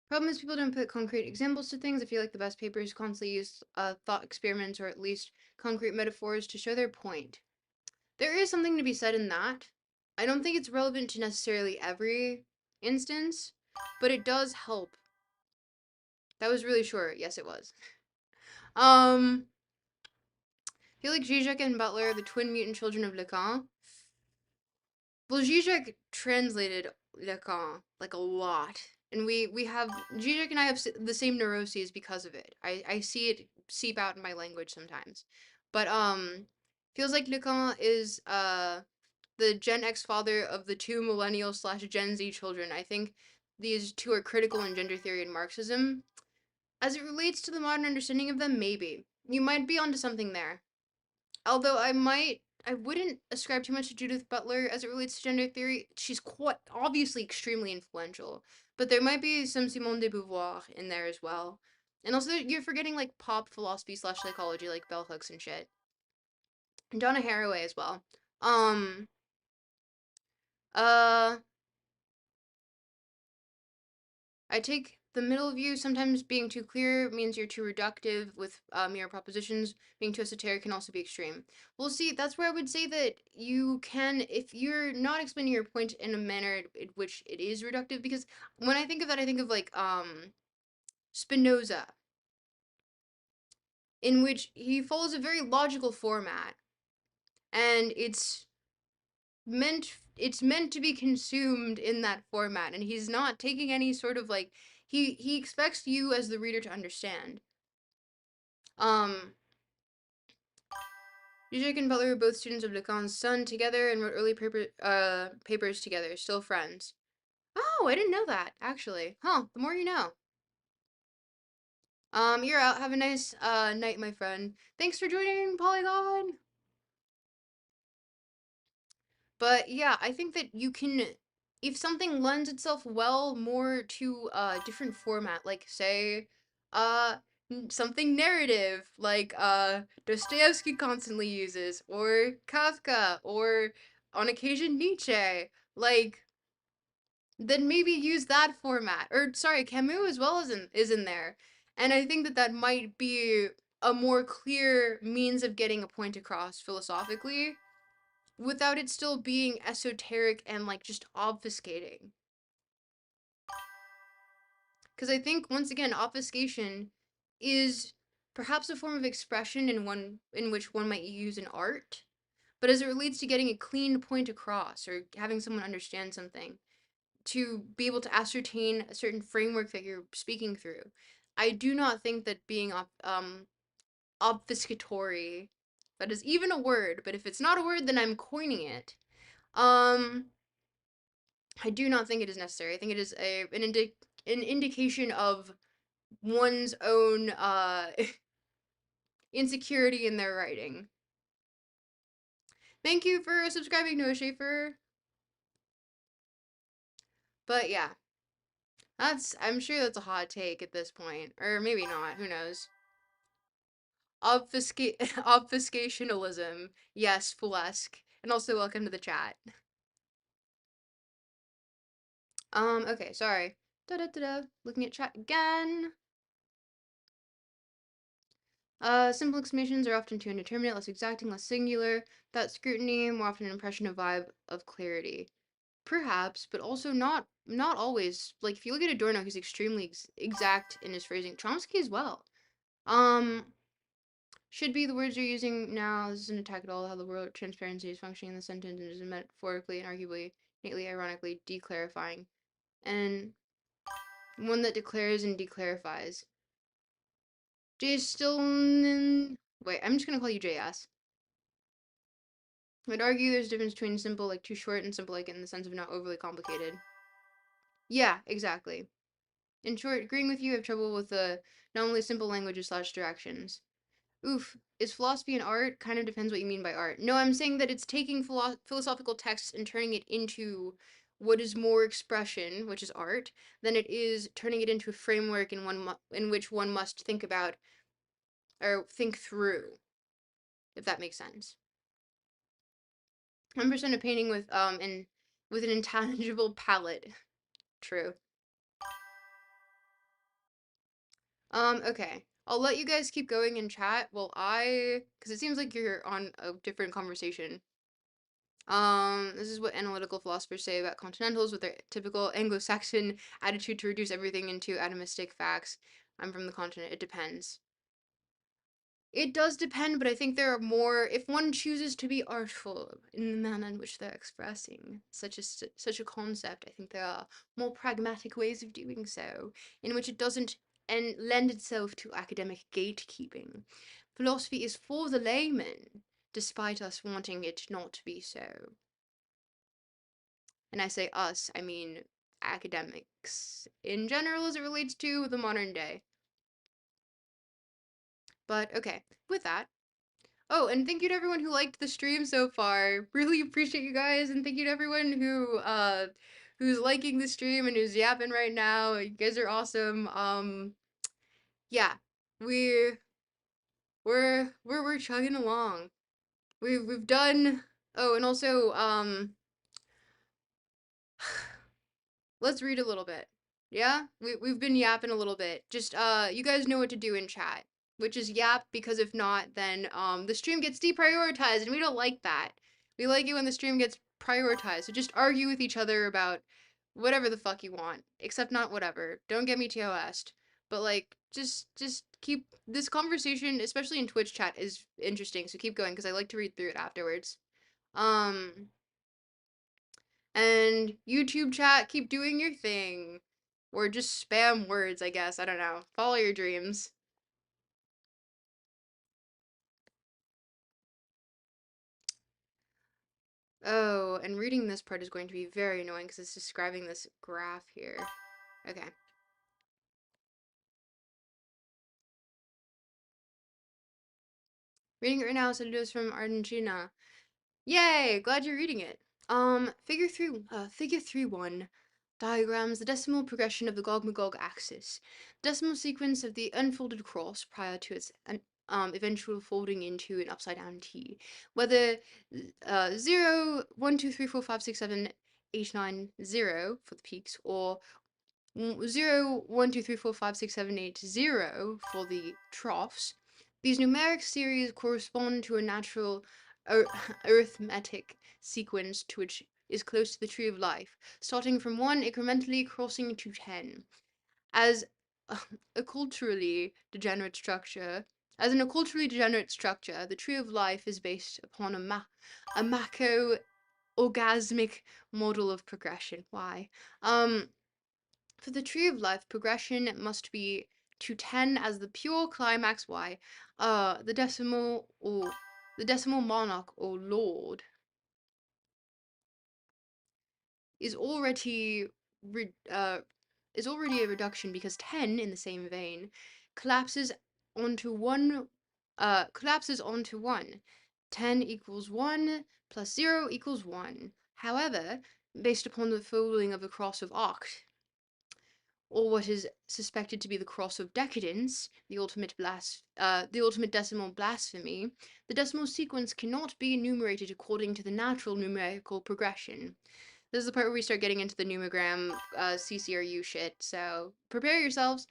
A: Problem is people don't put concrete examples to things. I feel like the best papers constantly use thought experiments or at least concrete metaphors to show their point. There is something to be said in that. I don't think it's relevant to necessarily every instance, but it does help. That was really short. Yes, it was. I feel like Zizek and Butler are the twin mutant children of Lacan. Well, Zizek translated Lacan like a lot, and we have Zizek and I have the same neuroses because of it. I see it seep out in my language sometimes, but feels like Lacan is the Gen X father of the two millennial slash Gen Z children. I think these two are critical in gender theory and Marxism. As it relates to the modern understanding of them, maybe. You might be onto something there. Although I wouldn't ascribe too much to Judith Butler as it relates to gender theory. She's quite obviously extremely influential, but there might be some Simone de Beauvoir in there as well. And also, you're forgetting like pop philosophy slash psychology, like bell hooks and shit. And Donna Haraway as well. Um, uh, I take the middle view. Sometimes being too clear means you're too reductive, with mere propositions. Being too esoteric can also be extreme. Well, see, that's where I would say that you can, if you're not explaining your point in a manner in which it is reductive, because when I think of that, I think of like Spinoza, in which he follows a very logical format, and it's meant to be consumed in that format, and he's not taking any sort of like he expects you as the reader to understand. Um, Zizek and Butler were both students of Lacan's son together and wrote early papers together, still friends. Oh, I didn't know that, actually. Huh, the more you know. You're out. Have a nice night, my friend. Thanks for joining Polygon. But yeah, I think that you can, if something lends itself well more to a different format, like say, uh, something narrative, like Dostoevsky constantly uses, or Kafka, or on occasion Nietzsche, like then maybe use that format. Or sorry, Camus as well is in there, and I think that that might be a more clear means of getting a point across philosophically without it still being esoteric and like just obfuscating. Because I think once again, obfuscation is perhaps a form of expression in which one might use in art, but as it relates to getting a clean point across or having someone understand something, to be able to ascertain a certain framework that you're speaking through, I do not think that being obfuscatory, that is even a word, but if it's not a word, then I'm coining it. Um, I do not think it is necessary. I think it is an indication of one's own insecurity in their writing. Thank you for subscribing, Noah Schaefer. But yeah, I'm sure that's a hot take at this point, or maybe not. Who knows? Obfuscationalism. Yes, Fulesque. And also welcome to the chat. Okay, sorry. Da-da-da-da. Looking at chat again. Simple exclamations are often too indeterminate, less exacting, less singular. That scrutiny, more often an impression of vibe of clarity. Perhaps, but also not always. Like if you look at Adorno, he's extremely exact in his phrasing. Chomsky as well. Um, should be the words you're using now. This isn't attack at all how the word transparency is functioning in the sentence and is metaphorically and arguably, neatly, ironically, declarifying. And one that declares and declarifies. Jay still. Wait, I'm just gonna call you JS. I'd argue there's a difference between simple, like too short, and simple, like in the sense of not overly complicated. Yeah, exactly. In short, agreeing with you, I have trouble with the not only simple languages slash directions. Oof, is philosophy an art? Kind of depends what you mean by art. No, I'm saying that it's taking philosophical texts and turning it into what is more expression, which is art, than it is turning it into a framework in which one must think about or think through, if that makes sense. 100% a painting with an intangible palette. True. Okay. I'll let you guys keep going in chat while because it seems like you're on a different conversation. This is what analytical philosophers say about continentals with their typical Anglo-Saxon attitude to reduce everything into atomistic facts. I'm from the continent. It depends. It does depend, but I think there are more. If one chooses to be artful in the manner in which they're expressing such a concept, I think there are more pragmatic ways of doing so, in which it doesn't lend itself to academic gatekeeping. Philosophy is for the layman, despite us wanting it not to be so. And I say us, I mean academics in general as it relates to the modern day. But okay, with that. Oh, and thank you to everyone who liked the stream so far. Really appreciate you guys, and thank you to everyone who's liking the stream and who's yapping right now. You guys are awesome. Yeah. We we're chugging along. We've done. Oh, and also let's read a little bit. Yeah? We've been yapping a little bit. Just you guys know what to do in chat, which is yap, because if not, then the stream gets deprioritized and we don't like that. We like it when the stream gets prioritized. So just argue with each other about whatever the fuck you want, except not whatever. Don't get me TOS'd. But like just keep this conversation, especially in Twitch chat, is interesting. So keep going because I like to read through it afterwards. Um and YouTube chat, keep doing your thing. Or just spam words, I guess. I don't know. Follow your dreams. Oh, and reading this part is going to be very annoying because it's describing this graph here. Okay. Reading it right now, saludos from Argentina. Yay! Glad you're reading it. Figure 3-1 diagrams the decimal progression of the Gog-Magog axis. Decimal sequence of the unfolded cross prior to its eventual folding into an upside-down T. Whether 0, 1, 2, 3, 4, 5, 6, 7, 8, 9, 0 for the peaks, or 0, 1, 2, 3, 4, 5, 6, 7, 8, 0 for the troughs. These numeric series correspond to a natural arithmetic sequence to which is close to the tree of life, starting from 1 incrementally crossing to 10. As a culturally degenerate structure, as in a culturally degenerate structure, the tree of life is based upon a macro-orgasmic model of progression. Why? For the tree of life, progression must be to 10 as the pure climax. Why? The decimal monarch or lord is already is already a reduction because 10 in the same vein collapses onto 1 collapses onto 1. 10 equals 1 plus 0 equals 1. However, based upon the folding of the cross of Oct, or what is suspected to be the cross of decadence, the ultimate decimal blasphemy, the decimal sequence cannot be enumerated according to the natural numerical progression. This is the part where we start getting into the numogram, CCRU shit, so prepare yourselves.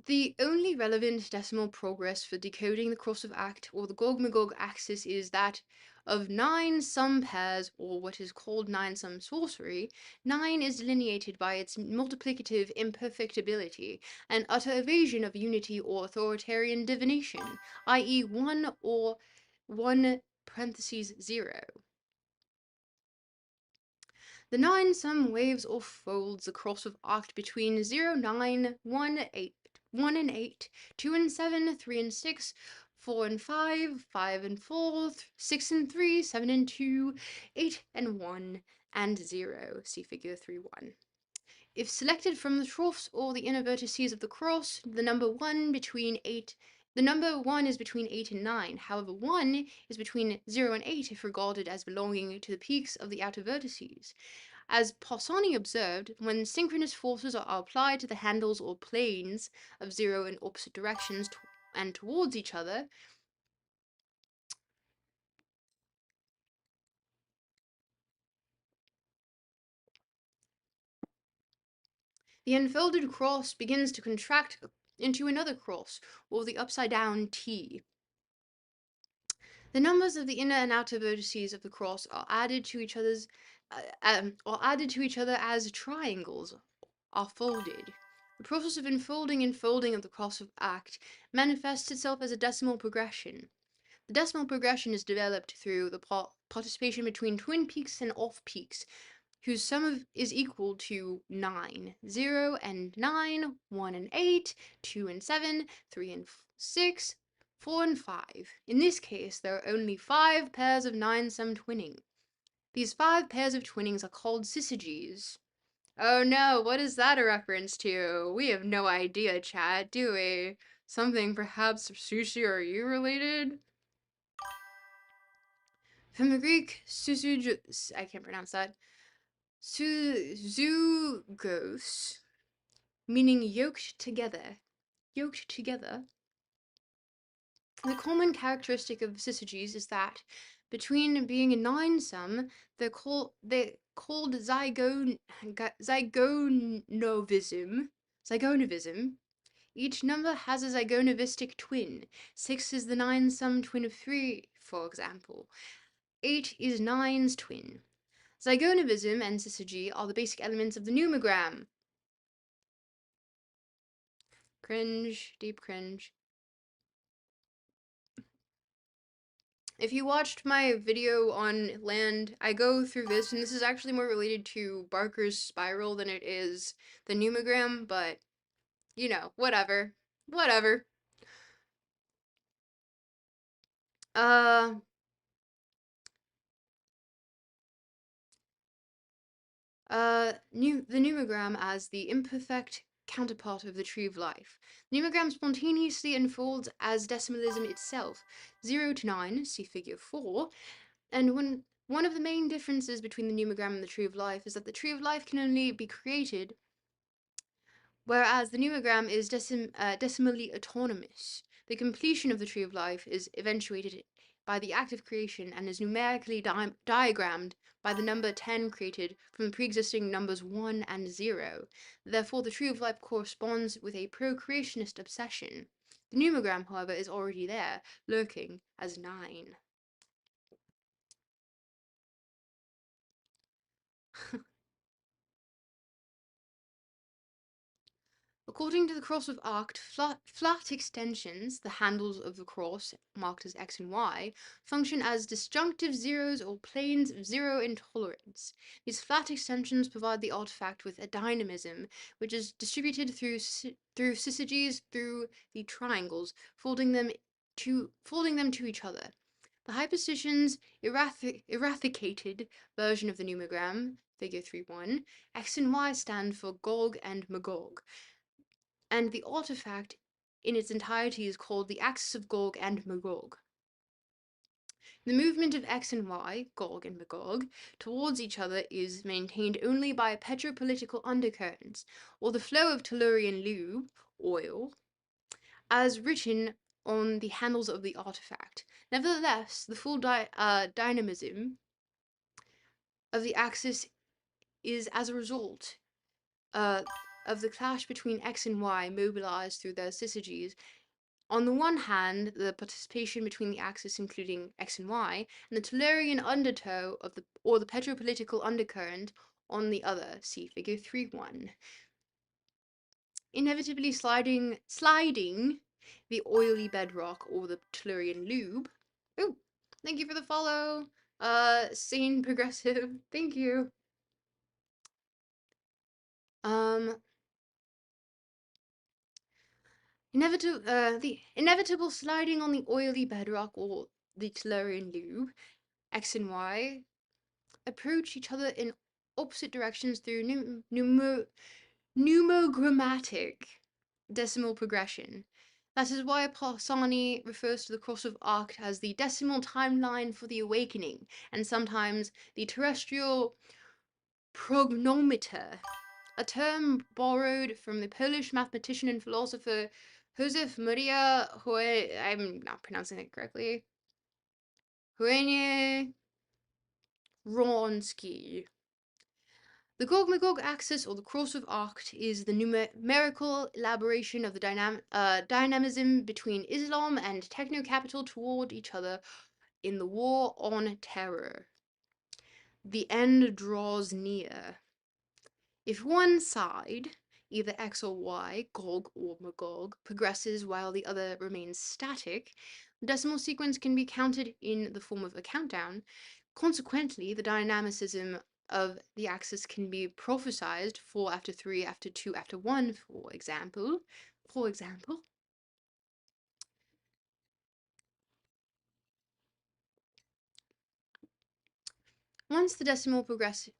A: The only relevant decimal progress for decoding the cross of Act or the Gog-Magog axis is that of 9 sum pairs, or what is called 9 sum sorcery. 9 is delineated by its multiplicative imperfectibility and utter evasion of unity or authoritarian divination, i.e. 1 or 1 parentheses 0. The 9 sum waves or folds across of arc between 0, 9, 1, 8, 1 and 8, 2 and 7, 3 and 6, 4 and 5, 5 and 4, 6 and 3, 7 and 2, 8 and 1, and 0. See figure 3-1. If selected from the troughs or the inner vertices of the cross, the number 1 is between 8 and 9. However, 1 is between 0 and 8 if regarded as belonging to the peaks of the outer vertices. As Possoni observed, when synchronous forces are applied to the handles or planes of 0 in opposite directions and towards each other, the unfolded cross begins to contract into another cross, or the upside-down T. The numbers of the inner and outer vertices of the cross are added to each other as triangles are folded. The process of unfolding and folding of the cross of Act manifests itself as a decimal progression. The decimal progression is developed through the participation between twin peaks and off peaks, whose sum is equal to 9, 0 and 9, 1 and 8, 2 and 7, 3 and 6, 4 and 5. In this case, there are only 5 pairs of 9-sum twinning. These 5 pairs of twinnings are called syzygies. Oh no, what is that a reference to? We have no idea, chat, do we? Something perhaps sushi or you related? From the Greek, I can't pronounce that. Zoogos, meaning yoked together. Yoked together. The common characteristic of syzygies is that, between being a 9-sum, they're called zygonovism. Zygonovism. Each number has a zygonovistic twin. 6 is the 9-sum twin of 3, for example. 8 is 9's twin. Zygonovism and syzygy are the basic elements of the numogram. Cringe, deep cringe. If you watched my video on land, I go through this, and this is actually more related to Barker's spiral than it is the numogram, but, you know, whatever. Whatever. Uh, the numogram as the imperfect counterpart of the tree of life. The numogram spontaneously unfolds as decimalism itself, 0 to 9, see figure 4, and one of the main differences between the numogram and the tree of life is that the tree of life can only be created, whereas the numogram is decimally autonomous. The completion of the tree of life is eventuated by the act of creation and is numerically diagrammed by the number 10 created from the pre-existing numbers 1 and 0. Therefore, the tree of life corresponds with a procreationist obsession. The numogram, however, is already there, lurking as 9. According to the cross of arced, flat extensions, the handles of the cross, marked as x and y, function as disjunctive zeros or planes of zero intolerance. These flat extensions provide the artifact with a dynamism, which is distributed through syzygies through the triangles, folding them to each other. The hypostation's eradicated version of the numogram, figure 3.1, x and y stand for Gog and Magog, and the artifact in its entirety is called the axis of Gog and Magog. The movement of x and y, Gog and Magog, towards each other is maintained only by petropolitical undercurrents, or the flow of Tellurian lube, oil, as written on the handles of the artifact. Nevertheless, the full dynamism of the axis is as a result uh, of the clash between x and y mobilized through their syzygies. On the one hand, the participation between the axis including x and y, and the Tellurian undertow of the petropolitical undercurrent on the other, see figure 3.1. Inevitably sliding the oily bedrock or the Tellurian lube. Oh, thank you for the follow. Sane progressive, thank you. Um, the inevitable sliding on the oily bedrock or the Tellurian lube, x and y, approach each other in opposite directions through numogrammatic decimal progression. That is why Parsani refers to the cross of arced as the decimal timeline for the awakening, and sometimes the terrestrial prognometer, a term borrowed from the Polish mathematician and philosopher Józef Maria I'm not pronouncing it correctly. Hoenie Wronski. The Gog-Magog axis, or the cross of arced, is the numerical elaboration of the dynamism between Islam and techno-capital toward each other in the war on terror. The end draws near. If one side, either X or Y, Gog or Magog, progresses while the other remains static, the decimal sequence can be counted in the form of a countdown. Consequently, the dynamicism of the axis can be prophesized 4 after 3 after 2 after 1, for example. Once the decimal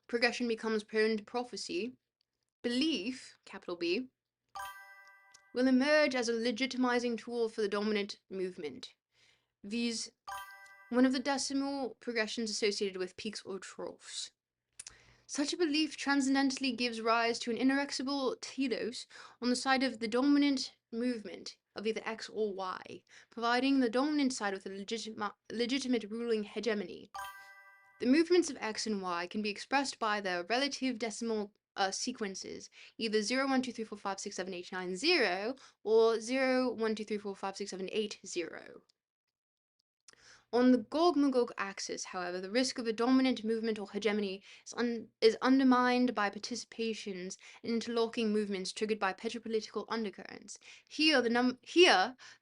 A: progression becomes prone to prophecy, belief, capital B, will emerge as a legitimizing tool for the dominant movement, viz. one of the decimal progressions associated with peaks or troughs. Such a belief transcendently gives rise to an inexorable telos on the side of the dominant movement of either X or Y, providing the dominant side with a legitimate ruling hegemony. The movements of X and Y can be expressed by their relative decimal sequences, either 0, 1, 2, 3, 4, 5, 6, 7, 8, 9, 0, or 0, 1, 2, 3, 4, 5, 6, 7, 8, 0. On the Gog-Magog axis, however, the risk of a dominant movement or hegemony is undermined by participations in interlocking movements triggered by petropolitical undercurrents. Here, the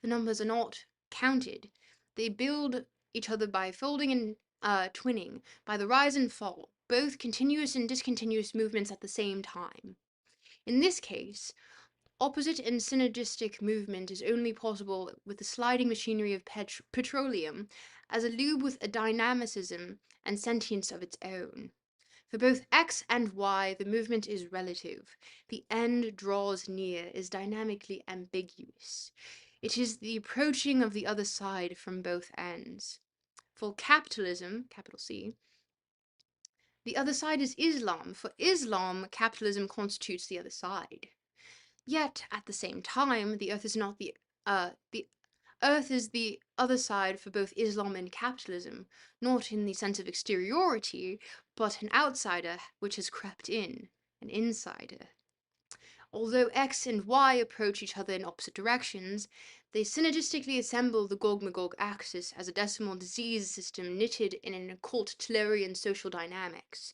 A: numbers are not counted. They build each other by folding and twinning, by the rise and fall, both continuous and discontinuous movements at the same time. In this case, opposite and synergistic movement is only possible with the sliding machinery of petroleum as a lube with a dynamicism and sentience of its own. For both X and Y, the movement is relative. The end draws near is dynamically ambiguous. It is the approaching of the other side from both ends. For capitalism, capital C, the other side is Islam. For Islam, capitalism constitutes the other side. Yet, at the same time, the Earth is not the Earth is the other side for both Islam and capitalism, not in the sense of exteriority, but an outsider which has crept in, an insider. Although X and Y approach each other in opposite directions, they synergistically assemble the Gog-Magog axis as a decimal disease system knitted in an occult Taylorian social dynamics.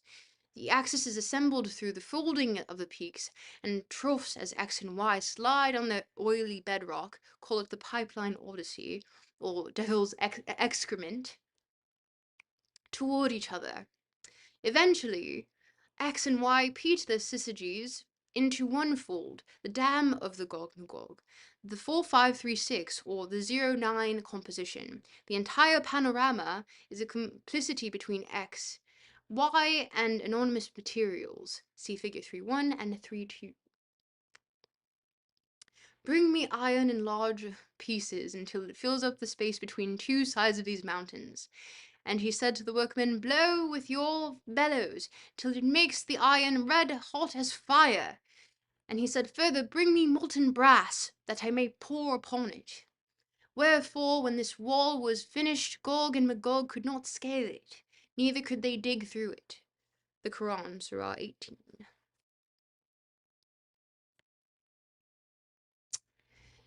A: The axis is assembled through the folding of the peaks and troughs as X and Y slide on the oily bedrock, call it the pipeline odyssey, or devil's excrement, toward each other. Eventually, X and Y peat their syzygies into one fold, the dam of the Gog-Magog, the 4536 or the 09 composition. The entire panorama is a complicity between X, Y, and anonymous materials. See figure 3.1 and 3.2. Bring me iron in large pieces until it fills up the space between two sides of these mountains. And he said to the workmen, blow with your bellows till it makes the iron red hot as fire. And he said further, bring me molten brass, that I may pour upon it. Wherefore, when this wall was finished, Gog and Magog could not scale it, neither could they dig through it. The Quran, Surah 18.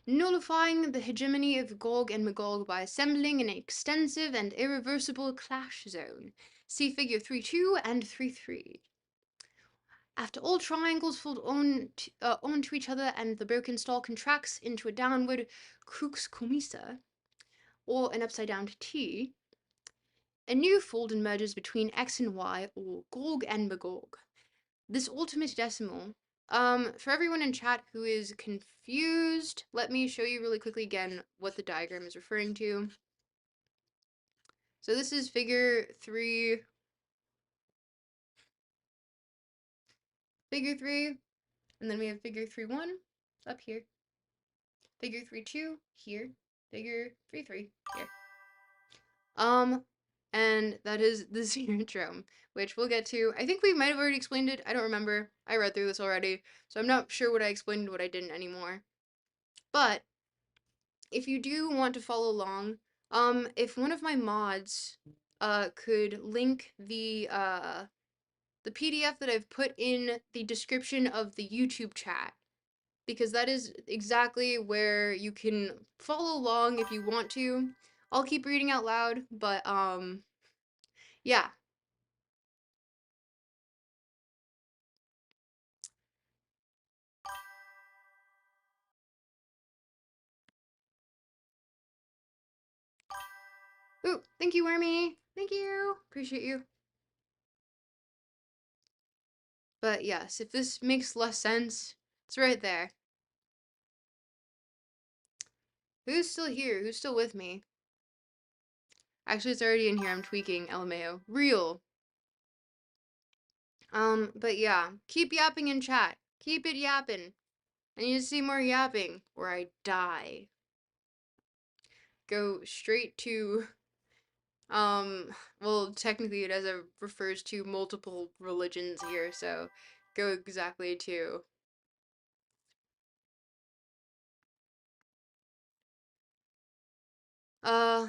A: Nullifying the hegemony of Gog and Magog by assembling an extensive and irreversible clash zone. See figure 3.2 and 3.3. After all triangles fold onto each other and the broken stalk contracts into a downward crux commissa, or an upside down T, a new fold emerges between X and Y, or Gog and Magog. This ultimate decimal, for everyone in chat who is confused, let me show you really quickly again what the diagram is referring to. So this is figure 3, and then we have figure 3.1 up here, figure 3.2 here, figure 3.3 here. And that is the Xenodrome, which we'll get to. I think we might have already explained it. I don't remember. I read through this already, so I'm not sure what I explained and what I didn't anymore. But if you do want to follow along, if one of my mods could link the PDF that I've put in the description of the YouTube chat, because that is exactly where you can follow along if you want to. I'll keep reading out loud, but yeah. Ooh, thank you, Wormy. Thank you. Appreciate you. But yes, if this makes less sense, it's right there. Who's still here? Who's still with me? Actually, it's already in here. I'm tweaking LMAO. Real. But yeah, keep yapping in chat. Keep it yapping. I need to see more yapping, or I die. Go straight to, um, well, technically it as it refers to multiple religions here, so go exactly to, uh,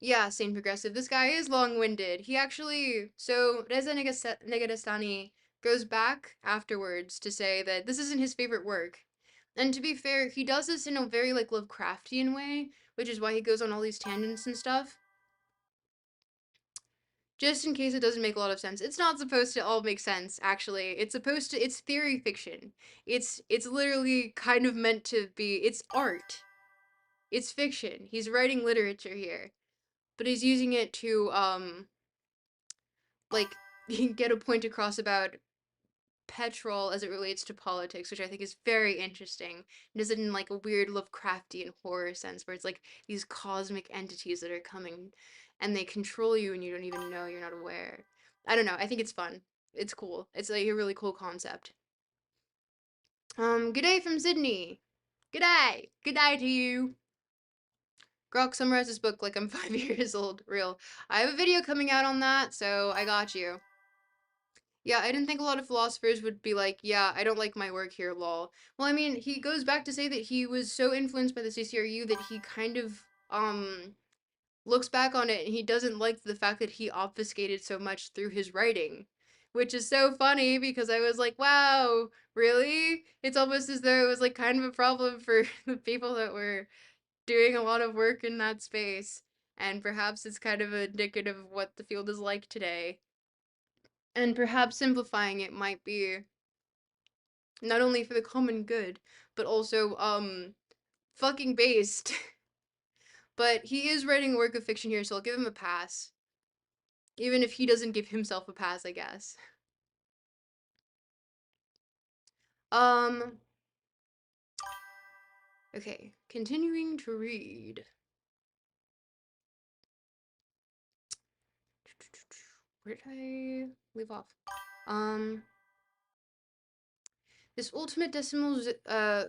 A: yeah, Saint Progressive. This guy is long-winded. He actually, so Reza Negarestani goes back afterwards to say that this isn't his favorite work. And to be fair, he does this in a very like Lovecraftian way, which is why he goes on all these tangents and stuff. Just in case it doesn't make a lot of sense. It's not supposed to all make sense, actually. It's supposed to it's theory fiction. It's literally kind of meant to be it's art. It's fiction. He's writing literature here, but he's using it to like get a point across about petrol as it relates to politics, which I think is very interesting. It does it in like a weird Lovecraftian horror sense where it's like these cosmic entities that are coming and they control you and you don't even know, you're not aware. I don't know. I think it's fun. It's cool. It's like a really cool concept. Good day from Sydney. Good day. Good day to you. Grok summarized this book like I'm 5 years old. Real. I have a video coming out on that, so I got you. Yeah, I didn't think a lot of philosophers would be like, yeah, I don't like my work here, lol. Well, I mean, he goes back to say that he was so influenced by the CCRU that he kind of, looks back on it and he doesn't like the fact that he obfuscated so much through his writing. Which is so funny because I was like, wow, really? It's almost as though it was like kind of a problem for the people that were doing a lot of work in that space. And perhaps it's kind of indicative of what the field is like today. And perhaps simplifying it might be not only for the common good, but also fucking based. But he is writing a work of fiction here, so I'll give him a pass. Even if he doesn't give himself a pass, I guess. Um okay, continuing to read. Where did I leave off? Um This ultimate decimal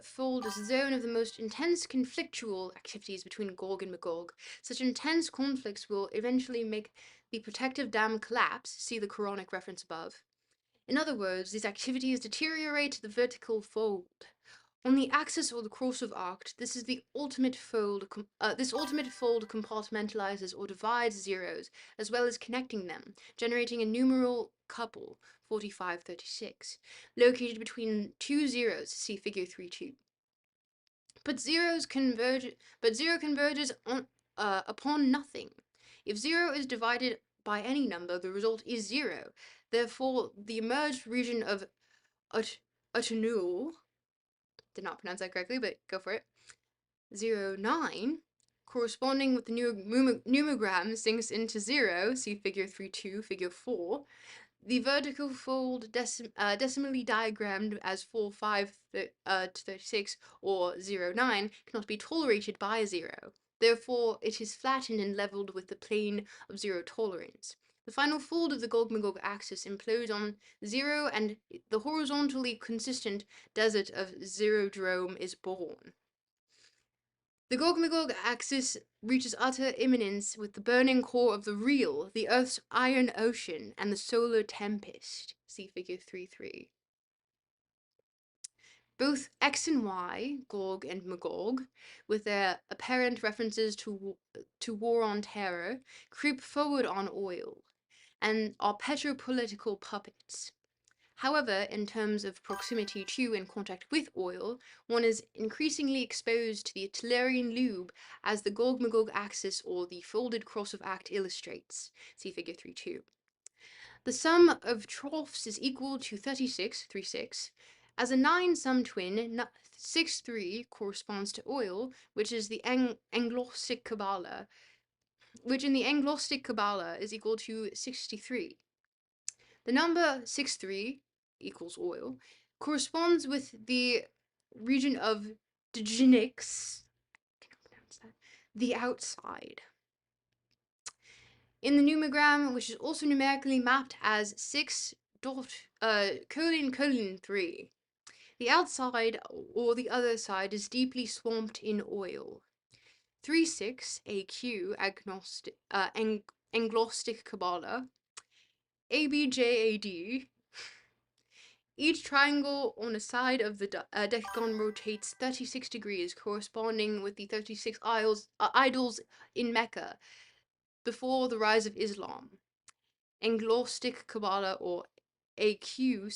A: fold is a zone of the most intense conflictual activities between Gorg and Magog. Such intense conflicts will eventually make the protective dam collapse, see the Quranic reference above. In other words, these activities deteriorate the vertical fold. On the axis or the crossover arc, this ultimate fold compartmentalizes or divides zeros, as well as connecting them, generating a numeral couple, 4536, located between two zeros, see figure 3.2. But zero converges upon nothing. If zero is divided by any number, the result is zero. Therefore, the emerged region of Utanul, did not pronounce that correctly, but go for it, 09, corresponding with the numerogram sinks into 0, see figure 3.2, figure 4. The vertical fold decimally diagrammed as 4536 or 09 cannot be tolerated by 0. Therefore, it is flattened and leveled with the plane of zero tolerance. The final fold of the Gog-Magog axis implodes on 0 and the horizontally consistent desert of Zerodrome is born. The Gog-Magog axis reaches utter imminence with the burning core of the real, the Earth's iron ocean, and the solar tempest. See figure 3.3. Both X and Y, Gog and Magog, with their apparent references to war on terror, creep forward on oil, and are petropolitical puppets. However, in terms of proximity to and contact with oil, one is increasingly exposed to the Tellurian lube as the Gog-Magog axis or the folded crossover act illustrates. See figure 3.2. The sum of troughs is equal to 36, 3.6. As a 9-sum twin, 6.3 corresponds to oil, which is the Anglo-Gnostic Kabbalah, which in the Anglo-Gnostic Kabbalah is equal to 63. The number 6.3 equals oil corresponds with the region of Dgenix, the outside. In the numerogram, which is also numerically mapped as 6 dot colon 3. The outside or the other side is deeply swamped in oil. 3-6 AQ agnostic Kabbalah. ABJAD. Each triangle on a side of the decagon rotates 36 degrees, corresponding with the 36 idols in Mecca before the rise of Islam. Agnostic Kabbalah, or AQ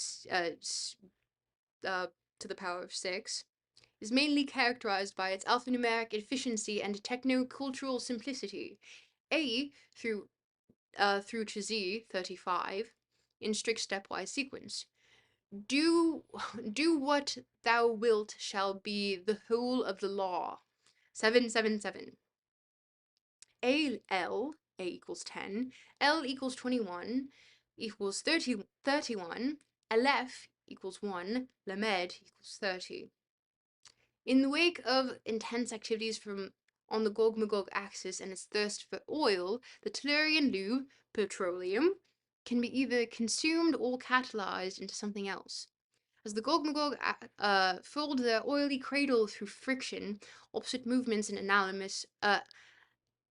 A: to the power of 6, is mainly characterized by its alphanumeric efficiency and techno-cultural simplicity. A through to Z, 35, in strict stepwise sequence. Do what thou wilt shall be the whole of the law. 777. A equals 10, L equals 21, equals 31, Aleph equals 1, Lamed equals 30. In the wake of intense activities on the Gog-Magog axis and its thirst for oil, the Tellurian lube, petroleum, can be either consumed or catalyzed into something else. As the Gog-Magog fold their oily cradle through friction, opposite movements, and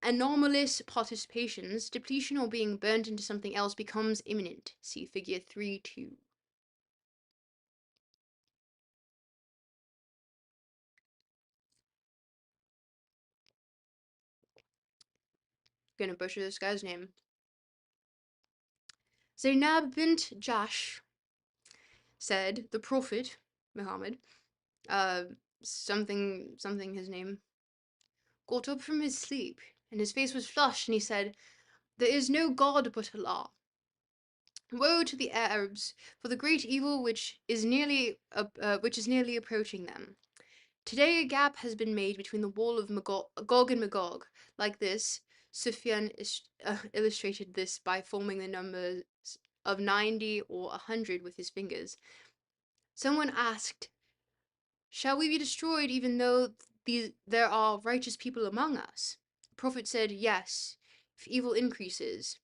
A: anomalous participations, depletion or being burnt into something else becomes imminent. See figure 3.2. Gonna butcher this guy's name. Zainab bint Jash said the Prophet, Muhammad, uh, something his name, got up from his sleep, and his face was flushed, and he said, "There is no God but Allah. Woe to the Arabs for the great evil which is nearly approaching them. Today a gap has been made between the wall of Gog and Magog. Like this, Sufyan illustrated this by forming the numbers of 90 or 100 with his fingers. Someone asked, 'Shall we be destroyed even though there are righteous people among us?' The Prophet said, 'Yes, if evil increases.'"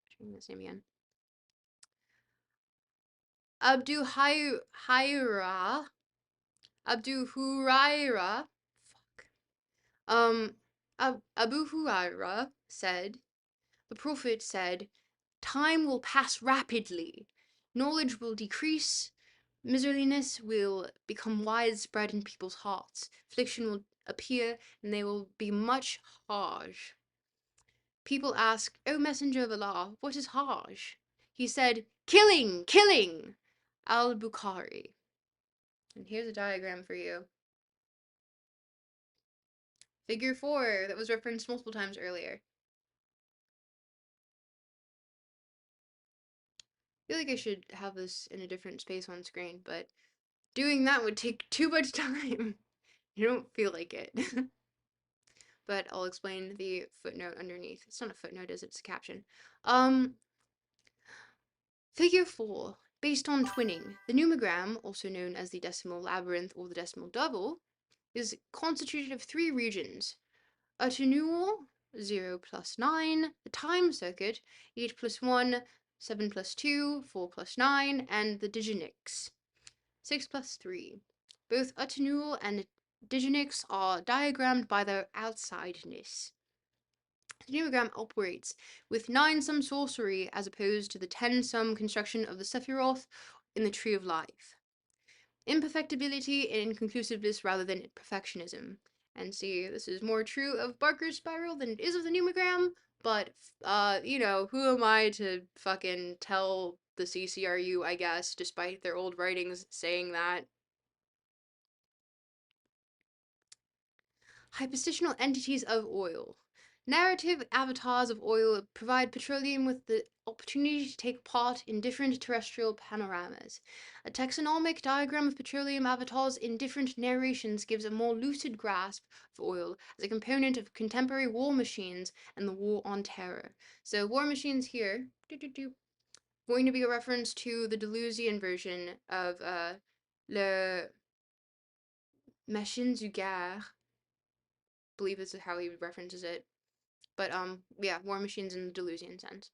A: Trying this name again. Abdu Huraira, fuck. Abu Huraira said, the Prophet said, "Time will pass rapidly, knowledge will decrease, miserliness will become widespread in people's hearts, affliction will appear, and they will be much Hajj." People asked, "O Messenger of Allah, what is Hajj?" He said, "Killing, killing." Al-Bukhari. And here's a diagram for you. Figure 4, that was referenced multiple times earlier. I feel like I should have this in a different space on screen, but doing that would take too much time. I don't feel like it. But I'll explain the footnote underneath. It's not a footnote, is it? It's a caption. Figure 4. Based on twinning, the numogram, also known as the decimal labyrinth or the decimal double, is constituted of 3 regions. Attenual, 0 plus 9, the time circuit, 8 plus 1, 7 plus 2, 4 plus 9, and the digenix, 6 plus 3. Both attenual and digenix are diagrammed by their outsideness. The numogram operates with 9-sum sorcery as opposed to the 10-sum construction of the Sephiroth in the Tree of Life. Imperfectibility and inconclusiveness rather than perfectionism. And see, this is more true of Barker's spiral than it is of the numogram, but, who am I to fucking tell the CCRU, I guess, despite their old writings saying that. Hypostational entities of oil. Narrative avatars of oil provide petroleum with the opportunity to take part in different terrestrial panoramas. A taxonomic diagram of petroleum avatars in different narrations gives a more lucid grasp of oil as a component of contemporary war machines and the war on terror. So, war machines here, going to be a reference to the Deleuzian version of Le Machines du Guerre. Believe this is how he references it. But yeah, war machines in the Deleuzian sense.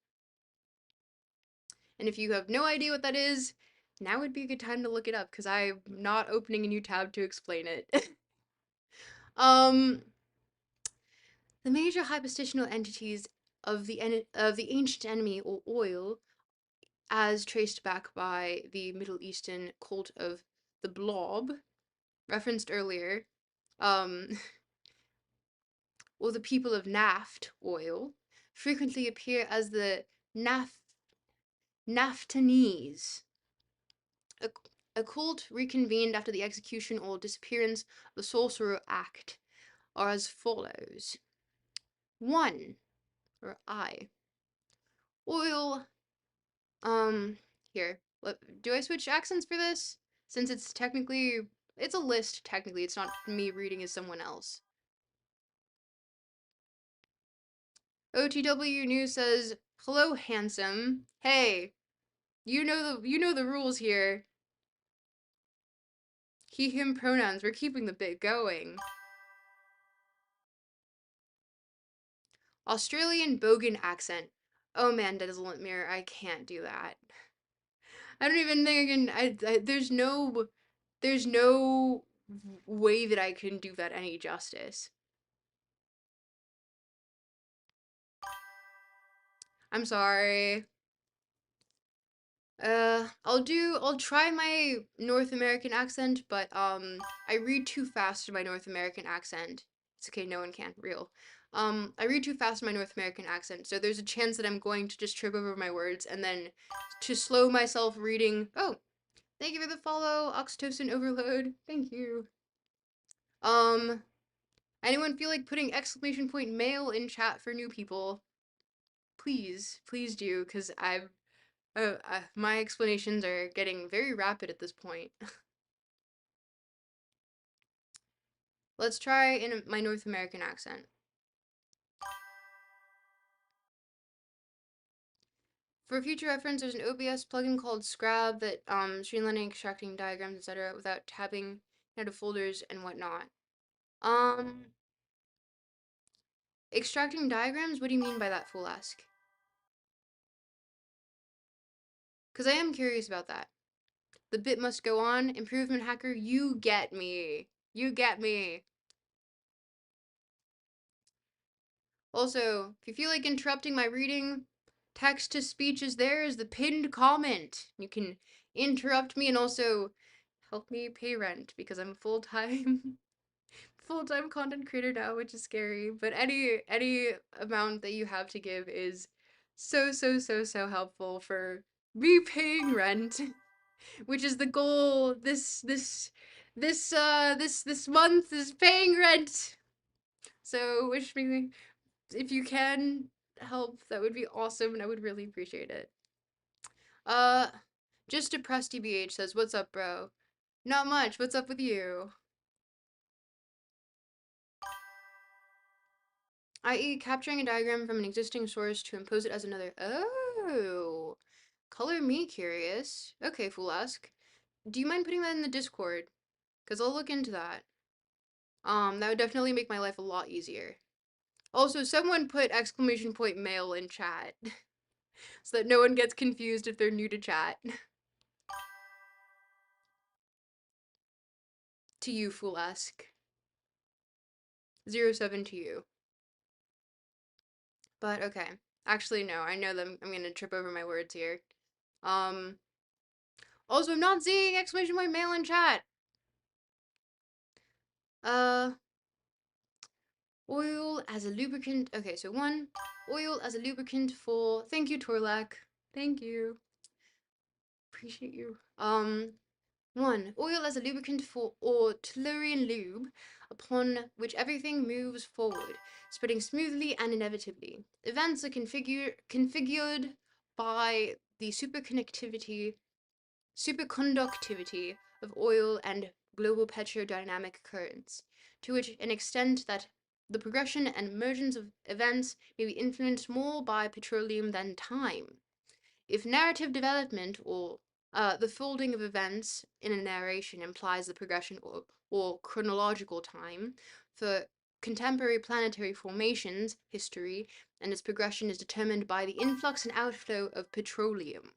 A: And if you have no idea what that is, now would be a good time to look it up because I'm not opening a new tab to explain it. um, the major hypostational entities of the ancient enemy or oil, as traced back by the Middle Eastern cult of the Blob, referenced earlier, um, or the people of Naft oil, frequently appear as the Naftanese, a, a cult reconvened after the execution or disappearance of the sorcerer act, are as follows. 1, or I. Oil, here. Do I switch accents for this? Since it's technically, it's a list, technically, it's not me reading as someone else. OTW News says, "Hello, handsome. Hey, you know the rules here. He him pronouns. We're keeping the bit going." Australian bogan accent. Oh man, Desolate Mirror, I can't do that. I don't even think there's no way that I can do that any justice. I'm sorry. I'll try my North American accent, but I read too fast in my North American accent. It's okay, no one can, real. I read too fast in my North American accent, so there's a chance that I'm going to just trip over my words, and then to slow myself reading. Oh, thank you for the follow, Oxytocin Overload. Thank you. Um, anyone feel like putting exclamation point male in chat for new people? Please do, because my explanations are getting very rapid at this point. Let's try in my North American accent. For future reference, there's an OBS plugin called Scrab that streamlining extracting diagrams, etc., without tabbing into folders and whatnot. Extracting diagrams? What do you mean by that, fool ask? Because I am curious about that. The bit must go on. Improvement hacker, you get me. You get me. Also, if you feel like interrupting my reading, text to speech is there as the pinned comment. You can interrupt me and also help me pay rent because I'm full-time full-time content creator now, which is scary. But any amount that you have to give is so helpful for me paying rent, which is the goal this month is paying rent. So wish me if you can help, that would be awesome, and I would really appreciate it. Uh, just depressed TBH says, "What's up, bro?" Not much. What's up with you? I.e., capturing a diagram from an existing source to impose it as another. Oh, color me curious. Okay, fool ask. Do you mind putting that in the Discord? Cause I'll look into that. That would definitely make my life a lot easier. Also, someone put exclamation point male in chat so that no one gets confused if they're new to chat. To you, fool ask. 07 to you. But okay. Actually, no. I know that I'm gonna trip over my words here. Um. Also, I'm not seeing exclamation point male in chat. Uh. Oil as a lubricant. Okay, so 1. Oil as a lubricant for. Thank you, Torlak. Thank you. Appreciate you. 1. Oil as a lubricant for or Tellurian lube, upon which everything moves forward, spreading smoothly and inevitably. Events are configured by the superconductivity of oil and global petrodynamic currents, to which an extent that the progression and emergence of events may be influenced more by petroleum than time. If narrative development or the folding of events in a narration implies the progression or chronological time for contemporary planetary formations, history, and its progression is determined by the influx and outflow of petroleum.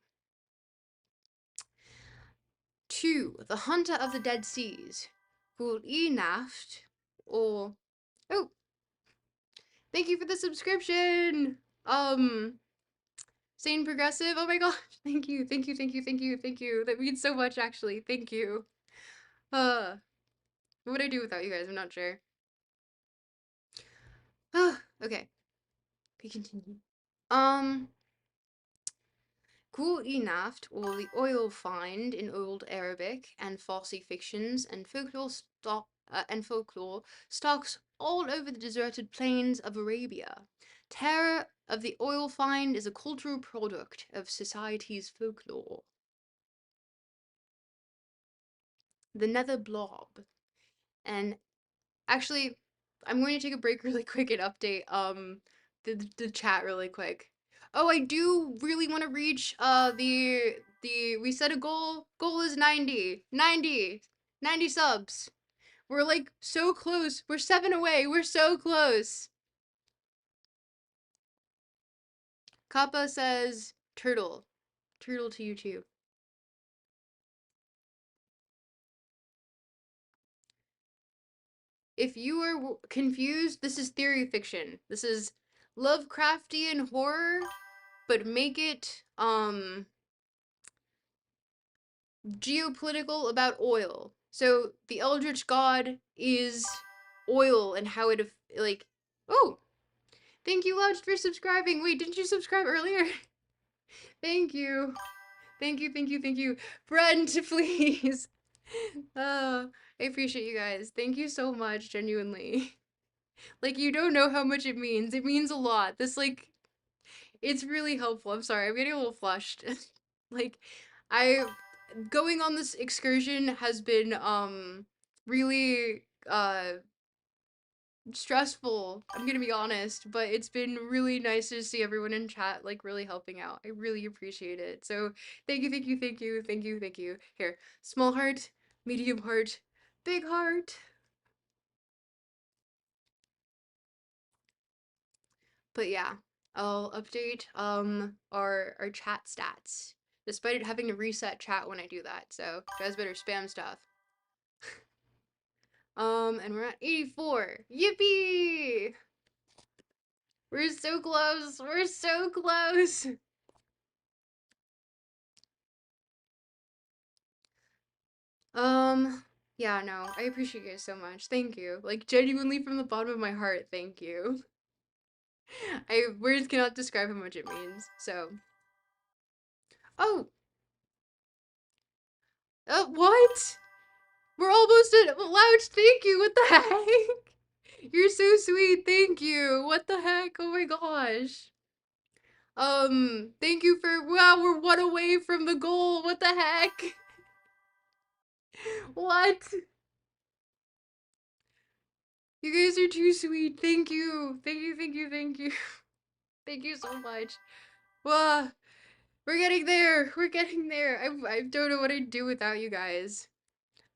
A: 2. The Hunter of the Dead Seas. Gul E Naft. Or. Oh, thank you for the subscription! Sane Progressive. Oh my gosh. Thank you, thank you, thank you, thank you, thank you. That means so much, actually. Thank you. What would I do without you guys? I'm not sure. Okay. We continue. Um, Cool Naft, or the oil find in Old Arabic and Farsi fictions and folklore stalks all over the deserted plains of Arabia. Terror of the oil find is a cultural product of society's folklore. The Nether Blob. And actually, I'm going to take a break really quick and update the chat really quick. Oh, I do really want to reach the we set a goal is 90 subs. We're like so close. We're 7 away. We're so close. Kappa says turtle. Turtle to you too. If you are confused, this is theory fiction. This is Lovecraftian horror, but make it geopolitical about oil. So the eldritch god is oil and how it like. Oh, thank you, Lodge, for subscribing. Wait, didn't you subscribe earlier? Thank you. Thank you, thank you, thank you. Brent, please. I appreciate you guys. Thank you so much, genuinely. Like, you don't know how much it means. It means a lot. This, like, it's really helpful. I'm sorry, I'm getting a little flushed. Like, I going on this excursion has been really stressful. I'm gonna be honest, but it's been really nice to see everyone in chat like really helping out. I really appreciate it. So thank you, thank you, thank you, thank you, thank you. Here, small heart, medium heart, big heart. But yeah, I'll update our chat stats. Despite it having to reset chat when I do that, so you guys better spam stuff. And we're at 84. Yippee! We're so close. We're so close. Yeah, no, I appreciate you guys so much. Thank you. Like genuinely from the bottom of my heart, thank you. I words cannot describe how much it means. So, oh, what? We're almost at Louch. Thank you. What the heck? You're so sweet. Thank you. What the heck? Oh my gosh. Thank you for wow, we're 1 away from the goal. What the heck? What? You guys are too sweet. Thank you. Thank you, thank you, thank you. Thank you so much. Wow. We're getting there. We're getting there. I don't know what I'd do without you guys.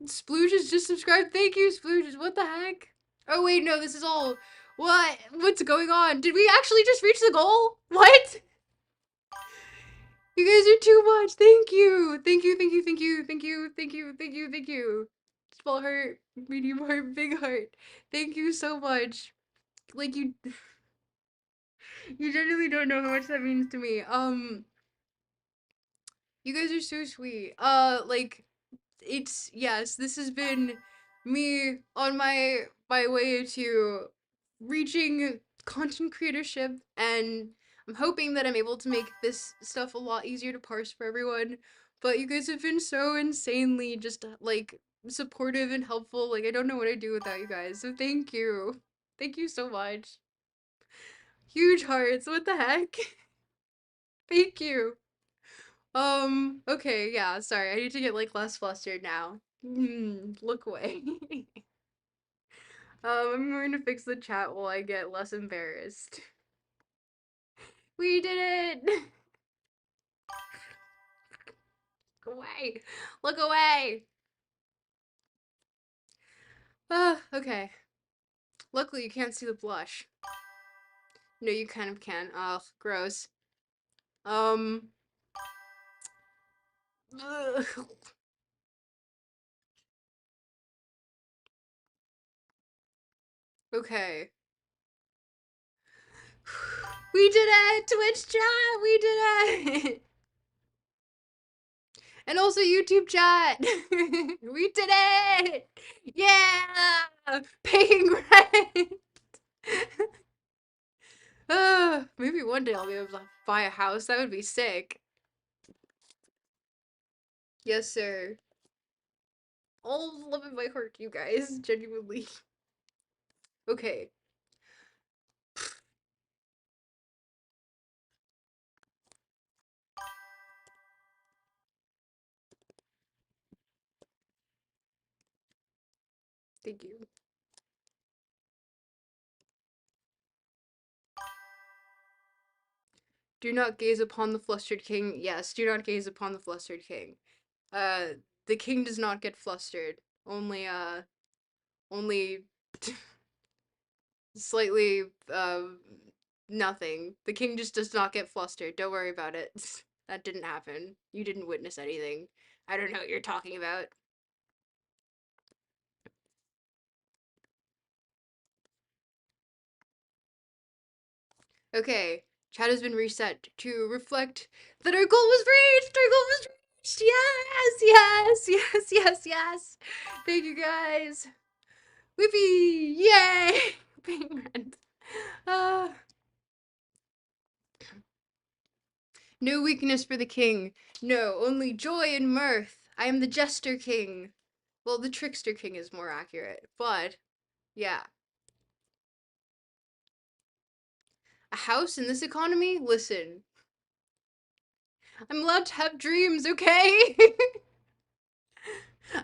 A: Splooge has just subscribed. Thank you, Splooge. What the heck? Oh wait, no, this is all. What? What's going on? Did we actually just reach the goal? What? You guys are too much. Thank you. Thank you, thank you, thank you, thank you, thank you, thank you, thank you. Small heart, medium heart, big heart. Thank you so much. Like you genuinely don't know how much that means to me. You guys are so sweet. Like it's yes, this has been me on my way to reaching content creatorship, and I'm hoping that I'm able to make this stuff a lot easier to parse for everyone. But you guys have been so insanely just like supportive and helpful. Like I don't know what I'd do without you guys. So thank you. Thank you so much. Huge hearts. What the heck? Thank you. Okay, yeah, sorry. I need to get like less flustered now. Look away. I'm going to fix the chat while I get less embarrassed. We did it! Look away. Look away. Okay. Luckily you can't see the blush. No, you kind of can. Ugh, gross. Um, ugh. Okay. We did it! Twitch chat! We did it! And also YouTube chat! We did it! Yeah! Paying rent! Maybe one day I'll be able to buy a house. That would be sick. Yes, sir. All love in my heart, you guys. Genuinely. Okay. Thank you. Do not gaze upon the flustered king. Yes, do not gaze upon the flustered king. Uh, the king does not get flustered. Only slightly, nothing. The king just does not get flustered. Don't worry about it. That didn't happen. You didn't witness anything. I don't know what you're talking about. Okay, chat has been reset to reflect that our goal was reached! Our goal was reached! Yes! Yes! Yes! Yes! Yes! Thank you guys! Whippy! Yay! Paying rent. Uh, no weakness for the king. No, only joy and mirth. I am the jester king. Well, the trickster king is more accurate, but yeah. A house in this economy? Listen, I'm allowed to have dreams, okay?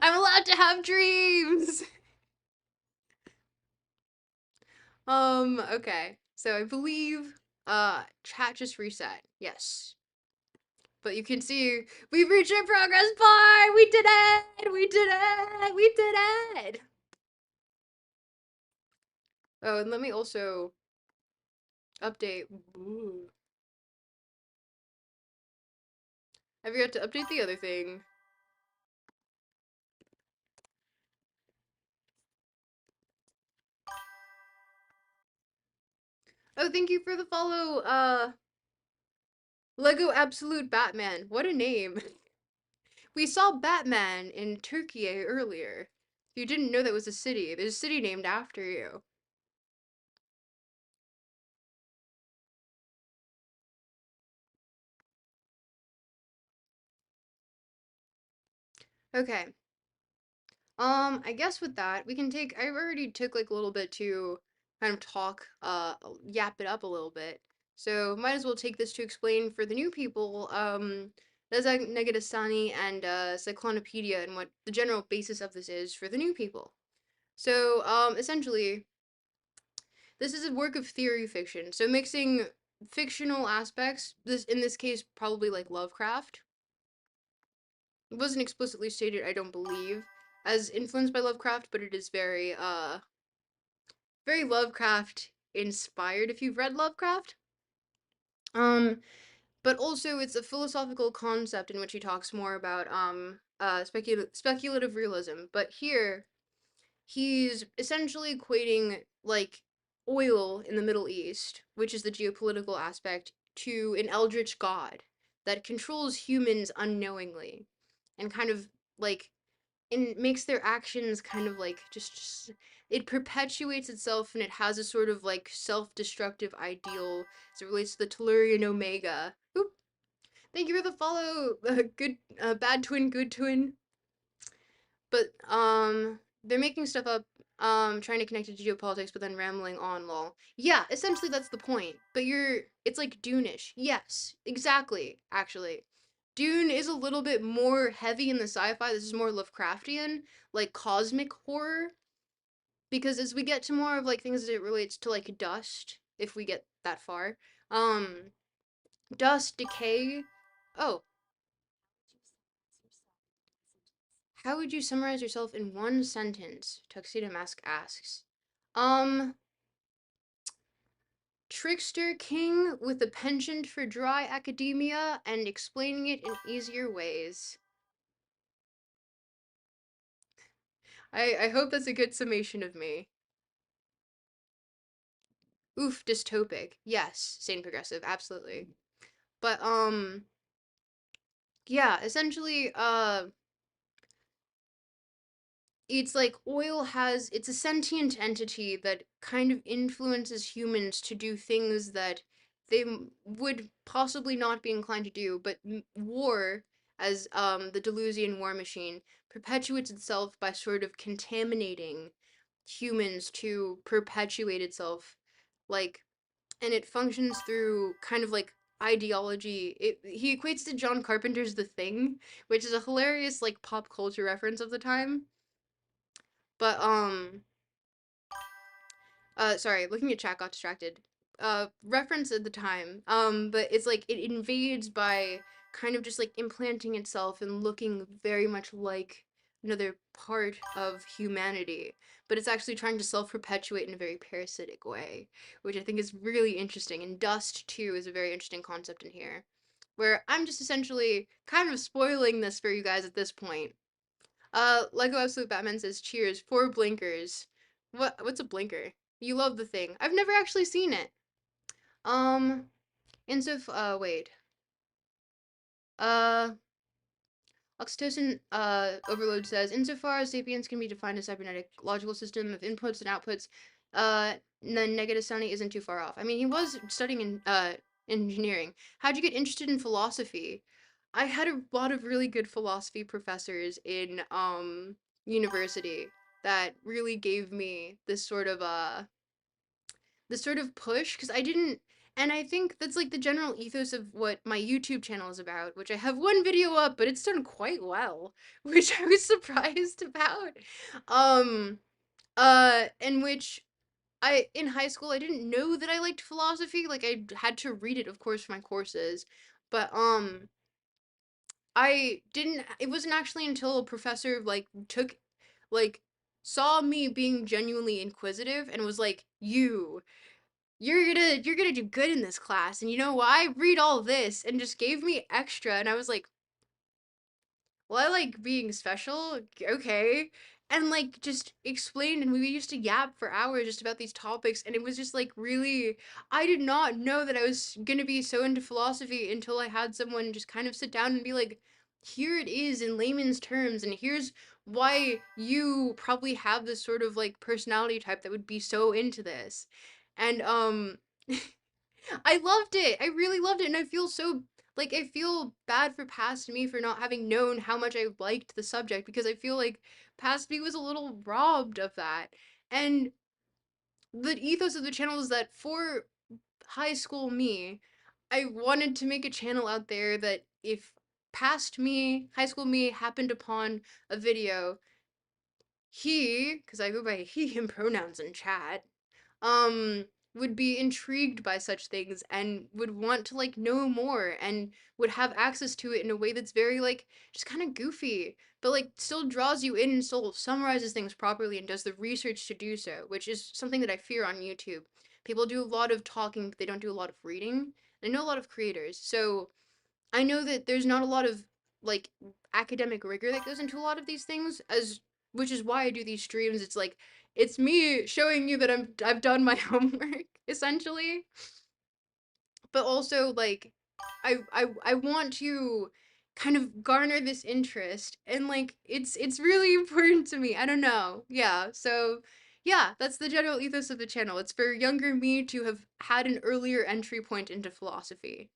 A: I'm allowed to have dreams! Okay. So I believe, chat just reset. Yes. But you can see we've reached our progress bar! We did it! We did it! We did it! Oh, and let me also update. Ooh. I forgot to update the other thing. Oh, thank you for the follow, Lego Absolute Batman. What a name. We saw Batman in Turkey earlier. If you didn't know that was a city, there's a city named after you. Okay. I guess with that, we can take, I already took like a little bit to kind of talk, yap it up a little bit. So might as well take this to explain for the new people, Reza Negarestani and, Cyclonopedia and what the general basis of this is for the new people. So, essentially, this is a work of theory fiction. So mixing fictional aspects, this in this case probably like Lovecraft. It wasn't explicitly stated, I don't believe, as influenced by Lovecraft, but it is very Lovecraft inspired if you've read Lovecraft. Um, but also it's a philosophical concept in which he talks more about speculative realism. But here he's essentially equating like oil in the Middle East, which is the geopolitical aspect, to an eldritch god that controls humans unknowingly and kind of like and makes their actions kind of like just it perpetuates itself and it has a sort of like self-destructive ideal as it relates to the Tellurian Omega. Oop. Thank you for the follow, good, bad twin, good twin. But they're making stuff up, trying to connect it to geopolitics, but then rambling on. Lol. Yeah, essentially that's the point. But it's like Dune-ish. Yes, exactly. Actually, Dune is a little bit more heavy in the sci-fi. This is more Lovecraftian, like cosmic horror. Because as we get to more of like things that it relates to like dust, if we get that far, um, dust, decay. Oh, how would you summarize yourself in one sentence? Tuxedo Mask asks. Um, Trickster King with a penchant for dry academia and explaining it in easier ways. I hope that's a good summation of me. Oof, dystopic. Yes, sane progressive, absolutely. But yeah, essentially it's like oil has it's a sentient entity that kind of influences humans to do things that they would possibly not be inclined to do, but war, as the Delusian war machine, perpetuates itself by sort of contaminating humans to perpetuate itself, like, and it functions through kind of like ideology. He equates to John Carpenter's The Thing, which is a hilarious like pop culture reference of the time. But sorry, looking at chat got distracted. Reference at the time. But it's like it invades by kind of just like implanting itself and looking very much like another part of humanity, but it's actually trying to self-perpetuate in a very parasitic way, which I think is really interesting. And dust too is a very interesting concept in here, where I'm just essentially kind of spoiling this for you guys at this point. Lego Absolute Batman says, "Cheers, 4 blinkers." What's a blinker? You love the thing. I've never actually seen it. Um, wait. Uh, Oxytocin Overload says, insofar as sapiens can be defined as cybernetic logical system of inputs and outputs, then Negarestani isn't too far off. I mean, he was studying in engineering. How'd you get interested in philosophy? I had a lot of really good philosophy professors in university that really gave me this sort of push, because I didn't, and I think that's like the general ethos of what my YouTube channel is about, which I have one video up, but it's done quite well, which I was surprised about. Um, in which in high school I didn't know that I liked philosophy. Like I had to read it, of course, for my courses, but I didn't. It wasn't actually until a professor like took, like, saw me being genuinely inquisitive and was like, you're gonna do good in this class, and you know why? Read all this, and just gave me extra, and I was like, well, I like being special, okay. And like just explained, and we used to yap for hours just about these topics, and it was just like really, I did not know that I was gonna be so into philosophy until I had someone just kind of sit down and be like, here it is in layman's terms, and here's why you probably have this sort of like personality type that would be so into this. And I loved it. I really loved it, and I feel so, like, I feel bad for past me for not having known how much I liked the subject, because I feel like past me was a little robbed of that. And the ethos of the channel is that for high school me, I wanted to make a channel out there that if past me, high school me, happened upon a video, he, because I go by he, him pronouns in chat, um would be intrigued by such things and would want to like know more and would have access to it in a way that's very like just kind of goofy, but like still draws you in and still summarizes things properly and does the research to do so, which is something that I fear on YouTube. People do a lot of talking, but they don't do a lot of reading. I know a lot of creators, so I know that there's not a lot of like academic rigor that goes into a lot of these things, as which is why I do these streams. It's like it's me showing you that I've done my homework essentially, but also like I want to kind of garner this interest, and like it's really important to me. I don't know. Yeah. So yeah, that's the general ethos of the channel. It's for younger me to have had an earlier entry point into philosophy.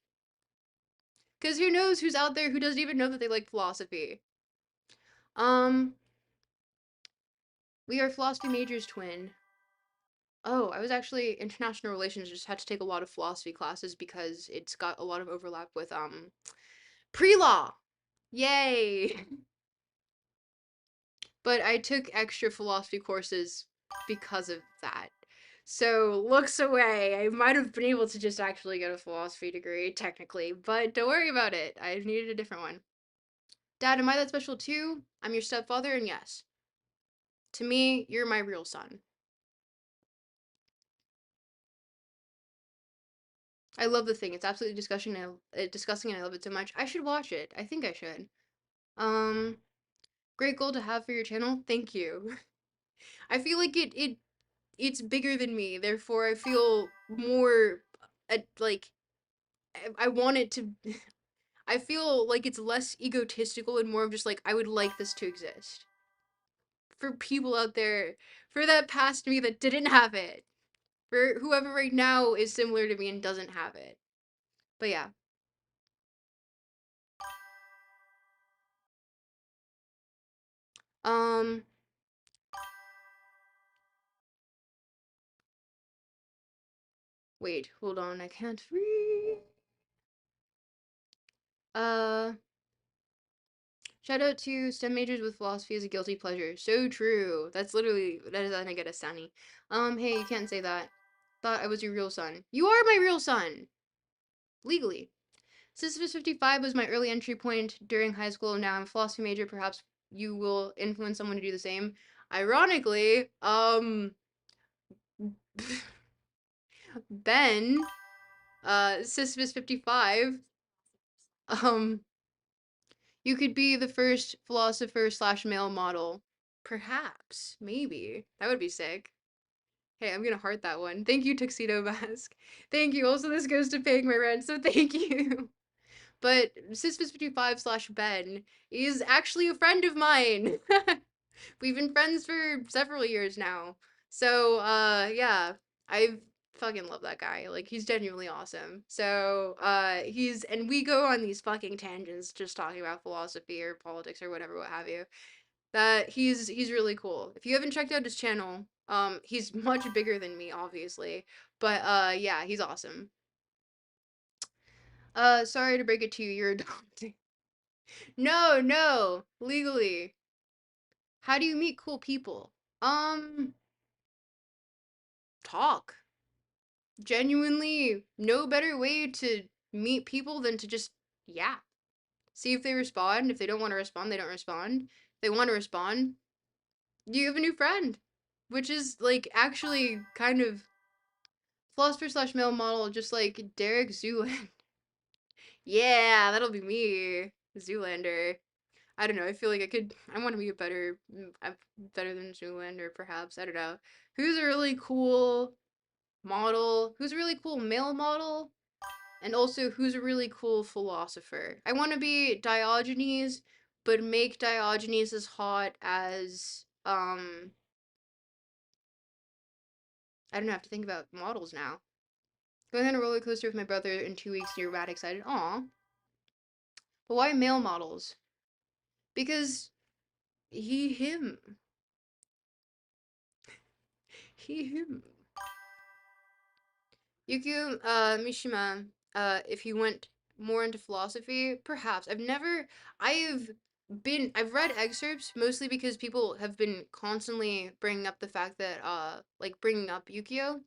A: Because who knows who's out there who doesn't even know that they like philosophy. Um, we are philosophy majors, twin. Oh, I was actually international relations, just had to take a lot of philosophy classes because it's got a lot of overlap with pre-law. Yay. But I took extra philosophy courses because of that. So, looks away. I might have been able to just actually get a philosophy degree technically, but don't worry about it. I needed a different one. Dad, am I that special too? I'm your stepfather, and yes. To me, you're my real son. I love the thing. It's absolutely disgusting, and I love it so much. I should watch it. I think I should. Great goal to have for your channel. Thank you. I feel like it it's bigger than me. Therefore, I feel more like I want it to. I feel like it's less egotistical and more of just like I would like this to exist for people out there, for that past me that didn't have it, for whoever right now is similar to me and doesn't have it. But yeah. Um. Wait. Hold on. I can't read. Uh. Shout out to STEM majors with philosophy as a guilty pleasure. So true. That's literally that is Negarestani. Hey, you can't say that. Thought I was your real son. You are my real son. Legally. Sisyphus 55 was my early entry point during high school. Now I'm a philosophy major. Perhaps you will influence someone to do the same. Ironically, Ben, Sisyphus 55, um, you could be the first philosopher slash male model. Perhaps. Maybe. That would be sick. Hey, I'm gonna heart that one. Thank you, Tuxedo Mask. Thank you. Also, this goes to paying my rent, so thank you. But Sis55 slash Ben is actually a friend of mine. We've been friends for several years now. So, yeah, I fucking love that guy. Like, he's genuinely awesome. So, and we go on these fucking tangents just talking about philosophy or politics or whatever, what have you. That he's really cool. If you haven't checked out his channel, he's much bigger than me, obviously. But, yeah, he's awesome. Sorry to break it to you, you're adopted. No, no, legally. How do you meet cool people? Talk. Genuinely, no better way to meet people than to just yeah. See if they respond. If they don't want to respond, they don't respond. If they want to respond, you have a new friend. Which is like actually kind of philosopher slash male model, just like Derek Zoolander. Yeah, that'll be me. Zoolander. I don't know. I feel like I want to be a better, better than Zoolander, perhaps. I don't know. Who's a really cool model? Who's a really cool male model? And also, who's a really cool philosopher? I want to be Diogenes, but make Diogenes as hot as I don't know. I have to think about models now. Going on a roller coaster with my brother in 2 weeks, and you're mad excited. Aw. But why male models? Because him. Him. Yukio Mishima, if he went more into philosophy, perhaps. I've I've read excerpts mostly because people have been constantly bringing up the fact that, like bringing up Yukio.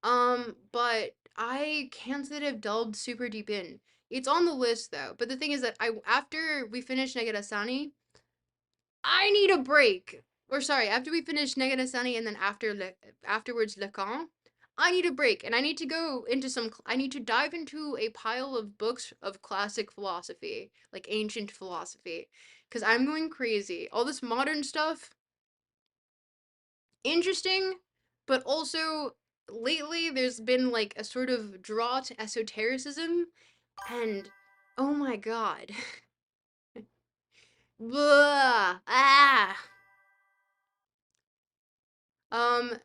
A: But I can't say that I've delved super deep in. It's on the list though, but the thing is that after we finish Negarestani, I need a break. Or sorry, after we finish Negarestani and then afterwards Lacan, I need a break and I need to go into I need to dive into a pile of books of classic philosophy, like ancient philosophy, cuz I'm going crazy. All this modern stuff, interesting, but also lately there's been like a sort of draw to esotericism and oh my god. Blah, ah. Um,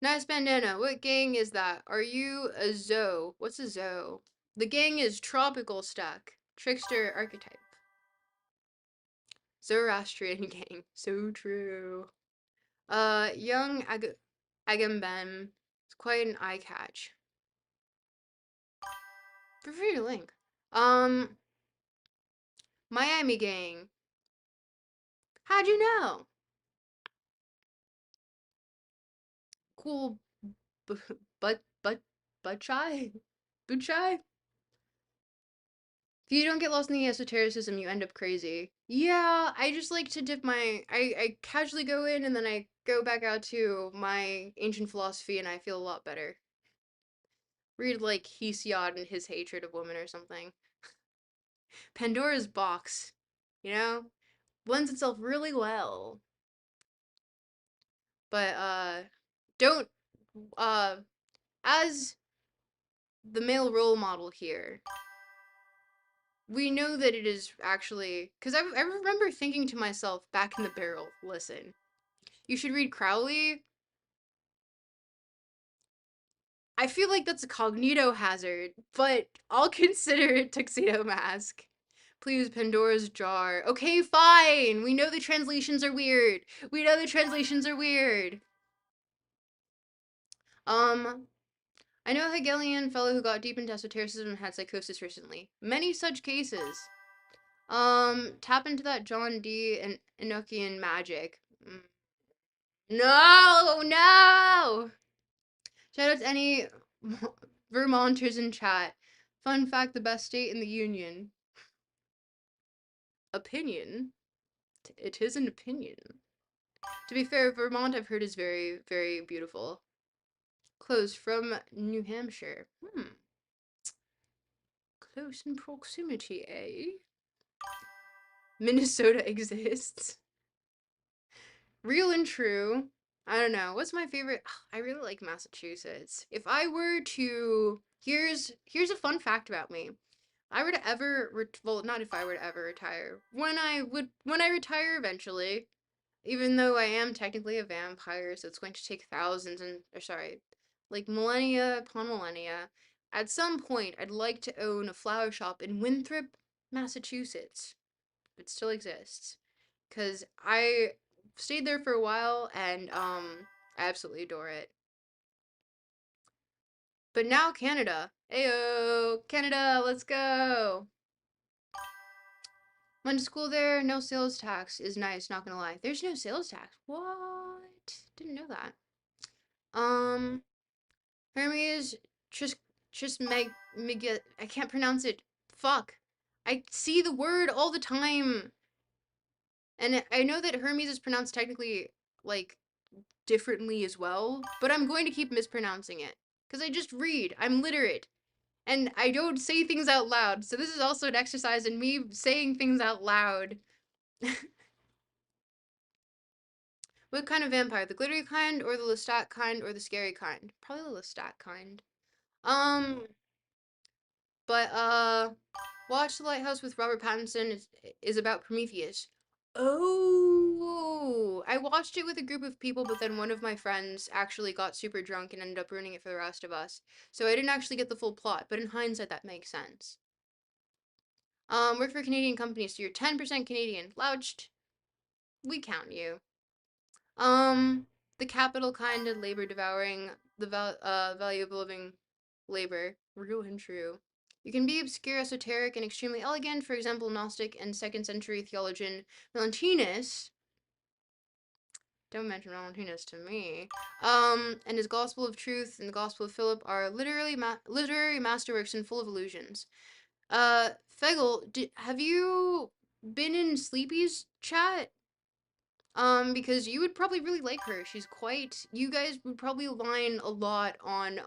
A: Nice bandana. What gang is that? Are you a Zoe? What's a Zoe? The gang is tropical stuck. Trickster archetype. Zoroastrian gang. So true. Young Agamben. It's quite an eye catch. Feel free to link. Um, Miami gang. How'd you know? Cool b- but shy? Boot shy? If you don't get lost in the esotericism, you end up crazy. Yeah, I just like to dip I casually go in and then I go back out to my ancient philosophy and I feel a lot better. Read like Hesiod and his hatred of women or something. Pandora's box, you know, blends itself really well. But don't uh as the male role model here, we know that it is actually because I remember thinking to myself back in the barrel, listen, you should read Crowley. I feel like that's a cognito hazard, but I'll consider it Tuxedo Mask. Please, Pandora's Jar. Okay, fine. We know the translations are weird. We know the translations are weird. Um, I know a Hegelian fellow who got deep into esotericism and had psychosis recently. Many such cases. Tap into that John D. and Enochian magic. No, no! Shout out to any Vermonters in chat. Fun fact, the best state in the Union. Opinion? It is an opinion. To be fair, Vermont I've heard is very, very beautiful. Close from New Hampshire. Close in proximity, eh? Minnesota exists. Real and true. I don't know. What's my favorite? I really like Massachusetts. If I were to here's a fun fact about me. I were to ever well, not if I were to ever retire. When I retire eventually, even though I am technically a vampire, so it's going to take thousands and or sorry, like millennia upon millennia. At some point, I'd like to own a flower shop in Winthrop, Massachusetts. It still exists. Cause I stayed there for a while and I absolutely adore it. But now Canada. Ayo, Canada, let's go. Went to school there, no sales tax is nice, not gonna lie. There's no sales tax. What? Didn't know that. Um Hermes just Meg I can't pronounce it. Fuck. I see the word all the time. And I know that Hermes is pronounced technically like differently as well, but I'm going to keep mispronouncing it because I just read. I'm literate and I don't say things out loud. So this is also an exercise in me saying things out loud. What kind of vampire? The glittery kind or the Lestat kind or the scary kind? Probably the Lestat kind. Um, but Watch the Lighthouse with Robert Pattinson is about Prometheus. Oh, I watched it with a group of people, but then one of my friends actually got super drunk and ended up ruining it for the rest of us. So I didn't actually get the full plot, but in hindsight, that makes sense. Work for a Canadian company, so you're 10% Canadian. Louched. We count you. Um, the capital kind of labor devouring, the value of living labor. Real and true. You can be obscure, esoteric, and extremely elegant. For example, Gnostic and second century theologian Valentinus. Don't mention Valentinus to me. And his Gospel of Truth and the Gospel of Philip are literary masterworks and full of illusions. Fegel, have you been in Sleepy's chat? Because you would probably really like her. She's quite, you guys would probably align a lot on,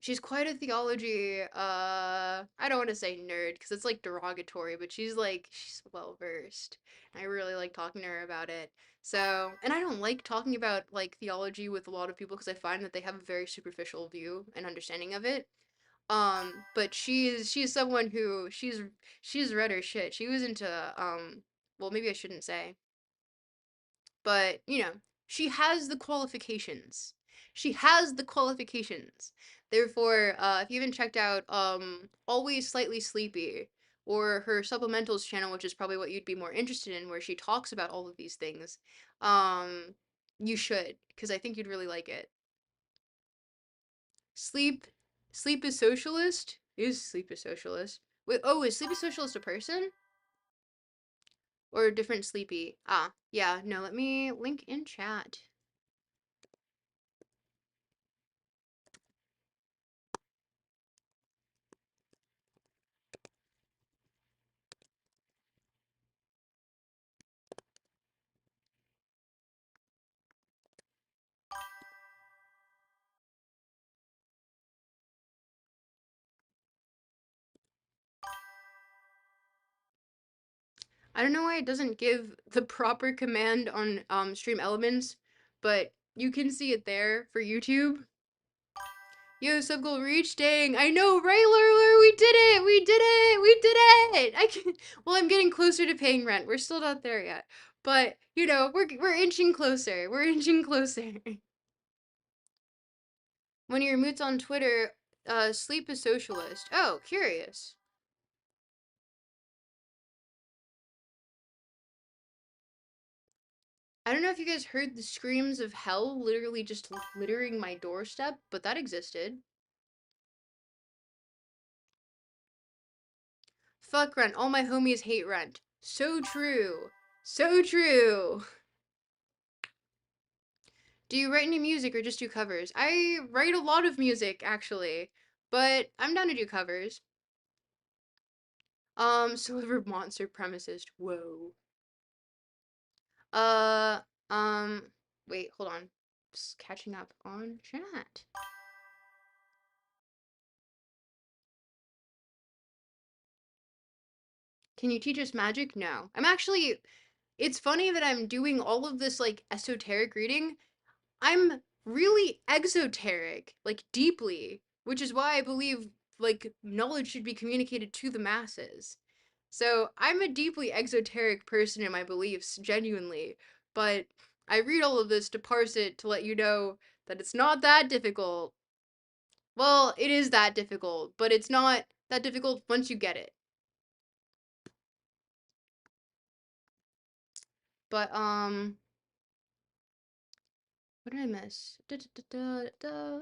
A: she's quite a theology, I don't want to say nerd, because it's like derogatory, but she's well versed. And I really like talking to her about it. So, and I don't like talking about like theology with a lot of people because I find that they have a very superficial view and understanding of it. But she's someone who she's read her shit. She was into, well, maybe I shouldn't say, but she has the qualifications. She has the qualifications. Therefore, if you haven't checked out Always Slightly Sleepy or her supplementals channel, which is probably what you'd be more interested in, where she talks about all of these things, um, you should, because I think you'd really like it. Sleep, sleep is socialist. Is sleep a socialist? Wait, oh, is sleep a socialist a person or a different sleepy? Ah, yeah. No, let me link in chat. I don't know why it doesn't give the proper command on Stream Elements but you can see it there for YouTube. Yo, sub goal reach, dang! I know, right, Lurler? We did it! We did it! We did it! I can. Well, I'm getting closer to paying rent. We're still not there yet, but you know, we're inching closer. We're inching closer. One of your moods on Twitter, sleep is socialist. Oh, curious. I don't know if you guys heard the screams of hell literally just littering my doorstep, but that existed. Fuck rent. All my homies hate rent. So true. So true. Do you write any music or just do covers? I write a lot of music, actually, but I'm down to do covers. Silver Monster Premicist. Whoa. Uh, um, wait, hold on. Just catching up on chat. Can you teach us magic? No. I'm actually, it's funny that I'm doing all of this, like, esoteric reading. I'm really exoteric, like, deeply, which is why I believe, like, knowledge should be communicated to the masses. So I'm a deeply exoteric person in my beliefs, genuinely, but I read all of this to parse it to let you know that it's not that difficult. Well, it is that difficult, but it's not that difficult once you get it. But what did I miss? Da, da, da, da, da.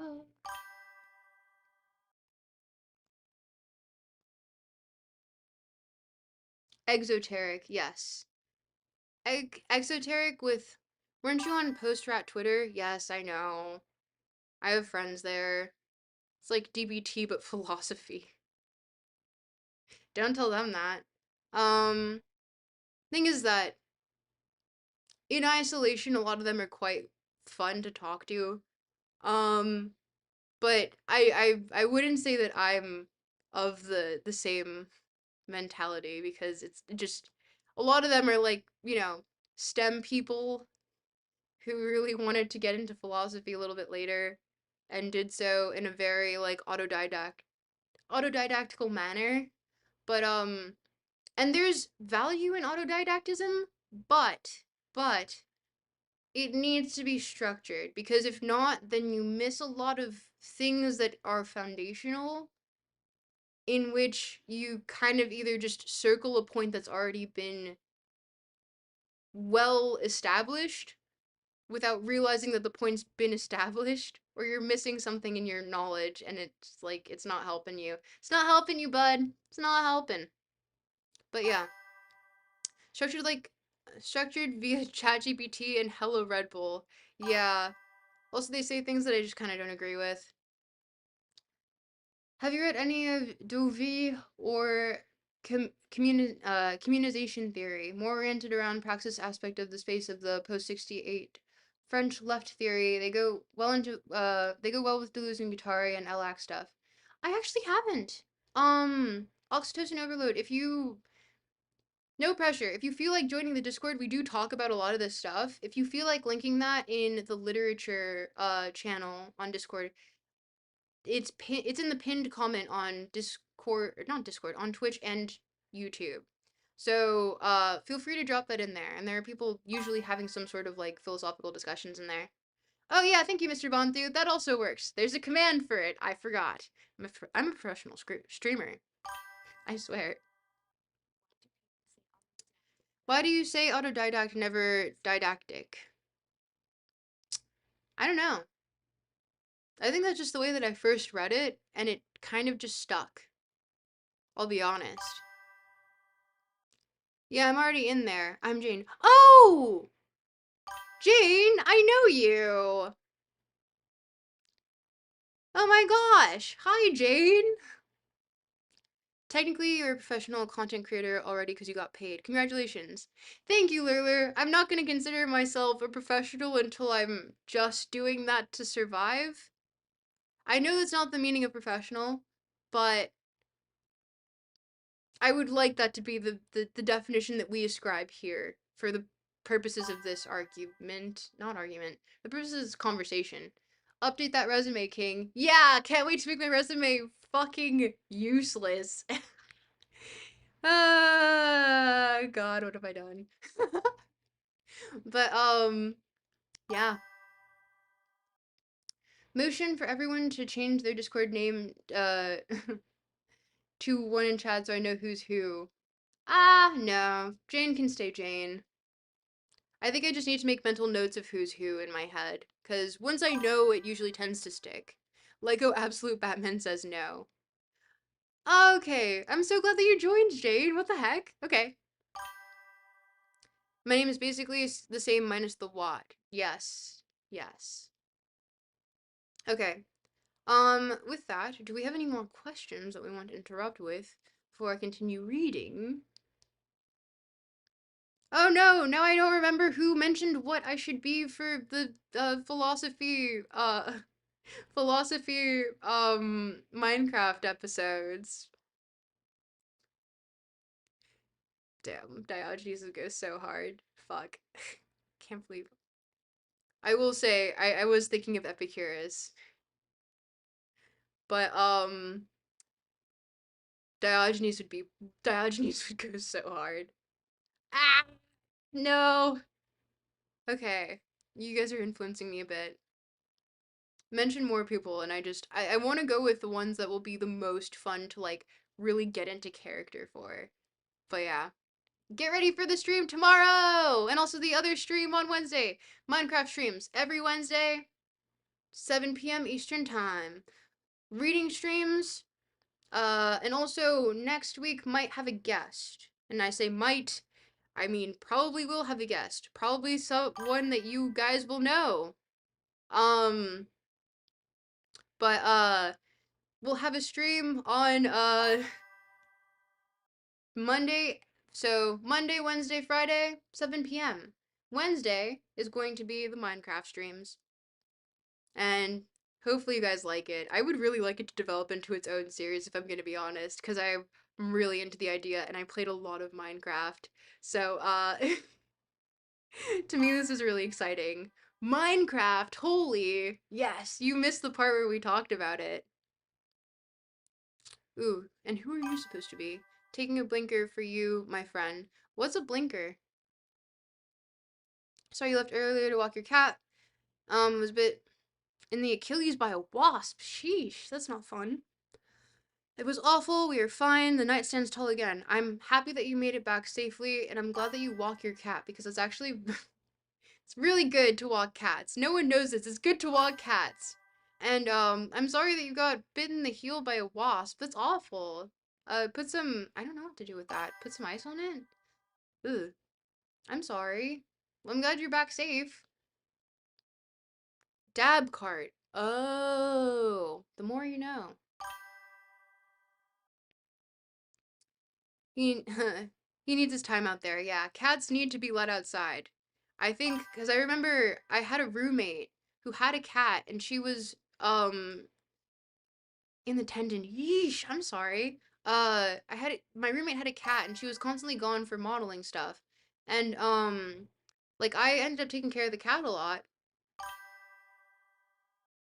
A: Exoteric, yes. Exoteric with. Weren't you on Post Rat Twitter? Yes, I know. I have friends there. It's like DBT but philosophy. Don't tell them that. Um, thing is that in isolation, a lot of them are quite fun to talk to. Um, but I wouldn't say that I'm of the same mentality because it's just a lot of them are like, you know, STEM people who really wanted to get into philosophy a little bit later and did so in a very like autodidactical manner. But and there's value in autodidactism, but but it needs to be structured because if not, then you miss a lot of things that are foundational in which you kind of either just circle a point that's already been well established without realizing that the point's been established, or you're missing something in your knowledge and it's like it's not helping you. It's not helping you, bud. It's not helping. But yeah, structured like structured via ChatGPT and Hello Red Bull. Yeah. Also, they say things that I just kind of don't agree with. Have you read any of Dovey or communization theory, more oriented around praxis aspect of the space of the post 68 French left theory? They go well with Deleuze and Guattari and Elac stuff. I actually haven't. Oxytocin overload. If you no pressure. If you feel like joining the Discord, we do talk about a lot of this stuff. If you feel like linking that in the literature channel on Discord, it's in the pinned comment on Discord, or not Discord, on Twitch and YouTube. So feel free to drop that in there. And there are people usually having some sort of like philosophical discussions in there. Oh yeah, thank you, Mr. Bontu. That also works. There's a command for it. I forgot. I'm a professional streamer. I swear. Why do you say autodidact, never didactic? I don't know. I think that's just the way that I first read it, and it kind of just stuck. I'll be honest. Yeah, I'm already in there. I'm Jane. Oh! Jane, I know you! Oh my gosh! Hi, Jane! Technically, you're a professional content creator already because you got paid. Congratulations. Thank you, Lurler. I'm not going to consider myself a professional until I'm just doing that to survive. I know that's not the meaning of professional, but I would like that to be the definition that we ascribe here for the purposes of this argument, not argument, the purposes of this conversation, update that resume, King. Yeah, can't wait to make my resume fucking useless. Ah, God, what have I done? But, yeah. Motion for everyone to change their Discord name, to one in chat so I know who's who. Ah, no. Jane can stay Jane. I think I just need to make mental notes of who's who in my head, because once I know, it usually tends to stick. Lego Absolute Batman says no. Okay, I'm so glad that you joined, Jane. What the heck? Okay. My name is basically the same minus the watt. Yes. Yes. Okay. With that, do we have any more questions that we want to interrupt with before I continue reading? Oh no, now I don't remember who mentioned what I should be for the philosophy Minecraft episodes. Damn, Diogenes goes so hard. Fuck. Can't believe. I will say I was thinking of Epicurus, but Diogenes would go so hard. Ah, no. Okay. You guys are influencing me a bit. Mention more people, and I want to go with the ones that will be the most fun to like really get into character for. But yeah. Get ready for the stream tomorrow! And also the other stream on Wednesday. Minecraft streams every Wednesday, 7 p.m. Eastern Time. Reading streams, and also next week might have a guest. And I say might, I mean probably will have a guest. Probably someone that you guys will know. Um, but we'll have a stream on Monday. So Monday, Wednesday, Friday, 7 p.m. Wednesday is going to be the Minecraft streams. And hopefully you guys like it. I would really like it to develop into its own series if I'm going to be honest, because I'm really into the idea and I played a lot of Minecraft. So, to me this is really exciting. Minecraft, holy, yes, you missed the part where we talked about it. Ooh, and who are you supposed to be? Taking a blinker for you, my friend. What's a blinker? Sorry you left earlier to walk your cat. Was a bit in the Achilles by a wasp. Sheesh, that's not fun. It was awful. We are fine. The night stands tall again. I'm happy that you made it back safely, and I'm glad that you walk your cat because it's actually it's really good to walk cats. No one knows this. It's good to walk cats. And I'm sorry that you got bitten in the heel by a wasp. That's awful. Put some I don't know what to do with that. Put some ice on it? Ugh. I'm sorry. Well, I'm glad you're back safe. Dab cart. Oh, the more you know. He he needs his time out there. Yeah, cats need to be let outside. I think because I remember I had a roommate who had a cat and she was in the tendon. Yeesh, I'm sorry. My roommate had a cat and she was constantly gone for modeling stuff. And like I ended up taking care of the cat a lot.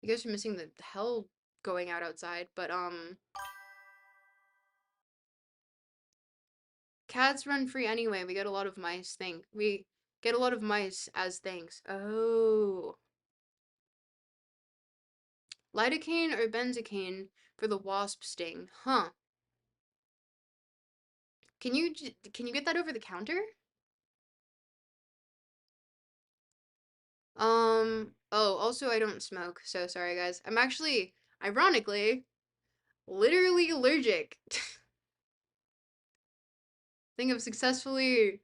A: You guys are missing the hell going out outside, but cats run free anyway. We get a lot of mice thing. We get a lot of mice as things. Oh. Lidocaine or benzocaine for the wasp sting. Huh. Can you get that over the counter? Oh, also I don't smoke, so sorry guys. I'm actually, ironically, literally allergic. Think of successfully,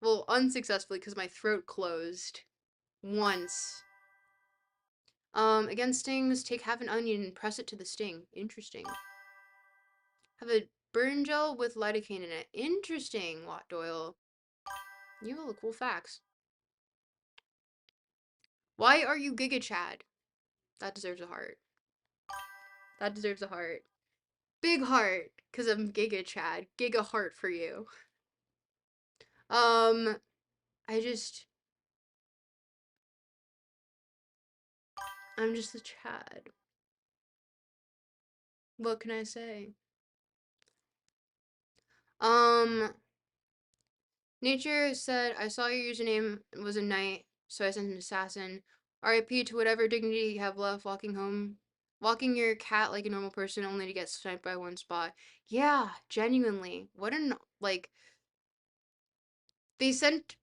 A: well, unsuccessfully because my throat closed once. Against stings, take half an onion and press it to the sting. Interesting. Have a burn gel with lidocaine in it. Interesting, Watt Doyle. You have all the cool facts. Why are you Giga Chad? That deserves a heart. That deserves a heart. Big heart, because I'm Giga Chad. Giga heart for you. Um, I just, I'm just a Chad. What can I say? Um, Nature said, I saw your username was a knight, so I sent an assassin. RIP to whatever dignity you have left walking home. Walking your cat like a normal person only to get sniped by one spot. Yeah, genuinely. What an, like, they sent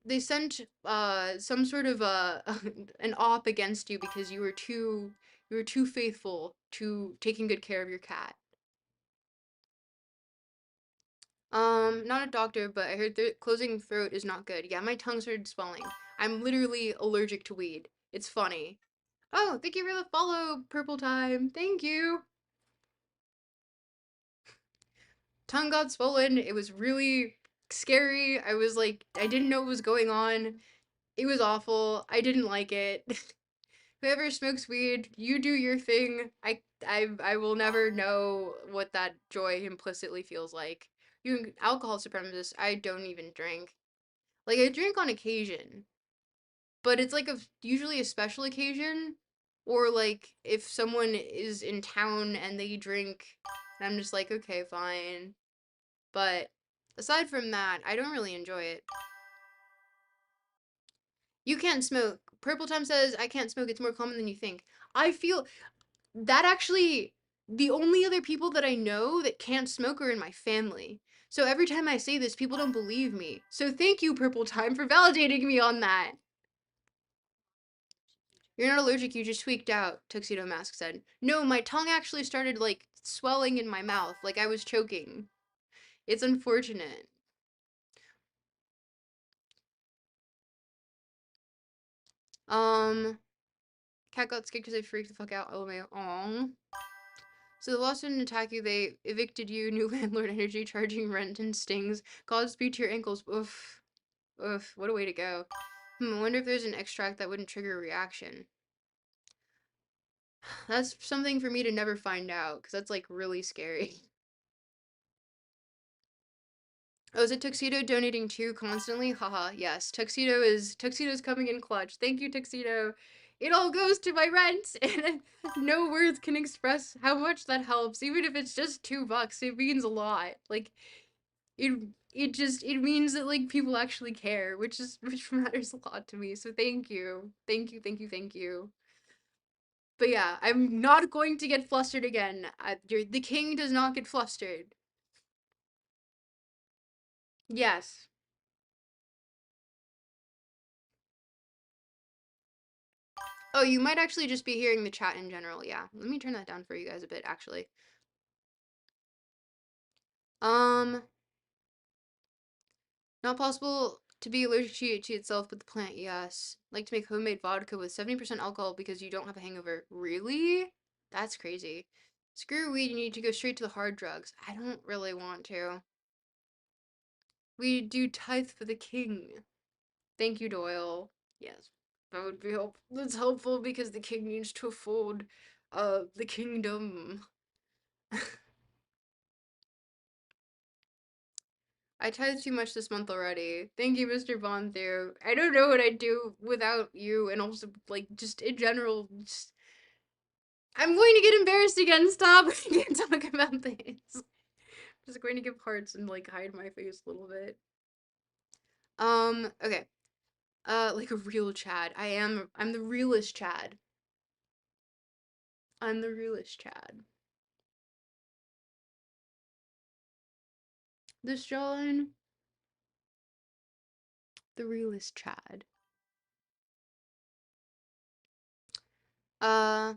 A: some sort of an op against you because you were too faithful to taking good care of your cat. Not a doctor, but I heard closing throat is not good. Yeah, my tongue started swelling. I'm literally allergic to weed. It's funny. Oh, thank you for the follow, Purple Time. Thank you. Tongue got swollen. It was really scary. I was like, I didn't know what was going on. It was awful. I didn't like it. Whoever smokes weed, you do your thing. I will never know what that joy implicitly feels like. You alcohol supremacist, I don't even drink. Like I drink on occasion, but it's like usually a special occasion or like if someone is in town and they drink and I'm just like, okay, fine. But aside from that, I don't really enjoy it. You can't smoke. Purple Time says I can't smoke. It's more common than you think. I feel that actually the only other people that I know that can't smoke are in my family. So every time I say this, people don't believe me. So thank you, Purple Time, for validating me on that. You're not allergic, you just tweaked out, Tuxedo Mask said. No, my tongue actually started like swelling in my mouth, like I was choking. It's unfortunate. Um, cat got scared because I freaked the fuck out. LMAO. Aww. So the lost didn't attack you, they evicted you, new landlord energy, charging rent and stings, caused speed to your ankles. Oof. Oof, what a way to go. I wonder if there's an extract that wouldn't trigger a reaction. That's something for me to never find out, because that's like really scary. Oh, is it Tuxedo donating too constantly? Haha, yes. Tuxedo's coming in clutch. Thank you, Tuxedo. It all goes to my rent, and no words can express how much that helps. Even if it's just $2, it means a lot. Like it it means that like people actually care, which matters a lot to me. So thank you. Thank you, thank you, thank you. But yeah, I'm not going to get flustered again. The king does not get flustered. Yes. Oh, you might actually just be hearing the chat in general. Yeah. Let me turn that down for you guys a bit, actually. Um, Not possible to be allergic to THC itself, but the plant, yes. Like to make homemade vodka with 70% alcohol because you don't have a hangover. Really? That's crazy. Screw weed, you need to go straight to the hard drugs. I don't really want to. We do tithe for the king. Thank you, Doyle. Yes, that would be helpful. That's helpful because the king needs to afford, the kingdom. I tithe too much this month already. Thank you, Mr. Bonthew. I don't know what I'd do without you, and also, like, just in general, just... I'm going to get embarrassed again. Stop. I can't talk about this. I'm just going to give hearts and, like, hide my face a little bit. Okay. Like a real Chad. I'm the realest Chad. I'm the realest Chad. This John, the realest Chad. Uh,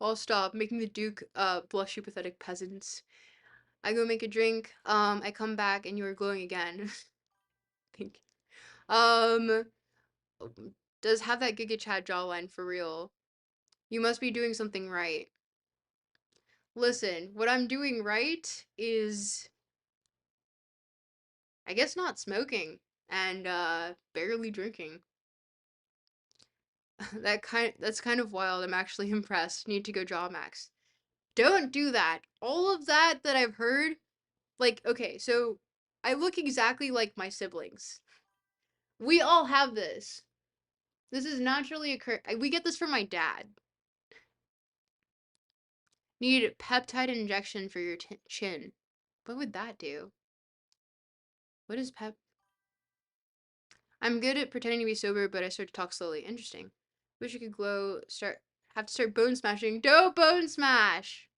A: I'll stop making the Duke, blush, you pathetic peasants. I go make a drink, I come back and you are glowing again. Thank you. Does have that Giga Chad jawline for real. You must be doing something right. Listen, what I'm doing right is, I guess, not smoking and, barely drinking. That's kind of wild. I'm actually impressed. Need to go draw max. Don't do that. All of that I've heard, like, okay, so I look exactly like my siblings. We all have this. This is naturally occur. We get this from my dad. Need peptide injection for your chin. What would that do? What is pep? I'm good at pretending to be sober, but I start to talk slowly. Interesting. Wish I could glow. Have to start bone smashing. Don't bone smash.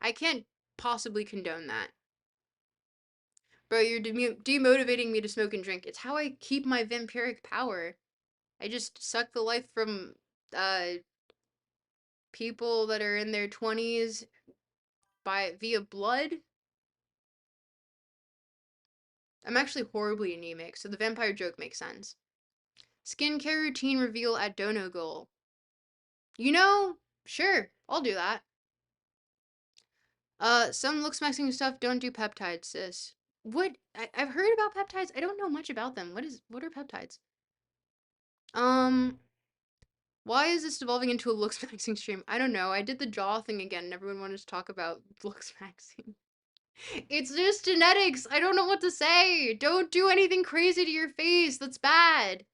A: I can't possibly condone that. Bro, you're demotivating me to smoke and drink. It's how I keep my vampiric power. I just suck the life from uh people that are in their 20s via blood. I'm actually horribly anemic, so the vampire joke makes sense. Skincare routine reveal at Dono Goal. You know, sure, I'll do that. Some looks maxing stuff don't do peptides, sis. I've heard about peptides. I don't know much about them. What are peptides? Um, why is this devolving into a looks maxing stream? I don't know. I did the jaw thing again, and everyone wanted to talk about looks maxing. It's just genetics. I don't know what to say. Don't do anything crazy to your face. That's bad.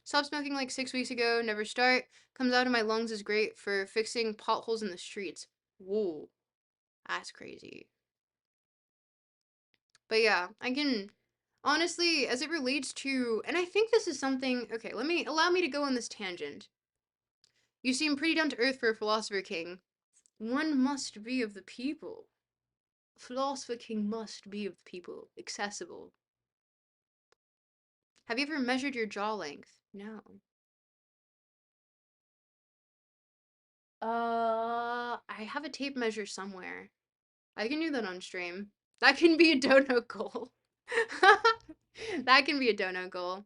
A: Stopped smoking like 6 weeks ago. Never start. Comes out of my lungs is great for fixing potholes in the streets. Whoa, that's crazy. But yeah, I can honestly, as it relates to, and I think this is something. Okay, allow me to go on this tangent. You seem pretty down to earth for a philosopher king. One must be of the people. Philosopher king must be of the people. Accessible. Have you ever measured your jaw length? No. I have a tape measure somewhere. I can do that on stream. That can be a dono goal. That can be a dono goal.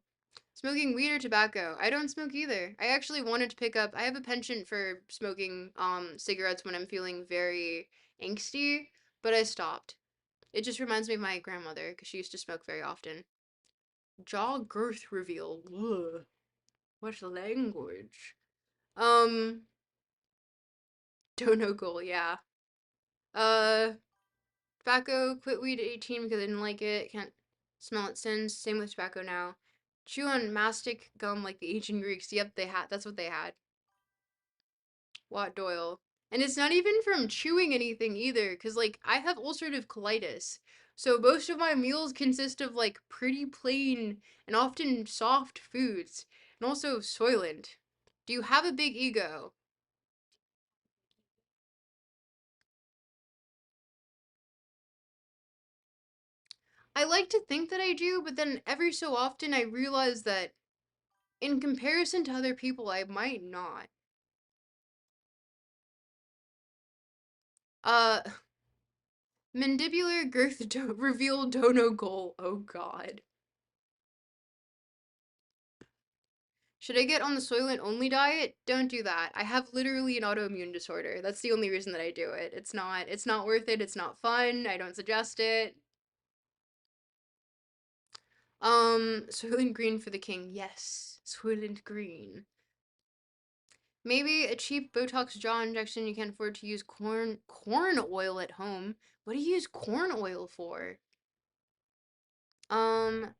A: Smoking weed or tobacco? I don't smoke either. I actually wanted to pick up. I have a penchant for smoking cigarettes when I'm feeling very angsty, but I stopped. It just reminds me of my grandmother because she used to smoke very often. Jaw girth reveal. Ugh. What language? Um, dono goal. Yeah. Uh, Tobacco, quit weed at 18 because I didn't like it. Can't smell it since. Same with tobacco now. Chew on mastic gum like the ancient Greeks. Yep, they had. That's what they had. Watt Doyle. And it's not even from chewing anything either, because, like, I have ulcerative colitis. So most of my meals consist of, like, pretty plain and often soft foods. And also Soylent. Do you have a big ego? I like to think that I do, but then every so often I realize that in comparison to other people, I might not. Uh, mandibular girth reveal dono goal. Oh god. Should I get on the Soylent only diet? Don't do that. I have literally an autoimmune disorder. That's the only reason that I do it. It's not worth it. It's not fun. I don't suggest it. Soylent Green for the king. Yes. Soylent Green. Maybe a cheap Botox jaw injection you can't afford to use corn oil at home. What do you use corn oil for? Um,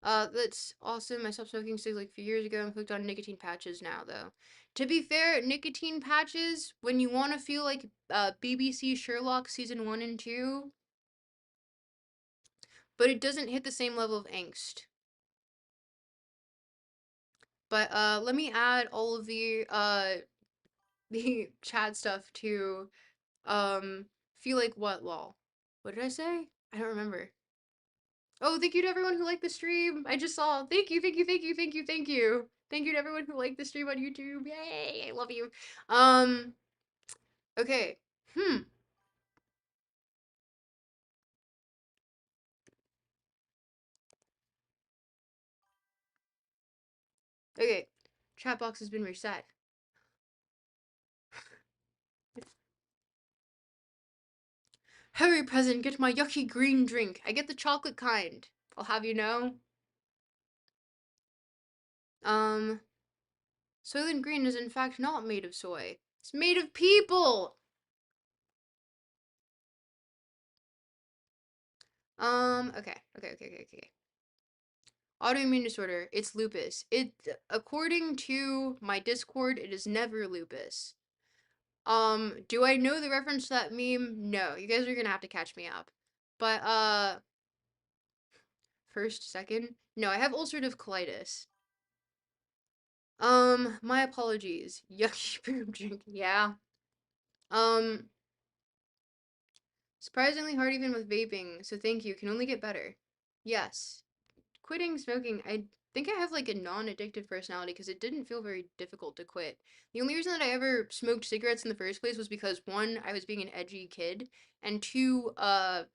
A: that's awesome. I stopped smoking cigs like a few years ago. I'm hooked on nicotine patches now, though. To be fair, nicotine patches, when you want to feel like BBC Sherlock season 1 and 2, but it doesn't hit the same level of angst. But let me add all of the the chat stuff to feel like what lol. What did I say? I don't remember. Oh, thank you to everyone who liked the stream. I just saw. Thank you, thank you, thank you, thank you, thank you. Thank you to everyone who liked the stream on YouTube. Yay, I love you. Um, okay. Hmm. Okay. Chat box has been reset. Hurry, present, get my yucky green drink. I get the chocolate kind. I'll have you know. Um, Soylent Green is in fact not made of soy. It's made of people! Okay. Autoimmune disorder. It's lupus. It, according to my Discord, it is never lupus. Do I know the reference to that meme? No. You guys are gonna have to catch me up. But, first, second? No, I have ulcerative colitis. My apologies. Yucky poop drink. Yeah. Um, surprisingly hard even with vaping, so thank you. Can only get better. Yes. Quitting smoking, I think I have like a non-addictive personality because it didn't feel very difficult to quit. The only reason that I ever smoked cigarettes in the first place was because one, I was being an edgy kid, and two, my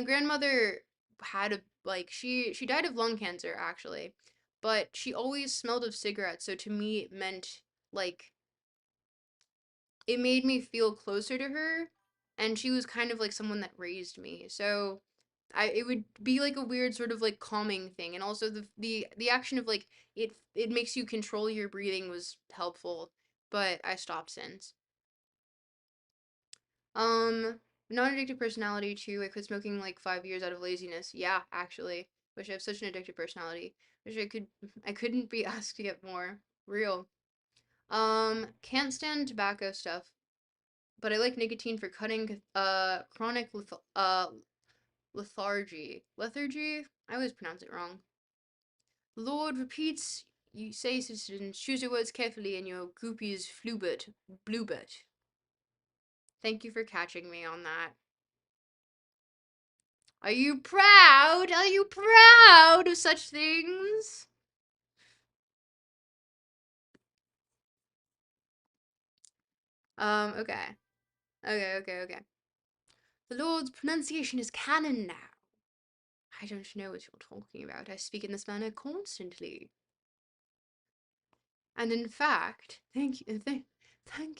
A: grandmother had a like she died of lung cancer actually, but she always smelled of cigarettes, so to me it meant like it made me feel closer to her, and she was kind of like someone that raised me. So it would be like a weird sort of like calming thing, and also the action of like it makes you control your breathing was helpful, but I stopped since. Um Non-addictive personality too. I quit smoking like 5 years out of laziness. Yeah, actually. Wish I have such an addictive personality. Wish I couldn't be asked to get more. Real. Can't stand tobacco stuff, but I like nicotine for cutting chronic lethargy. Lethargy? I always pronounce it wrong. Lord repeats, you say citizens, choose your words carefully in your groupie's flubert, bluebert. Thank you for catching me on that. Are you proud? Are you proud of such things? Okay. Okay. The Lord's pronunciation is canon now. I don't know what you're talking about. I speak in this manner constantly. And in fact, thank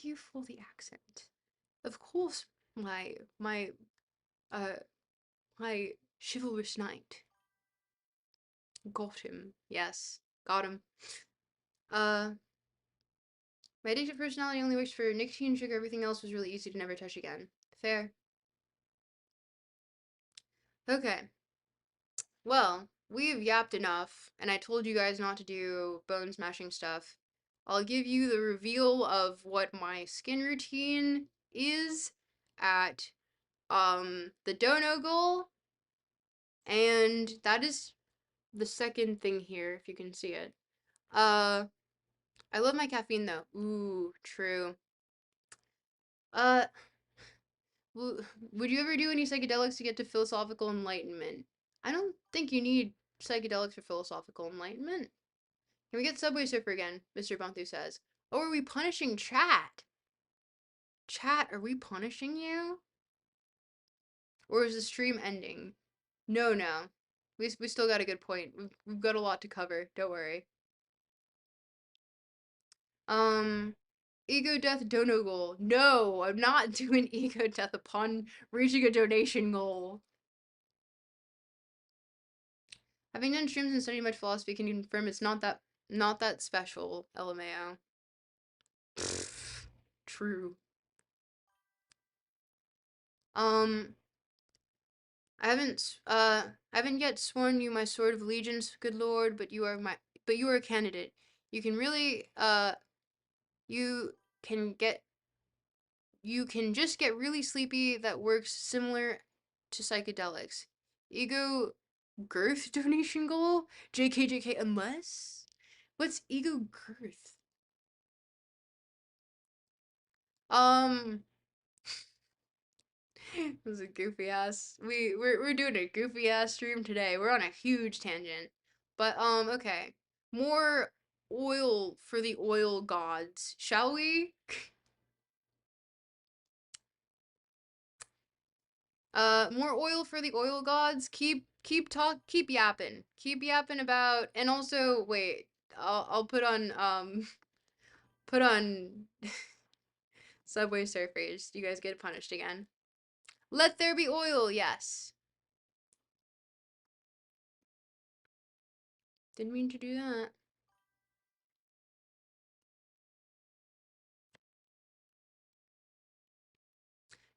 A: you for the accent. Of course, my uh my chivalrous knight got him. Yes, got him. Uh, my addictive personality only works for nicotine, sugar. Everything else was really easy to never touch again. Fair. Okay. Well, we've yapped enough, and I told you guys not to do bone smashing stuff. I'll give you the reveal of what my skin routine is at the dono goal, and that is the second thing here, if you can see it. Uh, I love my caffeine though. Ooh, true. Uh, would you ever do any psychedelics to get to philosophical enlightenment? I don't think you need psychedelics for philosophical enlightenment. Can we get Subway Surfer again? Mr. Banthu says. Oh, are we punishing chat? Chat, are we punishing you? Or is the stream ending? No. We still got a good point. We've got a lot to cover. Don't worry. Um, ego death dono goal. No, I'm not doing ego death upon reaching a donation goal. Having done streams and studied much philosophy can confirm it's not that special, LMAO. True. Um, I haven't yet sworn you my sword of allegiance, good lord, but you are a candidate. You can really you can get you can just get really sleepy that works similar to psychedelics. Ego girth donation goal? JK unless? What's ego girth? Um it was a goofy ass. We're doing a goofy ass stream today. We're on a huge tangent. But okay. More oil for the oil gods, shall we? More oil for the oil gods. Keep yapping. Keep yapping about, and also wait. I'll put on put on Subway Surfers. You guys get punished again. Let there be oil. Yes. Didn't mean to do that.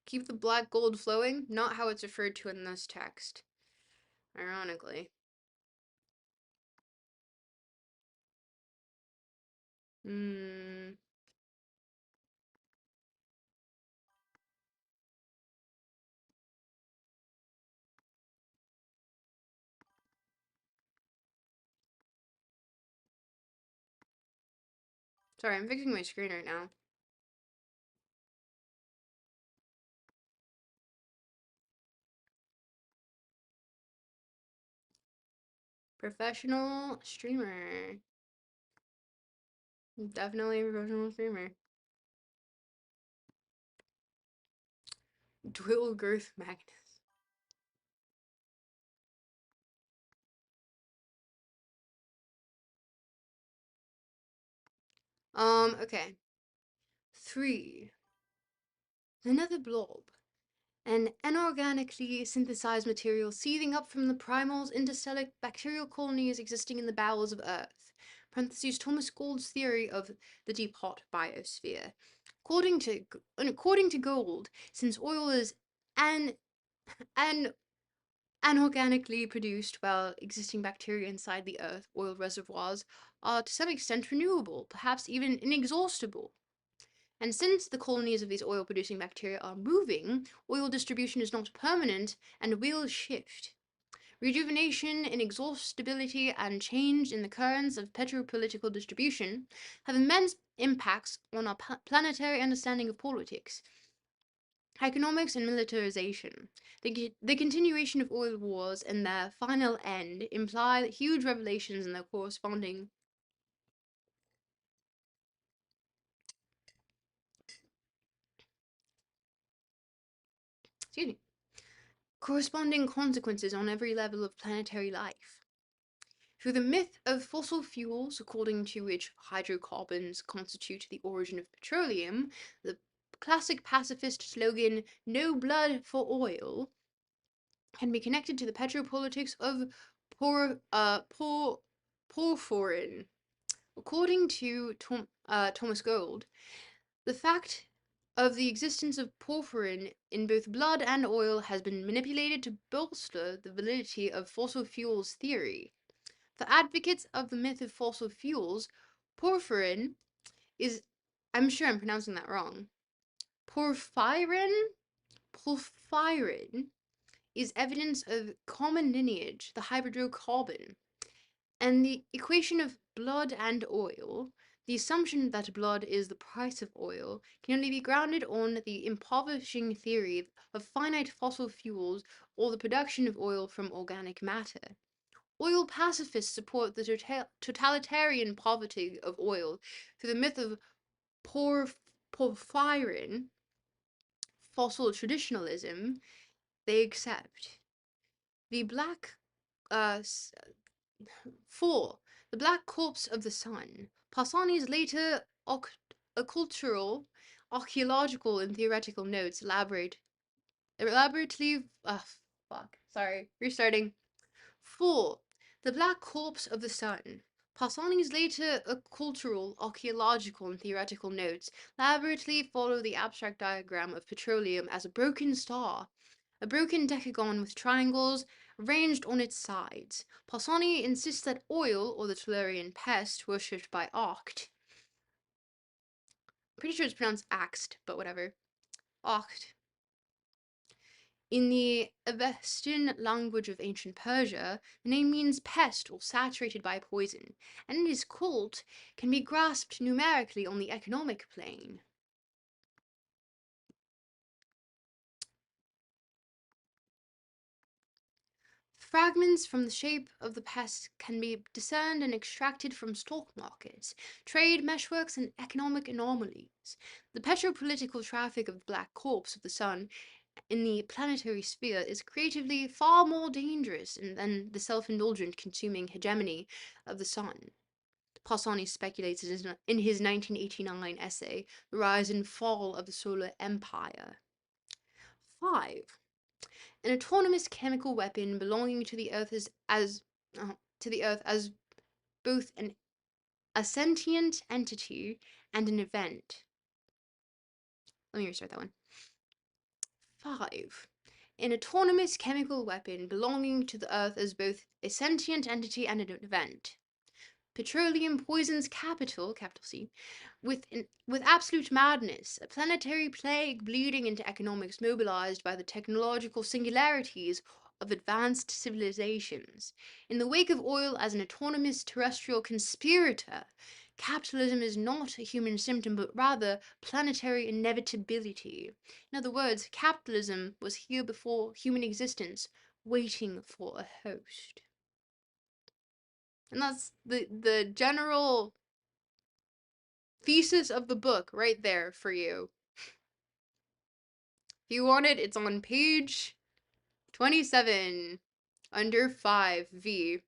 A: Keep the black gold flowing. Not how it's referred to in this text. Ironically. Hmm. Sorry, I'm fixing my screen right now. Professional streamer. Definitely a professional streamer. Dual girth Magnus. Okay. 3. Another blob. An inorganically synthesized material seething up from the primal interstellar bacterial colonies existing in the bowels of Earth. Parentheses Thomas Gould's theory of the deep hot biosphere. According to Gould, since oil is an an anorganically produced while existing bacteria inside the Earth oil reservoirs are to some extent renewable, perhaps even inexhaustible. And since the colonies of these oil producing bacteria are moving, oil distribution is not permanent and will shift. Rejuvenation, inexhaustibility, and change in the currents of petropolitical distribution have immense impacts on our planetary understanding of politics, economics, and militarization. The continuation of oil wars and their final end imply huge revelations in their corresponding excuse me, corresponding consequences on every level of planetary life. Through the myth of fossil fuels, according to which hydrocarbons constitute the origin of petroleum, the classic pacifist slogan, "No blood for oil," can be connected to the petropolitics of porphyrin. According to Thomas Gould, the fact of the existence of porphyrin in both blood and oil has been manipulated to bolster the validity of fossil fuels theory. For advocates of the myth of fossil fuels, porphyrin is, I'm sure I'm pronouncing that wrong. Porphyrin? Porphyrin is evidence of common lineage, the hydrocarbon, and the equation of blood and oil. The assumption that blood is the price of oil can only be grounded on the impoverishing theory of finite fossil fuels or the production of oil from organic matter. Oil pacifists support the totalitarian poverty of oil through the myth of porphyrin fossil traditionalism. They accept the black uh, 4. The Black Corpse of the Sun. Pausani's later cultural, archaeological, and theoretical notes elaborately. Fuck. Sorry. Restarting. 4. The Black Corpse of the Sun. Pausani's later cultural, archaeological, and theoretical notes elaborately follow the abstract diagram of petroleum as a broken star, a broken decagon with triangles arranged on its sides. Pausani insists that oil, or the Tellurian pest worshipped by Oct, pretty sure it's pronounced axt, but whatever, Oct, in the Avestan language of ancient Persia, the name means pest or saturated by poison, and its cult can be grasped numerically on the economic plane. Fragments from the shape of the pest can be discerned and extracted from stock markets, trade meshworks, and economic anomalies. The petropolitical traffic of the black corpse of the sun in the planetary sphere is creatively far more dangerous than the self-indulgent consuming hegemony of the sun. Pausani speculates in his 1989 essay, The Rise and Fall of the Solar Empire. 5. An autonomous chemical weapon belonging to the Earth to the Earth as both a sentient entity and an event. Let me restart that one. 5. An autonomous chemical weapon belonging to the Earth as both a sentient entity and an event. Petroleum poisons capital, capital C, with absolute madness, a planetary plague bleeding into economics mobilized by the technological singularities of advanced civilizations. In the wake of oil as an autonomous terrestrial conspirator, capitalism is not a human symptom but rather planetary inevitability. In other words, capitalism was here before human existence, waiting for a host. And that's the general thesis of the book right there for you. If you want it, it's on page 27 under 5V.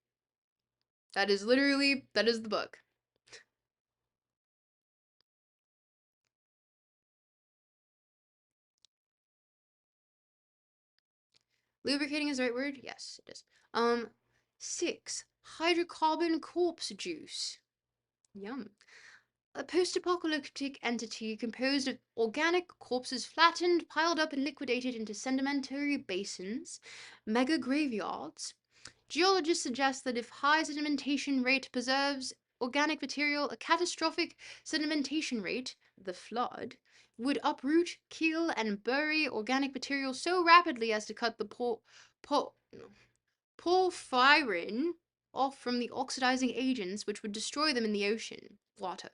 A: That is the book. Lubricating is the right word? Yes, it is. 6. Hydrocarbon corpse juice. Yum. A post-apocalyptic entity composed of organic corpses flattened, piled up, and liquidated into sedimentary basins, mega graveyards. Geologists suggest that if high sedimentation rate preserves organic material, a catastrophic sedimentation rate, the flood, would uproot, kill, and bury organic material so rapidly as to cut the porphyrin off from the oxidizing agents which would destroy them in the ocean. Water.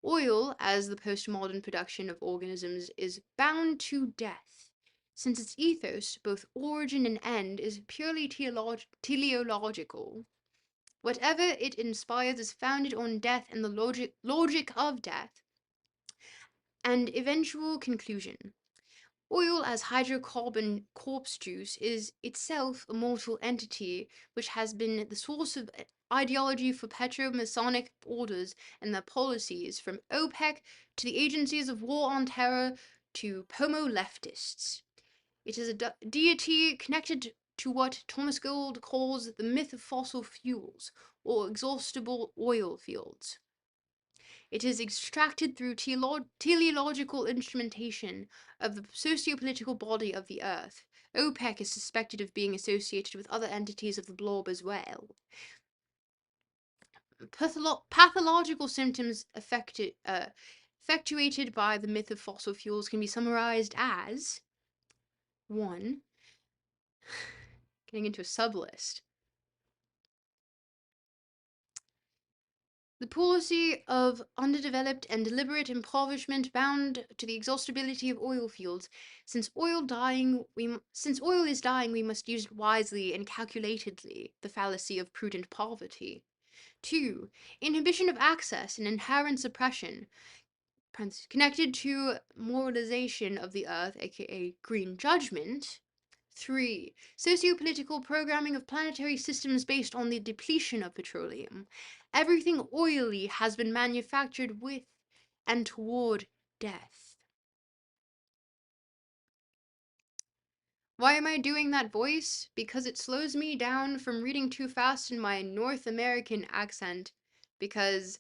A: Oil, as the postmodern production of organisms, is bound to death, since its ethos, both origin and end, is purely teleological. Whatever it inspires is founded on death and the logic of death, and eventual conclusion. Oil as hydrocarbon corpse juice is itself a mortal entity which has been the source of ideology for petro-Masonic orders and their policies, from OPEC to the agencies of war on terror to pomo-leftists. It is a deity connected to what Thomas Gold calls the myth of fossil fuels, or exhaustible oil fields. It is extracted through teleological instrumentation of the socio-political body of the Earth. OPEC is suspected of being associated with other entities of the blob as well. Pathological symptoms effectuated by the myth of fossil fuels can be summarized as 1. Getting into a sublist. The policy of underdeveloped and deliberate impoverishment bound to the exhaustibility of oil fields. Since oil is dying, we must use it wisely and calculatedly. The fallacy of prudent poverty. 2. Inhibition of access and inherent suppression, connected to moralization of the earth, aka green judgment. 3. Sociopolitical programming of planetary systems based on the depletion of petroleum. Everything oily has been manufactured with and toward death. Why am I doing that voice? Because it slows me down from reading too fast in my North American accent, because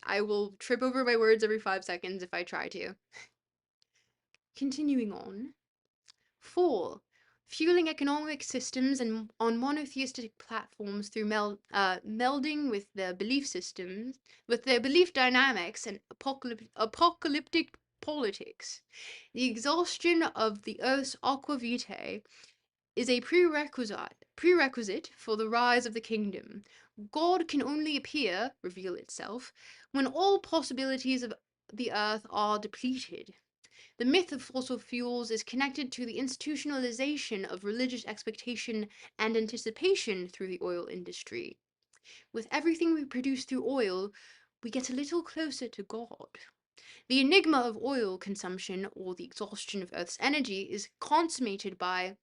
A: I will trip over my words every 5 seconds if I try to. Continuing on. 4. Fueling economic systems and on monotheistic platforms through melding with their belief systems, with their belief dynamics and apocalyptic politics. The exhaustion of the Earth's aqua vitae is a prerequisite for the rise of the kingdom. God can only reveal itself, when all possibilities of the earth are depleted. The myth of fossil fuels is connected to the institutionalization of religious expectation and anticipation through the oil industry. With everything we produce through oil, we get a little closer to God. The enigma of oil consumption, or the exhaustion of Earth's energy, is consummated by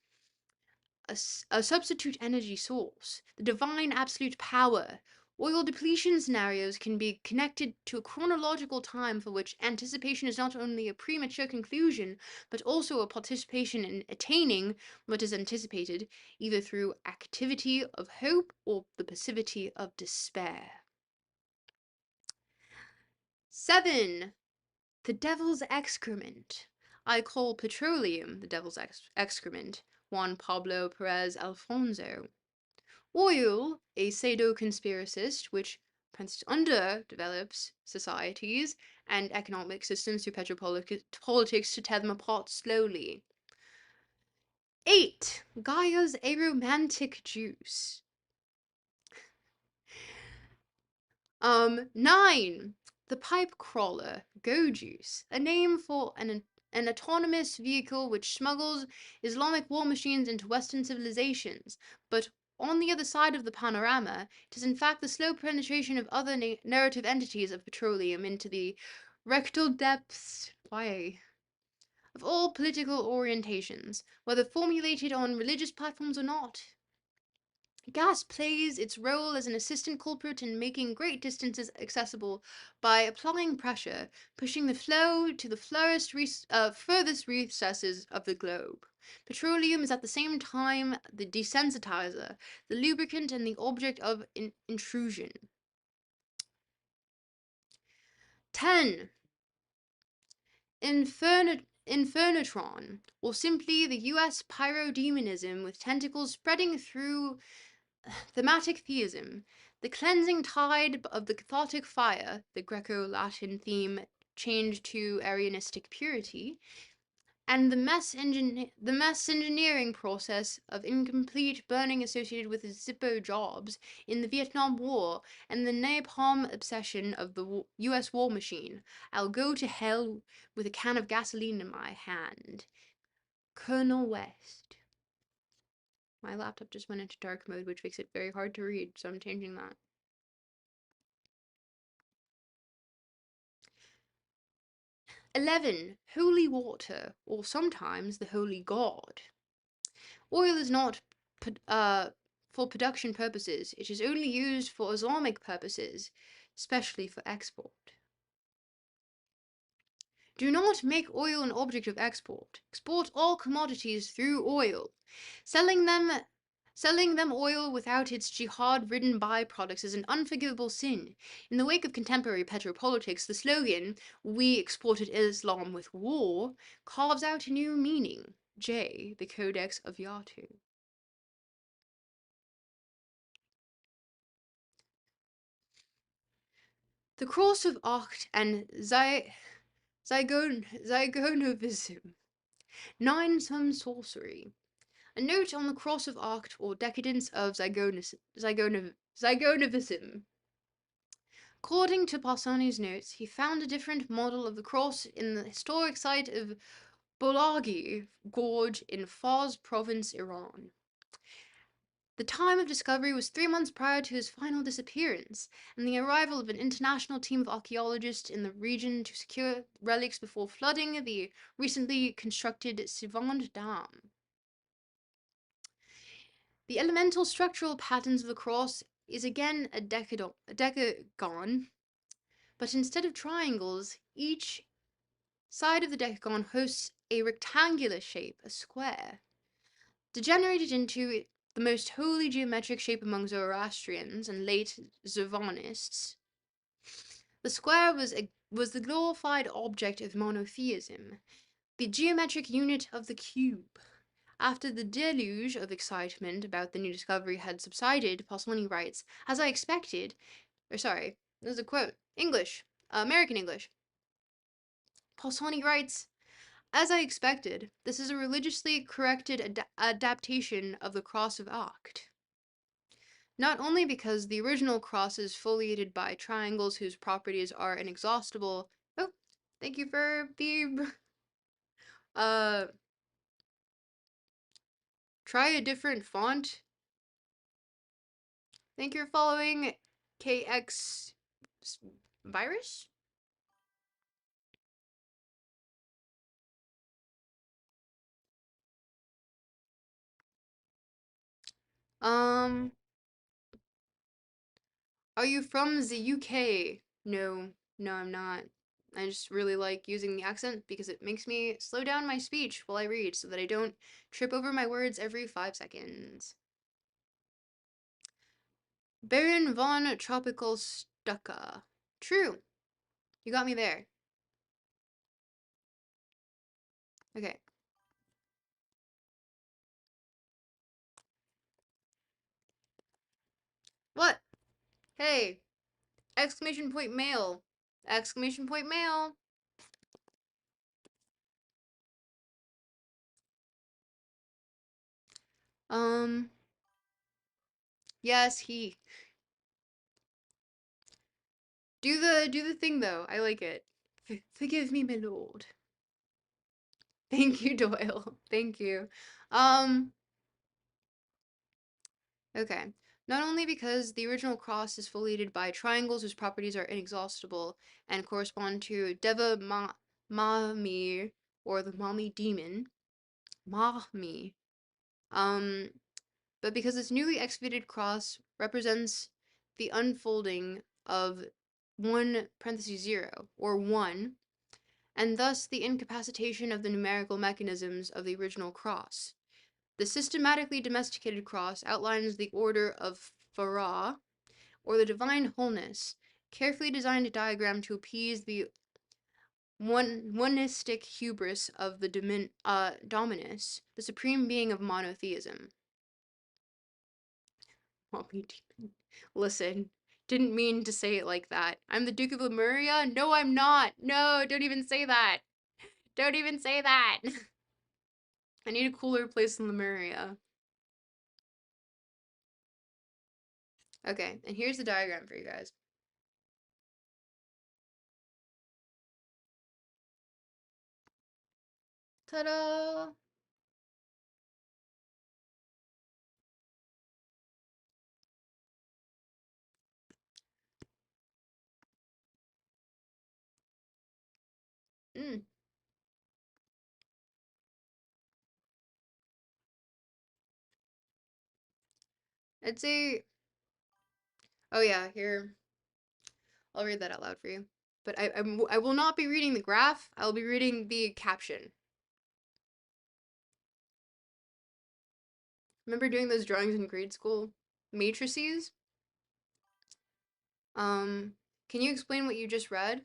A: a substitute energy source, the divine absolute power. Oil depletion scenarios can be connected to a chronological time for which anticipation is not only a premature conclusion, but also a participation in attaining what is anticipated, either through activity of hope or the passivity of despair. 7. The devil's excrement. I call petroleum the devil's excrement. Juan Pablo Perez Alfonso. Oil, a pseudo-conspiracist, which underdeveloped societies and economic systems through petropolitics to tear them apart slowly. 8. Gaia's aromantic juice. 9. The pipe crawler, Go Juice, a name for an autonomous vehicle which smuggles Islamic war machines into Western civilizations, but on the other side of the panorama, it is in fact the slow penetration of other narrative entities of petroleum into the rectal depths. Why? Of all political orientations, whether formulated on religious platforms or not. Gas plays its role as an assistant culprit in making great distances accessible by applying pressure, pushing the flow to the furthest recesses of the globe. Petroleum is at the same time the desensitizer, the lubricant, and the object of intrusion. 10. Infernatron, or simply the US pyrodemonism with tentacles spreading through thematic theism, the cleansing tide of the cathartic fire, the Greco-Latin theme changed to Arianistic purity, and the mass engineering process of incomplete burning associated with Zippo jobs in the Vietnam War, and the napalm obsession of the US war machine. I'll go to hell with a can of gasoline in my hand. Colonel West. My laptop just went into dark mode, which makes it very hard to read, so I'm changing that. 11. Holy water, or sometimes the holy god. Oil is not for production purposes. It is only used for Islamic purposes, especially for export. Do not make oil an object of export. Export all commodities through oil. Selling them oil without its jihad-ridden byproducts is an unforgivable sin. In the wake of contemporary petropolitics, the slogan, "We exported Islam with war," carves out a new meaning. J. The Codex of Yatu. The Cross of Acht and Zygonovism. 9. Some sorcery. A note on the Cross of Acht, or decadence of Zygonovism. According to Parsani's notes, he found a different model of the cross in the historic site of Bolagi Gorge in Fars province, Iran. The time of discovery was 3 months prior to his final disappearance, and the arrival of an international team of archaeologists in the region to secure relics before flooding the recently constructed Sivand Dam. The elemental structural patterns of the cross is again a decagon, but instead of triangles, each side of the decagon hosts a rectangular shape, a square. Degenerated into the most holy geometric shape among Zoroastrians and late Zervanists, the square was the glorified object of monotheism, the geometric unit of the cube. After the deluge of excitement about the new discovery had subsided, Pasolini writes, "As I expected," there's a quote, English, American English. Pasolini writes, "As I expected, this is a religiously corrected adaptation of the Cross of Acht. Not only because the original cross is foliated by triangles whose properties are inexhaustible." Oh, thank you for the try a different font. Think you're following KX virus? Um, are you from the UK? No, no, I'm not. I just really like using the accent because it makes me slow down my speech while I read so that I don't trip over my words every 5 seconds. Baron von Tropical Stucca. True. You got me there. Okay. What? Hey, Exclamation point mail. Exclamation point mail. Um, yes, he. Do the thing though. I like it. Forgive me, my lord. Thank you, Doyle. Thank you. Um, okay. Not only because the original cross is foliated by triangles whose properties are inexhaustible and correspond to Deva Mami, or the Mommy Demon, Mahmi, um, but because this newly excavated cross represents the unfolding of 1 parentheses 0, or 1, and thus the incapacitation of the numerical mechanisms of the original cross. The systematically domesticated cross outlines the order of Farah, or the divine wholeness, carefully designed diagram to appease the oneistic hubris of the Dominus, the supreme being of monotheism. Mommy demon. Listen, didn't mean to say it like that. I'm the Duke of Lemuria? No, I'm not. No, don't even say that. Don't even say that. I need a cooler place than Lemuria. Okay, and here's the diagram for you guys. Ta-da! Mm. I'd say, oh yeah, here, I'll read that out loud for you. But I will not be reading the graph, I'll be reading the caption. Remember doing those drawings in grade school? Matrices? Um, can you explain what you just read?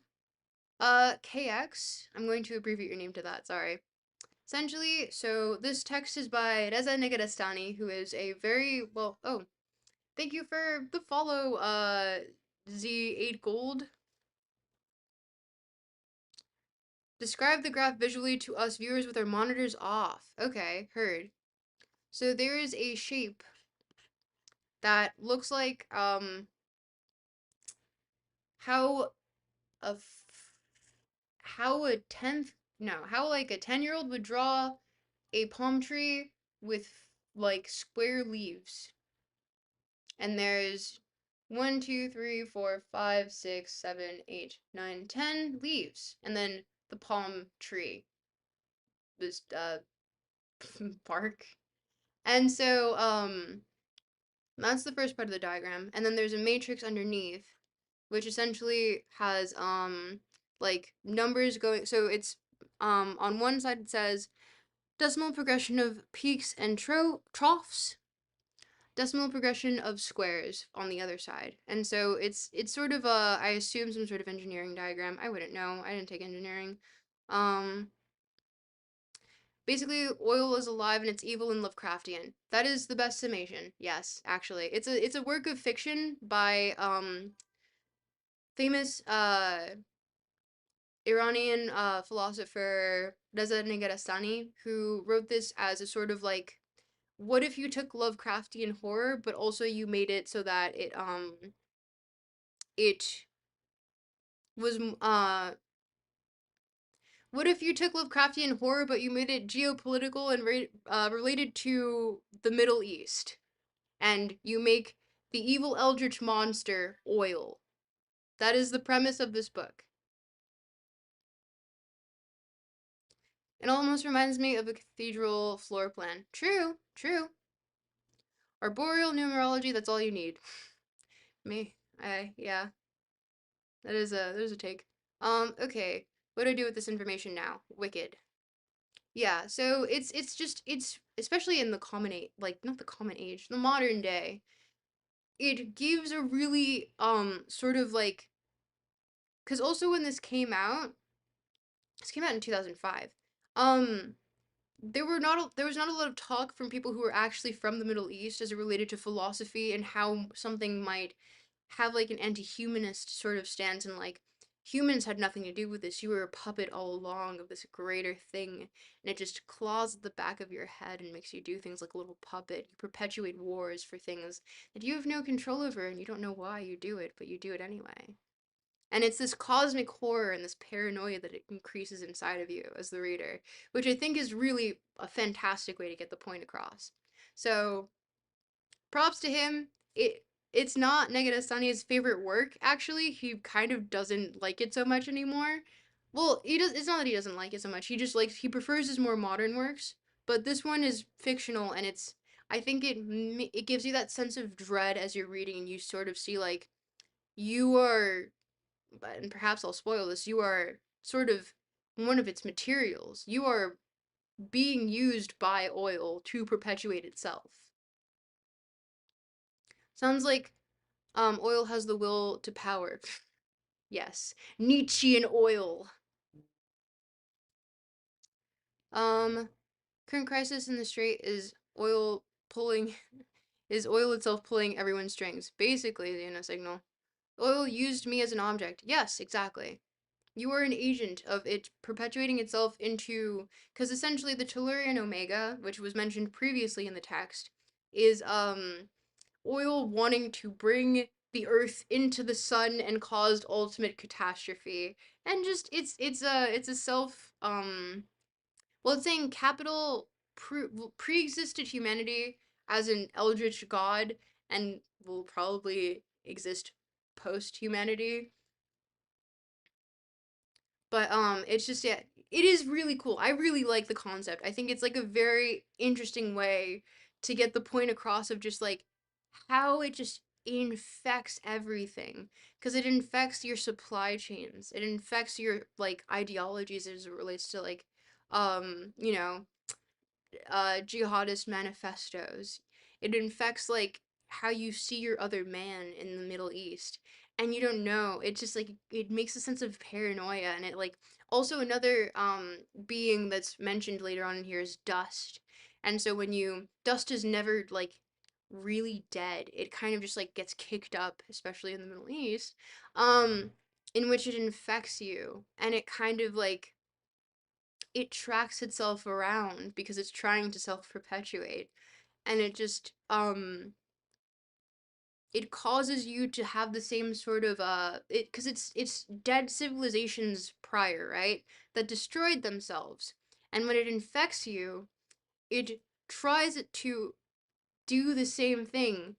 A: KX, I'm going to abbreviate your name to that, sorry. Essentially, so this text is by Reza Negarestani, who is a very, well, oh, thank you for the follow, Z8 Gold. Describe the graph visually to us viewers with our monitors off. Okay, heard. So there is a shape that looks like, how a how a 10th, no, how like a 10-year-old would draw a palm tree with like square leaves. And there's 1, 2, 3, 4, 5, 6, 7, 8, 9, 10 leaves. And then the palm tree, this bark. And so that's the first part of the diagram. And then there's a matrix underneath, which essentially has like numbers going, so it's on one side it says decimal progression of peaks and troughs, decimal progression of squares on the other side. And so it's sort of a, I assume, some sort of engineering diagram. I wouldn't know. I didn't take engineering. Um Basically, oil is alive and it's evil and Lovecraftian. That is the best summation. Yes, actually. It's a work of fiction by famous Iranian philosopher Reza Negarestani, who wrote this as a sort of like, what if you took Lovecraftian horror, but also you made it so that it was what if you took Lovecraftian horror, but you made it geopolitical and related to the Middle East, and you make the evil eldritch monster oil? That is the premise of this book. It almost reminds me of a cathedral floor plan. True, true. Arboreal numerology, that's all you need. Me, yeah, there's a take. Okay, what do I do with this information now? Wicked. Yeah, so it's just, it's especially in the common age, like not the common age, the modern day. It gives a really sort of like, because also when this came out in 2005. Um, there was not a lot of talk from people who were actually from the Middle East as it related to philosophy and how something might have like an anti-humanist sort of stance and like humans had nothing to do with this. You were a puppet all along of this greater thing, and it just claws at the back of your head and makes you do things like a little puppet. You perpetuate wars for things that you have no control over, and you don't know why you do it, but you do it anyway. And it's this cosmic horror and this paranoia that it increases inside of you as the reader, which I think is really a fantastic way to get the point across. So props to him. It's not Negarestani's favorite work, actually. He kind of doesn't like it so much anymore. Well, he does. It's not that he doesn't like it so much. He prefers his more modern works. But this one is fictional, and it's. I think it gives you that sense of dread as you're reading, and you sort of see like you are, and perhaps I'll spoil this. You are sort of one of its materials. You are being used by oil to perpetuate itself. Sounds like oil has the will to power. Yes, Nietzschean oil. Um, Current crisis in the strait is oil pulling, is oil itself pulling everyone's strings. Basically, the signal. Oil used me as an object. Yes, exactly. You are an agent of it perpetuating itself into, because essentially the Tellurian Omega, which was mentioned previously in the text, is oil wanting to bring the earth into the sun and caused ultimate catastrophe. And just it's a self well, it's saying capital pre-existed humanity as an eldritch god and will probably exist post humanity. But it's just, yeah, it is really cool. I really like the concept. I think it's like a very interesting way to get the point across of just like how it just infects everything, because it infects your supply chains. It infects your like ideologies as it relates to like you know, jihadist manifestos. It infects like how you see your other man in the Middle East. And you don't know. It's just like it makes a sense of paranoia, and it like also another being that's mentioned later on in here is dust. And so when you dust is never like really dead. It kind of just like gets kicked up, especially in the Middle East, um in which it infects you, and it kind of like it tracks itself around because it's trying to self-perpetuate, and it just it causes you to have the same sort of it because it's dead civilizations prior, right, that destroyed themselves, and when it infects you it tries to do the same thing,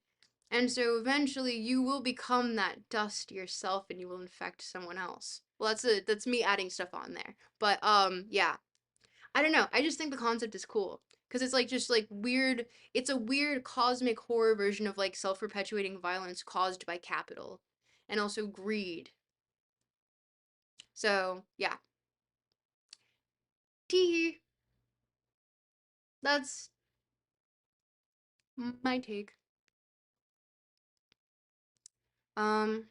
A: and so eventually you will become that dust yourself and you will infect someone else. Well, that's me adding stuff on there, but yeah, I don't know. I just think the concept is cool because it's like just like weird. It's a weird cosmic horror version of like self-perpetuating violence caused by capital and also greed. So, yeah. Tee. That's my take. Um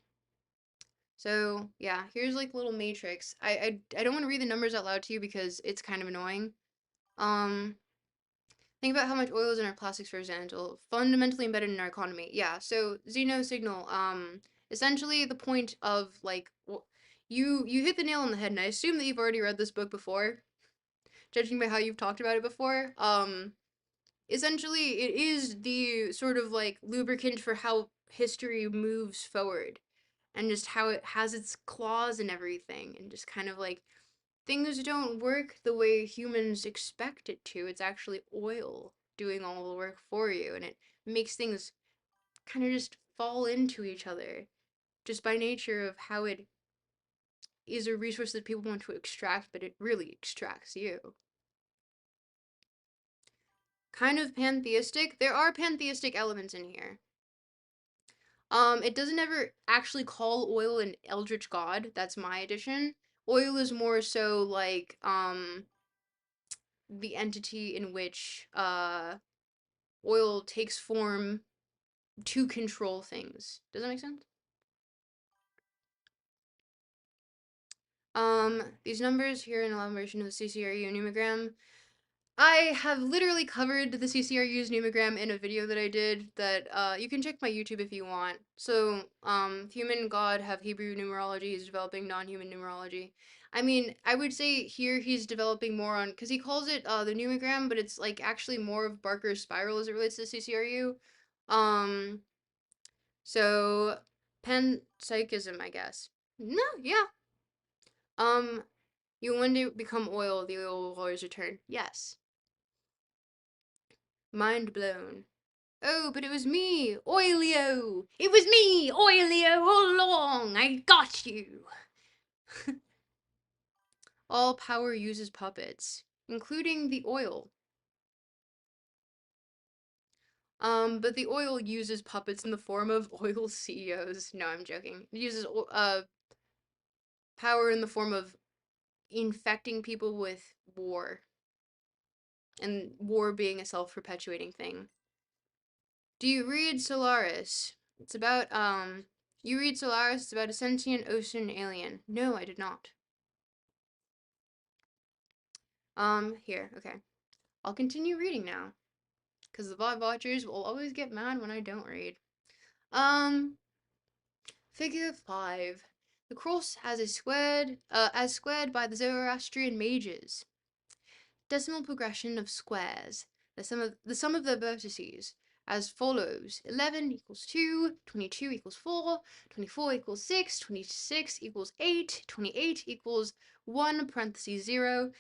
A: so yeah, here's like a little matrix. I don't want to read the numbers out loud to you because it's kind of annoying. Um Think about how much oil is in our plastics, for example, fundamentally embedded in our economy. Yeah, so Xeno signal, essentially the point of like, you hit the nail on the head, and I assume that you've already read this book before, judging by how you've talked about it before. Essentially, it is the sort of like lubricant for how history moves forward, and just how it has its claws and everything, and just kind of like things don't work the way humans expect it to. It's actually oil doing all the work for you, and it makes things kind of just fall into each other just by nature of how it is a resource that people want to extract, but it really extracts you. Kind of pantheistic. There are pantheistic elements in here. It doesn't ever actually call oil an eldritch god. That's my addition. Oil is more so like the entity in which oil takes form to control things. Does that make sense? These numbers here in elaboration of the CCRE numogram. I have literally covered the CCRU's numogram in a video that I did that you can check my YouTube if you want. So, human god have Hebrew numerology, he's developing non-human numerology. I mean, I would say here he's developing more on, because he calls it the numogram, but it's like actually more of Barker's spiral as it relates to CCRU. Um, so, panpsychism, I guess. No, yeah. Um, you one day become oil, the oil will always return. Yes. Mind blown. Oh, but it was me, Oilio! It was me, Oilio, all along! I got you! All power uses puppets, including the oil. But the oil uses puppets in the form of oil CEOs. No, I'm joking. It uses, power in the form of infecting people with war. And war being a self-perpetuating thing. Do you read Solaris? It's about, you read Solaris, it's about a sentient ocean alien. No, I did not. Here, okay. I'll continue reading now. Because the VOD watchers will always get mad when I don't read. Um, Figure 5. The cross as squared by the Zoroastrian mages. Decimal progression of squares. The sum of their vertices as follows: 11 equals 2, 22 equals 4, 24 equals 6, 26 equals 8, 28 equals 1 parentheses 0,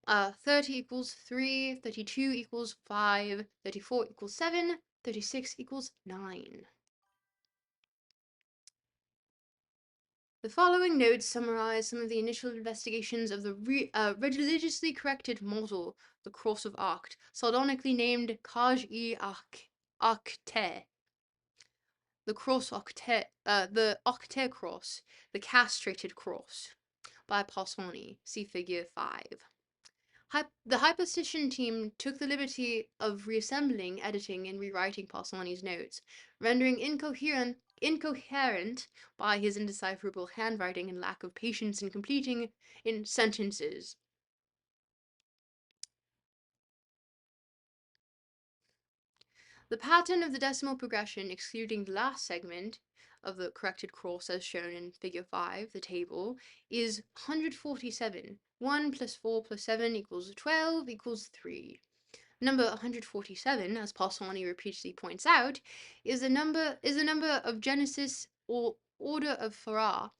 A: 30 equals 3, 32 equals 5, 34 equals 7, 36 equals 9. The following notes summarize some of the initial investigations of the religiously corrected model, the Cross of Arct, sardonically named Kaj-i-Acte. The the Octet Cross, the castrated cross, by Parsoni. See Figure 5. The hypostition team took the liberty of reassembling, editing, and rewriting Parsoni's notes, rendering incoherent by his indecipherable handwriting and lack of patience in completing in sentences. The pattern of the decimal progression, excluding the last segment of the corrected cross as shown in Figure 5, the table, is 147. 1 plus 4 plus 7 equals 12 equals 3. Number 147, as Parsoni repeatedly points out, is the number of Genesis or order of Farah,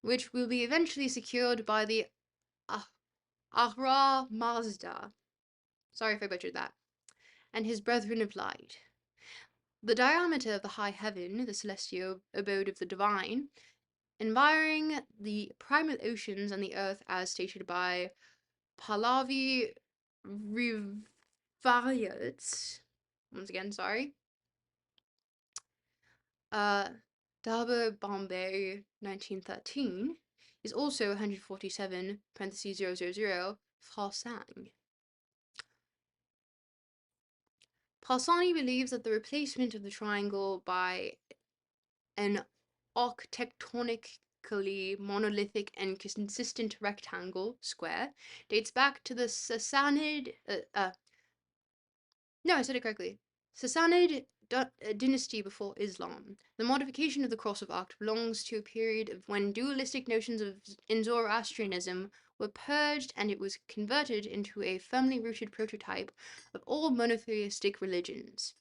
A: which will be eventually secured by the Ahra Mazda. Sorry if I butchered that. And his brethren of light. The diameter of the high heaven, the celestial abode of the divine, environing the primal oceans and the earth as stated by Pahlavi Rivayats. Once again, sorry. Daber Bombay 1913 is also 147 parentheses 000 Farsang. Parsani believes that the replacement of the triangle by an architectonically monolithic and consistent rectangle square dates back to the Sassanid no, I said it correctly. Sassanid dynasty before Islam. The modification of the cross of Arct belongs to a period of when dualistic notions in Zoroastrianism were purged and it was converted into a firmly rooted prototype of all monotheistic religions.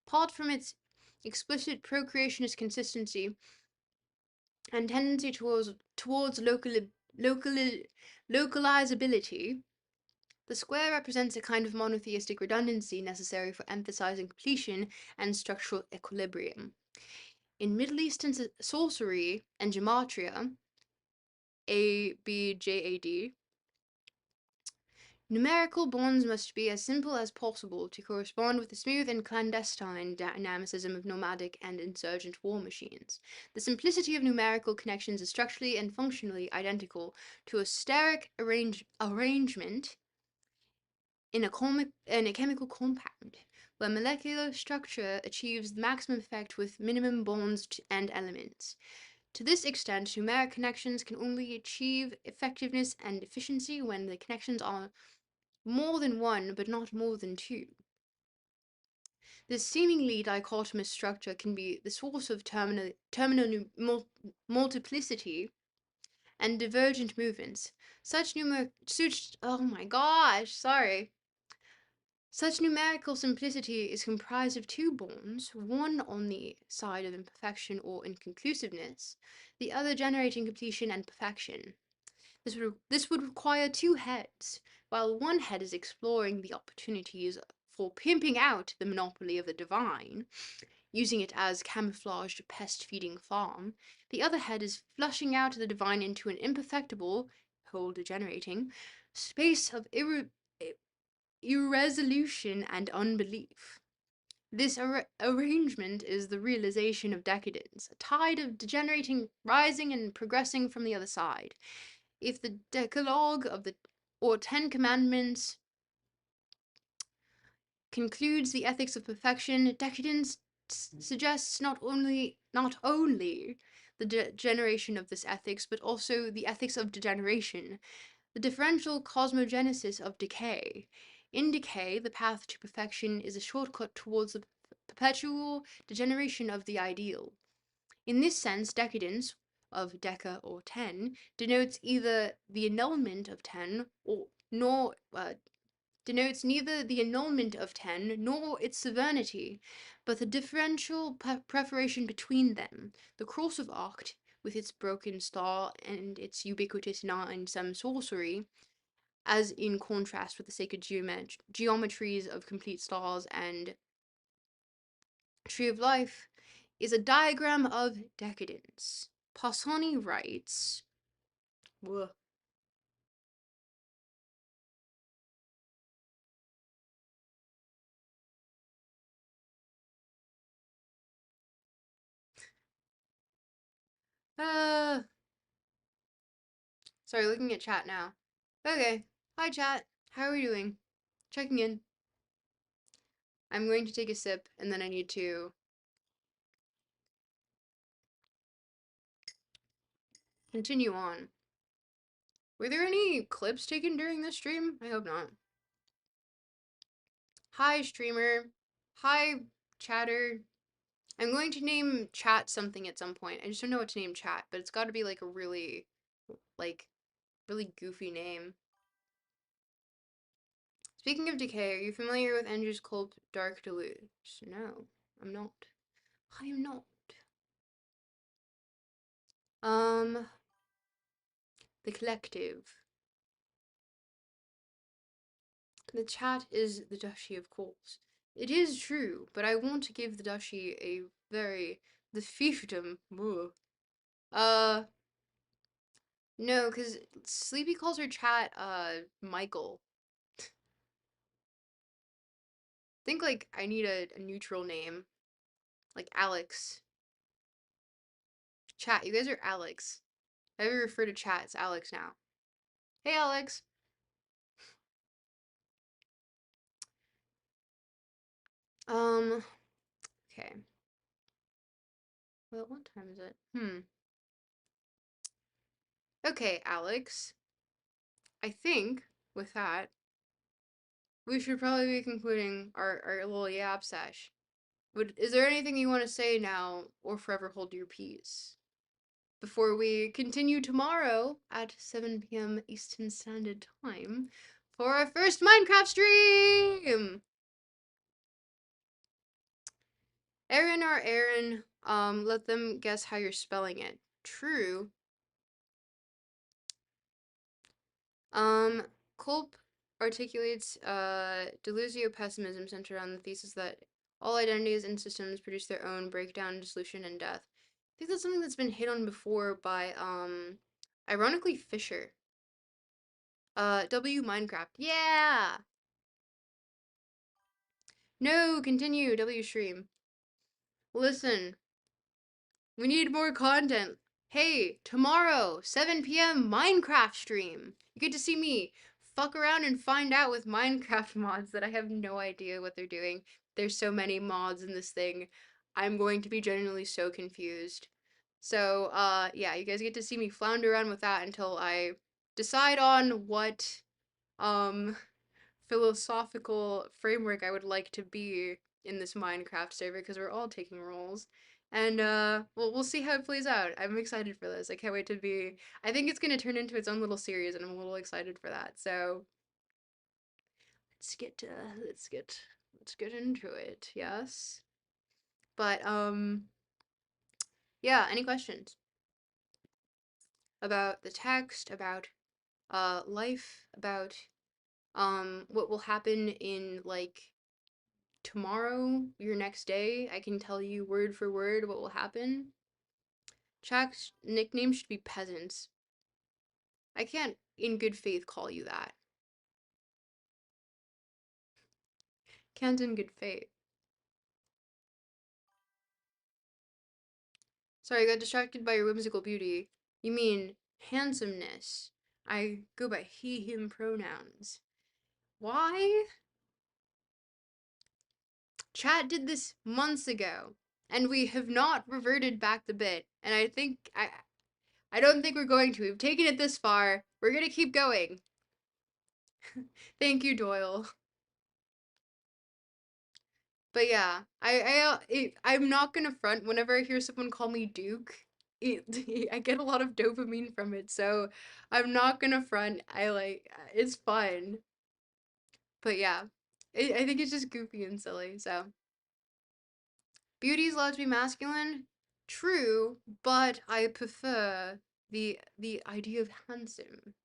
A: Apart from its explicit procreationist consistency and tendency towards localizability, the square represents a kind of monotheistic redundancy necessary for emphasizing completion and structural equilibrium. In Middle Eastern sorcery and gematria, ABJAD, numerical bonds must be as simple as possible to correspond with the smooth and clandestine dynamicism of nomadic and insurgent war machines. The simplicity of numerical connections is structurally and functionally identical to a steric arrangement in a chemical compound, where molecular structure achieves the maximum effect with minimum bonds and elements. To this extent, numeric connections can only achieve effectiveness and efficiency when the connections are more than one but not more than two. This seemingly dichotomous structure can be the source of terminal multiplicity and divergent movements. Oh my gosh, sorry. Such numerical simplicity is comprised of two bonds, one on the side of imperfection or inconclusiveness, the other generating completion and perfection. This would require two heads, while one head is exploring the opportunities for pimping out the monopoly of the divine, using it as camouflaged pest-feeding farm. The other head is flushing out the divine into an imperfectible, whole degenerating, space of irresolution and unbelief. This arrangement is the realization of decadence, a tide of degenerating rising and progressing from the other side. If the Decalogue of the or Ten Commandments concludes the ethics of perfection, decadence suggests not only the degeneration of this ethics, but also the ethics of degeneration, the differential cosmogenesis of decay. In decay, the path to perfection is a shortcut towards the perpetual degeneration of the ideal. In this sense, decadence, of deca or ten, denotes either the annulment of ten or nor denotes neither the annulment of ten nor its sovereignty, but the differential preparation between them. The cross of Arct, with its broken star and its ubiquitous nine-sum sorcery, as in contrast with the sacred geometries of complete stars and Tree of Life, is a diagram of decadence. Pausani writes, Whoa. uh, sorry, looking at chat now. Okay, hi chat, how are we doing? Checking in. I'm going to take a sip and then I need to continue on. Were there any clips taken during this stream? I hope not. Hi, streamer. Hi, chatter. I'm going to name chat something at some point. I just don't know what to name chat, but it's got to be like a like, really goofy name. Speaking of decay, are you familiar with Andrew's Culp Dark Deluge? No, I'm not. I am not. The collective. The chat is the duchy, of course. It is true, but I want to give the duchy a the fiefdom. Uh, no, because Sleepy calls her chat, Michael. Think, like, I need a neutral name. Like Alex. Chat, you guys are Alex. I ever refer to chat, it's Alex now. Hey, Alex. Okay. Well, what time is it? Okay, Alex. I think, with that, we should probably be concluding our little yap sesh. Is there anything you want to say now, or forever hold your peace? Before we continue tomorrow at 7 p.m. Eastern Standard Time for our first Minecraft stream! Aaron or Aaron, let them guess how you're spelling it. True. Culp articulates delusio pessimism centered on the thesis that all identities and systems produce their own breakdown, dissolution, and death. I think that's something that's been hit on before by, ironically, Fisher. W Minecraft. Yeah! No, continue, W stream. Listen, we need more content. Hey, tomorrow, 7 p.m. Minecraft stream. You get to see me fuck around and find out with Minecraft mods that I have no idea what they're doing. There's so many mods in this thing. I'm going to be genuinely so confused. So, yeah, you guys get to see me flounder around with that until I decide on what, um, philosophical framework I would like to be in this Minecraft server because we're all taking roles. And we'll see how it plays out. I'm excited for this. I can't wait to be. I think it's gonna turn into its own little series, and I'm a little excited for that. So let's get let's get into it. Yes, but yeah. Any questions about the text, about life, about what will happen in like tomorrow, your next day? I can tell you word for word what will happen. Jack's nickname should be Peasants. I can't, in good faith, call you that. Can't in good faith. Sorry, I got distracted by your whimsical beauty. You mean handsomeness. I go by he, him pronouns. Why? Chat did this months ago, and we have not reverted back the bit. And I don't think we're going to. We've taken it this far. We're gonna keep going. Thank you, Doyle. But yeah, I'm not gonna front. Whenever I hear someone call me Duke, it, I get a lot of dopamine from it. So I'm not gonna front. It's fun. But yeah, I think it's just goofy and silly. So beauty is allowed to be masculine, true, but I prefer the idea of handsome.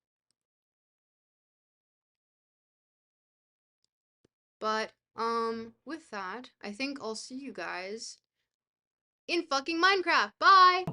A: But with that, I think I'll see you guys in fucking Minecraft. Bye.